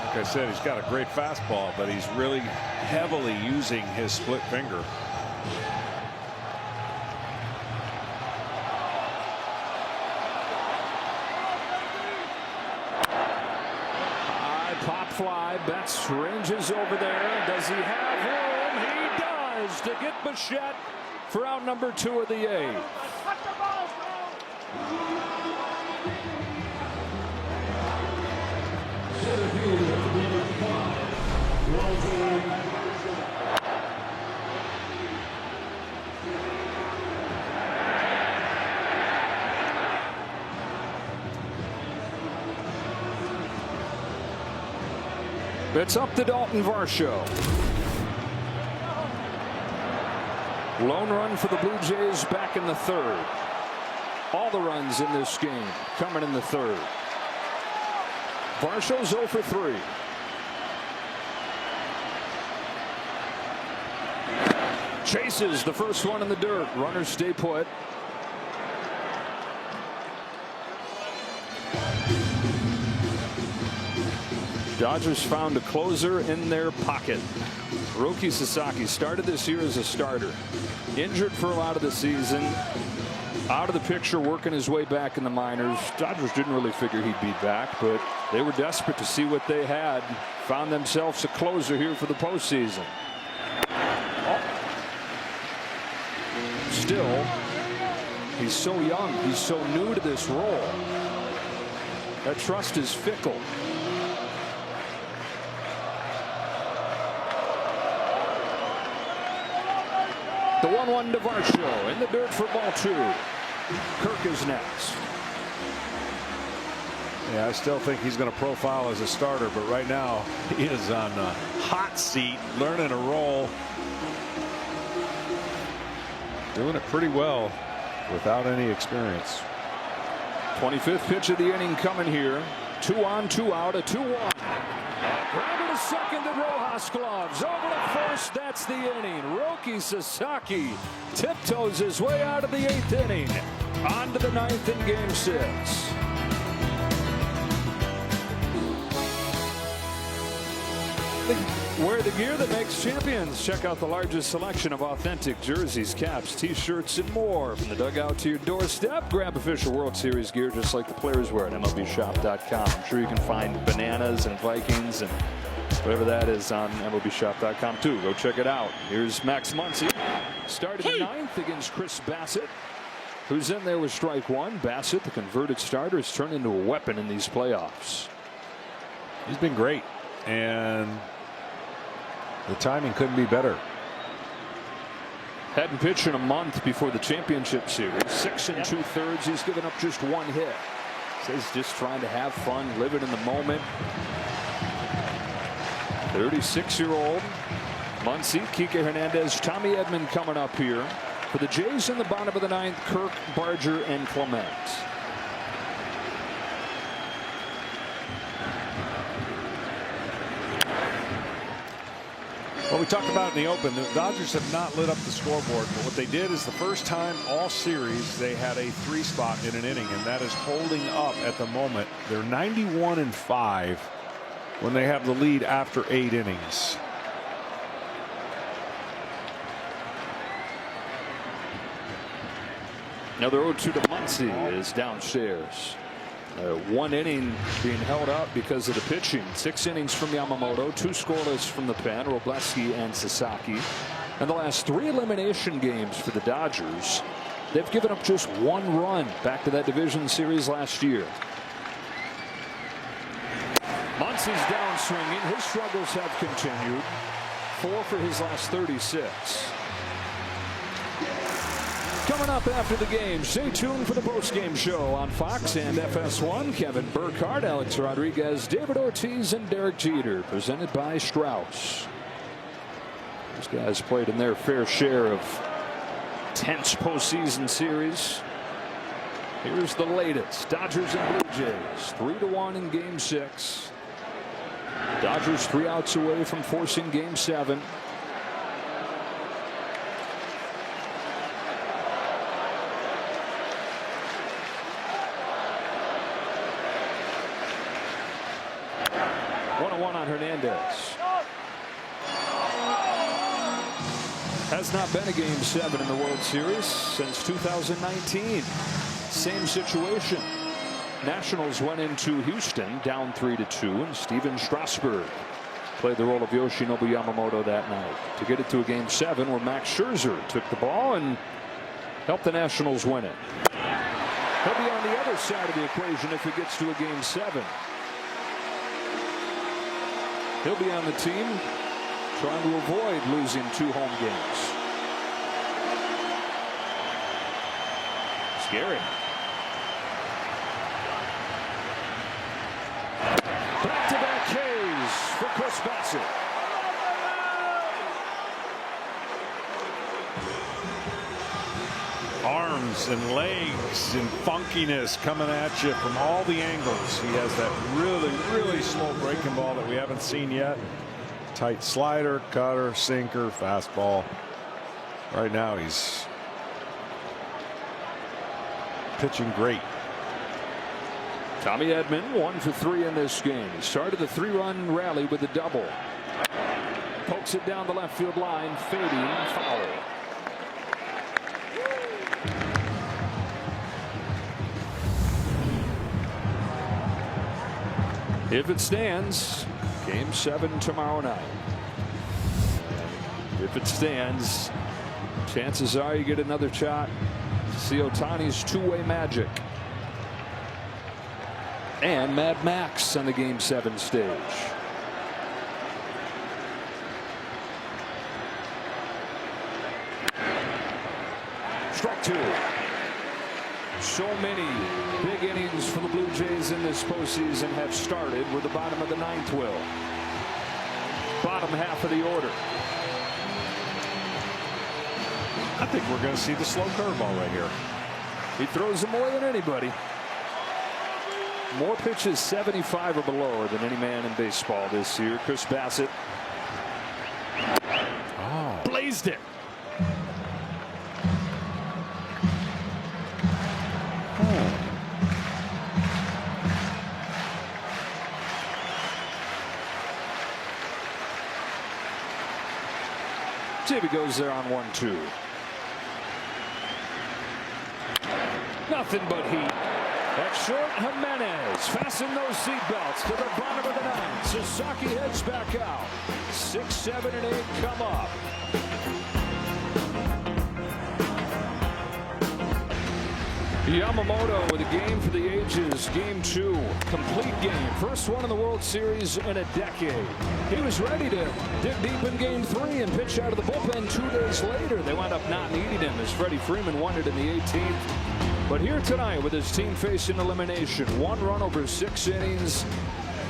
Speaker 2: Like I said, he's got a great fastball, but he's really heavily using his split finger.
Speaker 1: Pop fly. Betts ranges over there. Does he have room? He does to get Bichette for out number 2 of the 8th. It's up to Dalton Varsho. Lone run for the Blue Jays back in the 3rd. All the runs in this game coming in the 3rd. Varsho's 0 for 3. Chases the first one in the dirt. Runners stay put. Dodgers found a closer in their pocket. Roki Sasaki started this year as a starter. Injured for a lot of the season. Out of the picture, working his way back in the minors. Dodgers didn't really figure he'd be back, but they were desperate to see what they had. Found themselves a closer here for the postseason. Still, he's so young. He's so new to this role. That trust is fickle. The 1-1 to Varsho in the dirt for ball 2. Kirk is next.
Speaker 2: Yeah, I still think he's going to profile as a starter, but right now he is on a hot seat, learning a role. Doing it pretty well without any experience.
Speaker 1: 25th pitch of the inning coming here. 2 on, 2 out, a 2-1. Grounded to second to Rojas gloves. Over to first. That's the inning. Roki Sasaki tiptoes his way out of the 8th inning. On to the 9th in game 6. Wear the gear that makes champions. Check out the largest selection of authentic jerseys, caps, t-shirts, and more. From the dugout to your doorstep, grab official World Series gear just like the players wear at MLBshop.com. I'm sure you can find bananas and Vikings and whatever that is on MLBshop.com too. Go check it out. Here's Max Muncy. Started the 9th against Chris Bassett, who's in there with strike 1. Bassett, the converted starter, has turned into a weapon in these playoffs.
Speaker 2: He's been great, and the timing couldn't be better.
Speaker 1: Hadn't pitched in a month before the championship series. 6 2/3. He's given up just 1 hit. Says just trying to have fun, live it in the moment. 36-year-old Muncy, Kike Hernandez, Tommy Edman coming up here for the Jays in the bottom of the 9th. Kirk, Barger, and Clement.
Speaker 2: Well, we talked about in the open, the Dodgers have not lit up the scoreboard, but what they did is the first time all series they had a 3 spot in an inning, and that is holding up at the moment. They're 91-5 when they have the lead after 8 innings.
Speaker 1: Another 0-2 to Muncy is downstairs. 1 inning being held up because of the pitching. 6 innings from Yamamoto, 2 scoreless from the pen, Robleski and Sasaki. And the last 3 elimination games for the Dodgers, they've given up just 1 run back to that division series last year. Lawrence is down swinging. His struggles have continued. 4 for his last 36. Coming up after the game, stay tuned for the post-game show on Fox and FS1. Kevin Burkhardt, Alex Rodriguez, David Ortiz, and Derek Jeter, presented by Strauss. These guys played in their fair share of tense postseason series. Here's the latest. Dodgers and Blue Jays, 3-1 in Game 6. Dodgers 3 outs away from forcing Game 7. On Hernandez. Has not been a Game 7 in the World Series since 2019. Same situation. Nationals went into Houston down 3-2, and Steven Strasburg played the role of Yoshinobu Yamamoto that night to get it to a Game 7 where Max Scherzer took the ball and helped the Nationals win it. He'll be on the other side of the equation if it gets to a Game 7. He'll be on the team trying to avoid losing 2 home games. Scary. Back-to-back Ks for Chris Bassett.
Speaker 2: Arms and legs and funkiness coming at you from all the angles. He has that really slow breaking ball that we haven't seen yet. Tight slider, cutter, sinker, fastball. Right now he's pitching great.
Speaker 1: Tommy Edman 1 for 3 in this game. He started the 3-run rally with a double. Pokes it down the left field line, fading, foul. If it stands, Game 7 tomorrow night. If it stands, chances are you get another shot to see Ohtani's two-way magic. And Mad Max on the Game 7 stage. Strike 2. So many big innings for the Blue Jays in this postseason have started with the bottom of the 9th will. Bottom half of the order.
Speaker 2: I think we're going to see the slow curveball right here.
Speaker 1: He throws it more than anybody. More pitches 75 or below than any man in baseball this year. Chris Bassett blazed it. See if he goes there on 1-2. Nothing but heat. At short, Jimenez. Fasten those seatbelts to the bottom of the 9th. Sasaki heads back out. 6, 7, and 8 come up. Yamamoto with a game for the ages. Game 2. Complete game. First one in the World Series in a decade. He was ready to dig deep in Game 3 and pitch out of the bullpen 2 days later. They wound up not needing him as Freddie Freeman won it in the 18th. But here tonight with his team facing elimination. 1 run over 6 innings.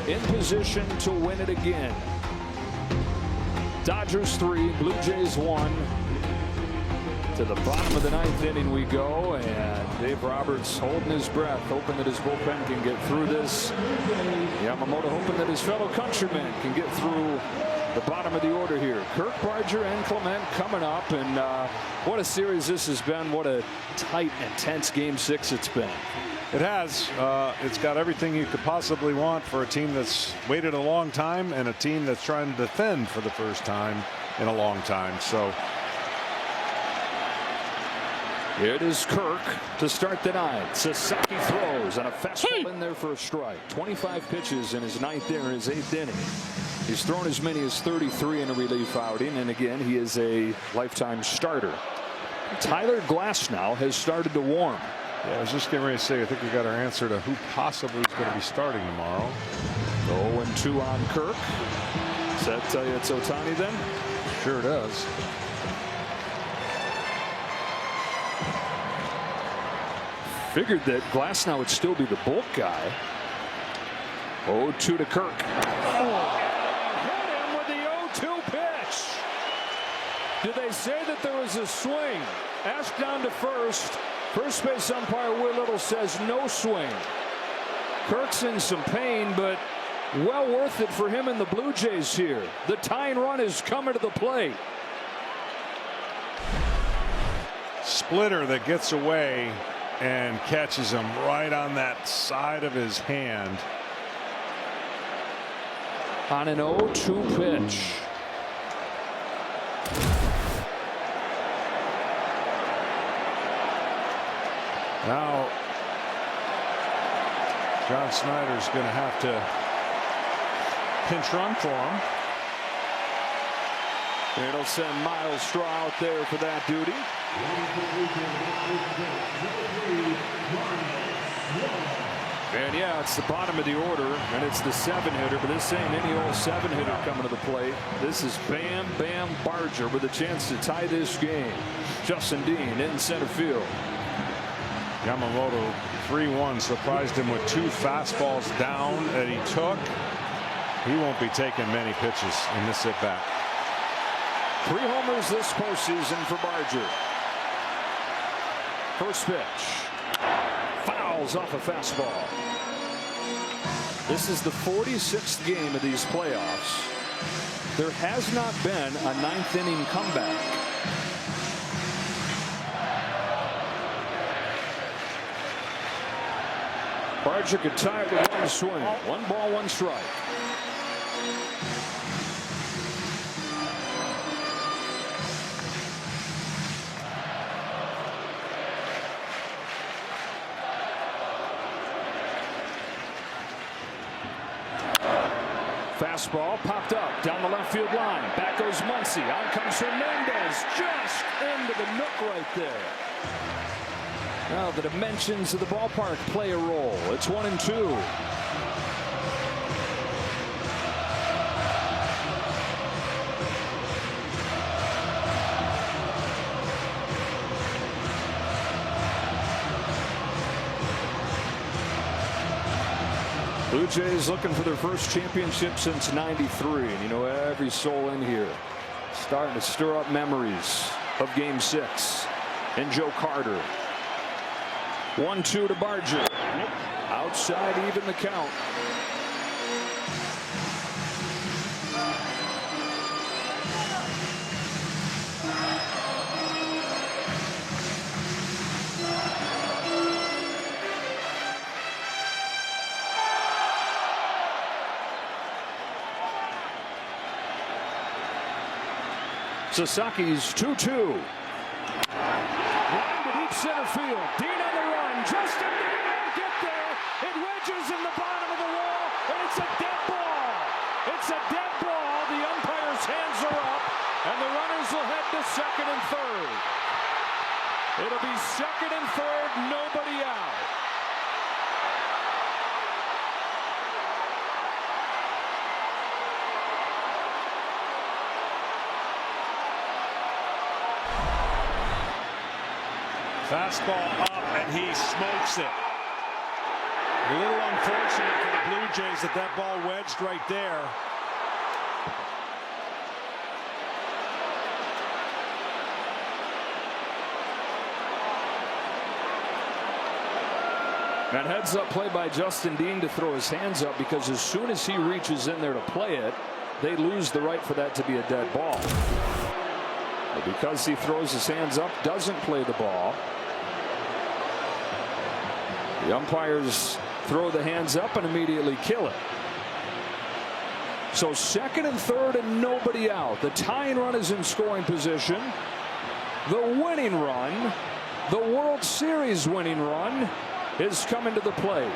Speaker 1: In position to win it again. Dodgers 3, Blue Jays 1. To the bottom of the 9th inning we go, and Dave Roberts holding his breath, hoping that his bullpen can get through this. Yamamoto hoping that his fellow countrymen can get through the bottom of the order here. Kirk, Barger, and Clement coming up, and what a series this has been. What a tight and tense Game 6 it's been.
Speaker 2: It has. It's got everything you could possibly want for a team that's waited a long time and a team that's trying to defend for the first time in a long time. So
Speaker 1: it is Kirk to start the 9th. Sasaki throws and a fastball in there for a strike. 25 pitches in his 9th inning, his 8th inning. He's thrown as many as 33 in a relief outing, and again, he is a lifetime starter. Tyler Glasnow has started to warm.
Speaker 2: Yeah, I was just getting ready to say, I think we got our answer to who possibly is going to be starting tomorrow.
Speaker 1: 0-2 on Kirk. Does that tell you it's Ohtani then?
Speaker 2: Sure does.
Speaker 1: Figured that Glasnow would still be the bulk guy. 0-2 to Kirk. Oh, hit him with the 0-2 pitch. Did they say that there was a swing? Asked down to first. First base umpire Will Little says no swing. Kirk's in some pain, but well worth it for him and the Blue Jays here. The tying run is coming to the plate.
Speaker 2: Splitter that gets away and catches him right on that side of his hand.
Speaker 1: On an 0-2 pitch.
Speaker 2: Now John Snyder's going to have to pinch run for him.
Speaker 1: It'll send Miles Straw out there for that duty. And yeah, it's the bottom of the order, and it's the 7-hitter, but this ain't any old 7-hitter coming to the plate. This is Bam Bam Barger with a chance to tie this game. Justin Dean in center field.
Speaker 2: Yamamoto 3-1 surprised him with 2 fastballs down that he took. He won't be taking many pitches in this at bat.
Speaker 1: 3 homers this postseason for Barger. First pitch. Fouls off a fastball. This is the 46th game of these playoffs. There has not been a 9th inning comeback. Barger could tie it with 1 swing. 1 ball, 1 strike. Fastball popped up down the left field line. Back goes Muncy. On comes Hernandez. Just into the nook right there. Now the dimensions of the ballpark play a role. It's 1-2. Blue Jays looking for their first championship since '93. And you know, every soul in here starting to stir up memories of Game 6 and Joe Carter. 1-2 to Barger. Outside, even the count. Sasaki's 2-2. Line to deep center field. Dean on the run. Justin Dean won't get there. It wedges in the bottom of the wall, and it's a dead ball. It's a dead ball. The umpire's hands are up, and the runners will head to second and third. It'll be second and third, nobody out.
Speaker 2: Fastball up, and he smokes it. A little unfortunate for the Blue Jays that that ball wedged right there.
Speaker 1: And heads up play by Justin Dean to throw his hands up, because as soon as he reaches in there to play it, they lose the right for that to be a dead ball. But because he throws his hands up, doesn't play the ball, the umpires throw the hands up and immediately kill it. So second and third and nobody out. The tying run is in scoring position. The winning run, the World Series winning run, is coming to the plate.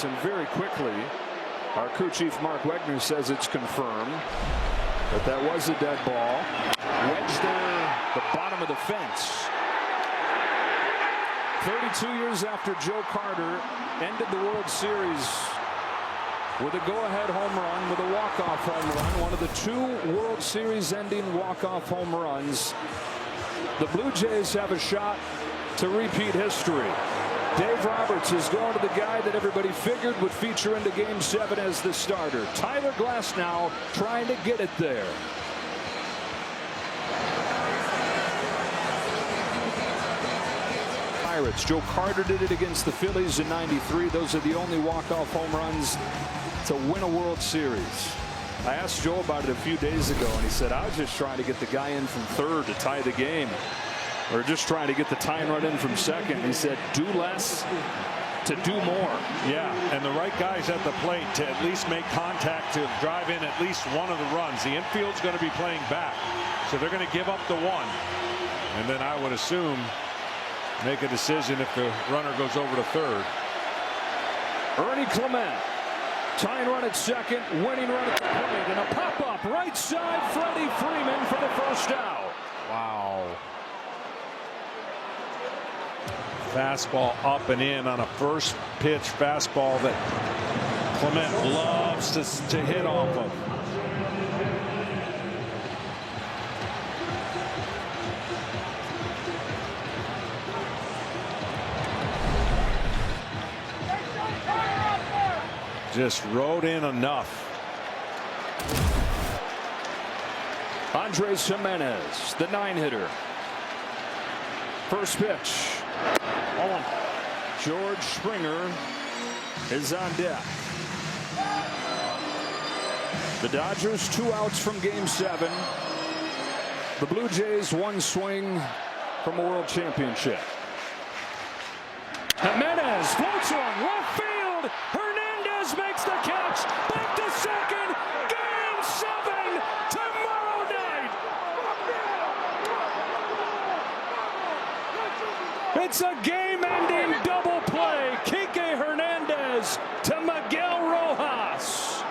Speaker 1: this, and very quickly, our crew chief Mark Wegner says it's confirmed that that was a dead ball. Wedged there, the bottom of the fence. 32 years after Joe Carter ended the World Series with a go-ahead home run, with a walk-off home run, one of the 2 World Series-ending walk-off home runs. The Blue Jays have a shot to repeat history. Dave Roberts is going to the guy that everybody figured would feature into Game 7 as the starter. Tyler Glasnow trying to get it there. Pirates. Joe Carter did it against the Phillies in '93. Those are the only walk-off home runs to win a World Series. I asked Joe about it a few days ago, and he said, I was just trying to get the guy in from third to tie the game, or just trying to get the tying run in from second. He said, do less to do more.
Speaker 2: Yeah, and the right guys at the plate to at least make contact to drive in at least one of the runs. The infield's going to be playing back, so they're going to give up the one, and then I would assume make a decision if the runner goes over to third.
Speaker 1: Ernie Clement, tying run at second, winning run at the plate, and a pop-up right side. Freddie Freeman for the first out.
Speaker 2: Wow. Fastball up and in on a first pitch fastball that Clement loves to hit off of. Just rode in enough.
Speaker 1: Andres Jimenez, the 9-hitter. First pitch. George Springer is on deck. The Dodgers 2 outs from Game 7. The Blue Jays 1 swing from a World Championship. Jimenez floats one, left field. Hernandez makes the catch. Back to second. Game 7 tomorrow night. It's a game-ending double play. Kike Hernandez to Miguel Rojas.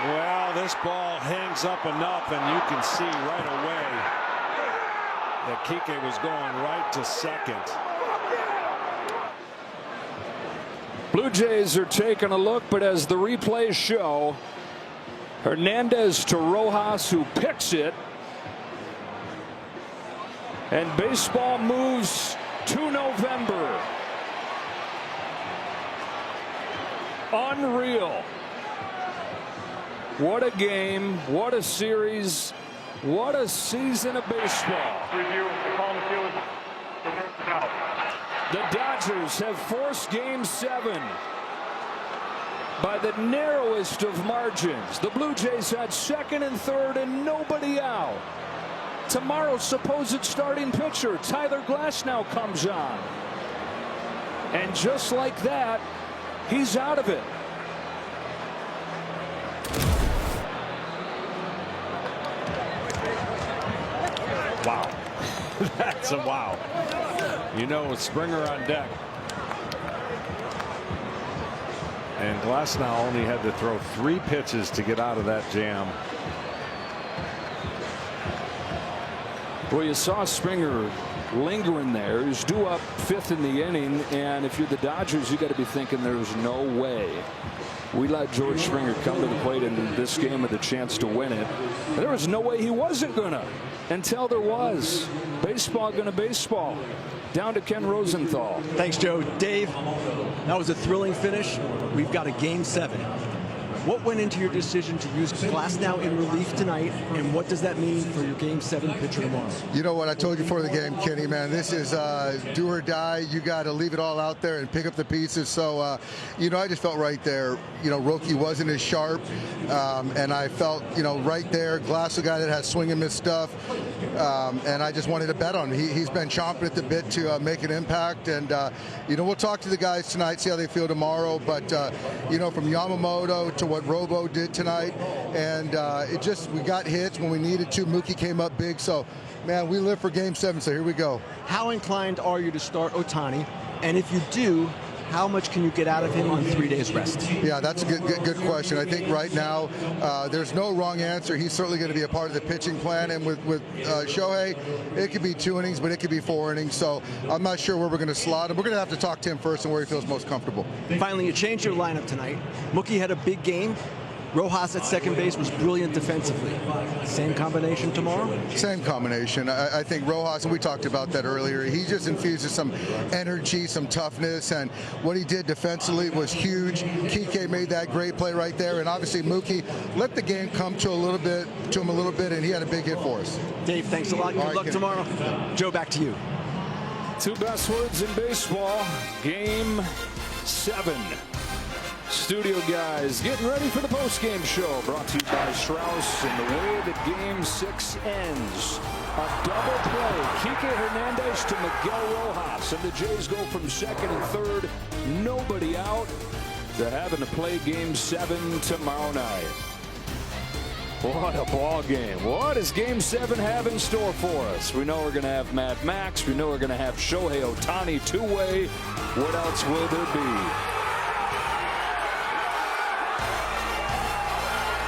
Speaker 2: Well, this ball hangs up enough, and you can see right away that Kike was going right to second.
Speaker 1: Blue Jays are taking a look, but as the replays show, Hernandez to Rojas, who picks it, and baseball moves to November. Unreal. What a game, what a series, what a season of baseball. The Dodgers have forced Game 7 by the narrowest of margins. The Blue Jays had second and third and nobody out. Tomorrow's supposed starting pitcher, Tyler Glasnow, comes on. And just like that, he's out of it.
Speaker 2: Wow. That's a wow. You know, with Springer on deck. And Glasnow only had to throw 3 pitches to get out of that jam.
Speaker 1: Well, you saw Springer lingering there. He's due up 5th in the inning, and if you're the Dodgers, you got to be thinking there's no way we let George Springer come to the plate in this game with a chance to win it. There was no way he wasn't gonna, until there was. Baseball gonna baseball. Down to Ken Rosenthal.
Speaker 4: Thanks, Joe. Dave, that was a thrilling finish. We've got a Game 7. What went into your decision to use Glasnow in relief tonight, and what does that mean for your Game 7 pitcher tomorrow?
Speaker 13: You know what I told you before the game, Kenny, man, this is do or die. You got to leave it all out there and pick up the pieces. So, you know, I just felt right there. You know, Roki wasn't as sharp, and I felt, you know, right there, Glass, a guy that has swing and miss stuff, and I just wanted to bet on him. He's been chomping at the bit to make an impact, and, you know, we'll talk to the guys tonight, see how they feel tomorrow, but, you know, from Yamamoto to what Robo did tonight, and we got hits when we needed to. Mookie came up big, so man, we live for Game 7. So here we go.
Speaker 4: How inclined are you to start Ohtani? And if you do, how much can you get out of him on 3 days rest?
Speaker 13: Yeah, that's a good question. I think right now there's no wrong answer. He's certainly going to be a part of the pitching plan. And with Shohei, it could be 2 innings, but it could be 4 innings. So I'm not sure where we're going to slot him. We're going to have to talk to him first and where he feels most comfortable.
Speaker 4: Finally, you changed your lineup tonight. Mookie had a big game. Rojas at second base was brilliant defensively. Same combination tomorrow?
Speaker 13: Same combination. I think Rojas, and we talked about that earlier, he just infuses some energy, some toughness, and what he did defensively was huge. Kike made that great play right there, and obviously Mookie let the game come to him a little bit, and he had a big hit for us.
Speaker 4: Dave, thanks a lot. Good luck tomorrow. Joe, back to you.
Speaker 1: 2 best words in baseball, Game 7. Studio guys getting ready for the post-game show, brought to you by Strauss, and the way that Game 6 ends. A double play, Kike Hernandez to Miguel Rojas, and the Jays go from second and third, nobody out, to having to play Game 7 tomorrow night. What a ball game. What does Game 7 have in store for us? We know we're going to have Mad Max. We know we're going to have Shohei Ohtani two-way. What else will there be?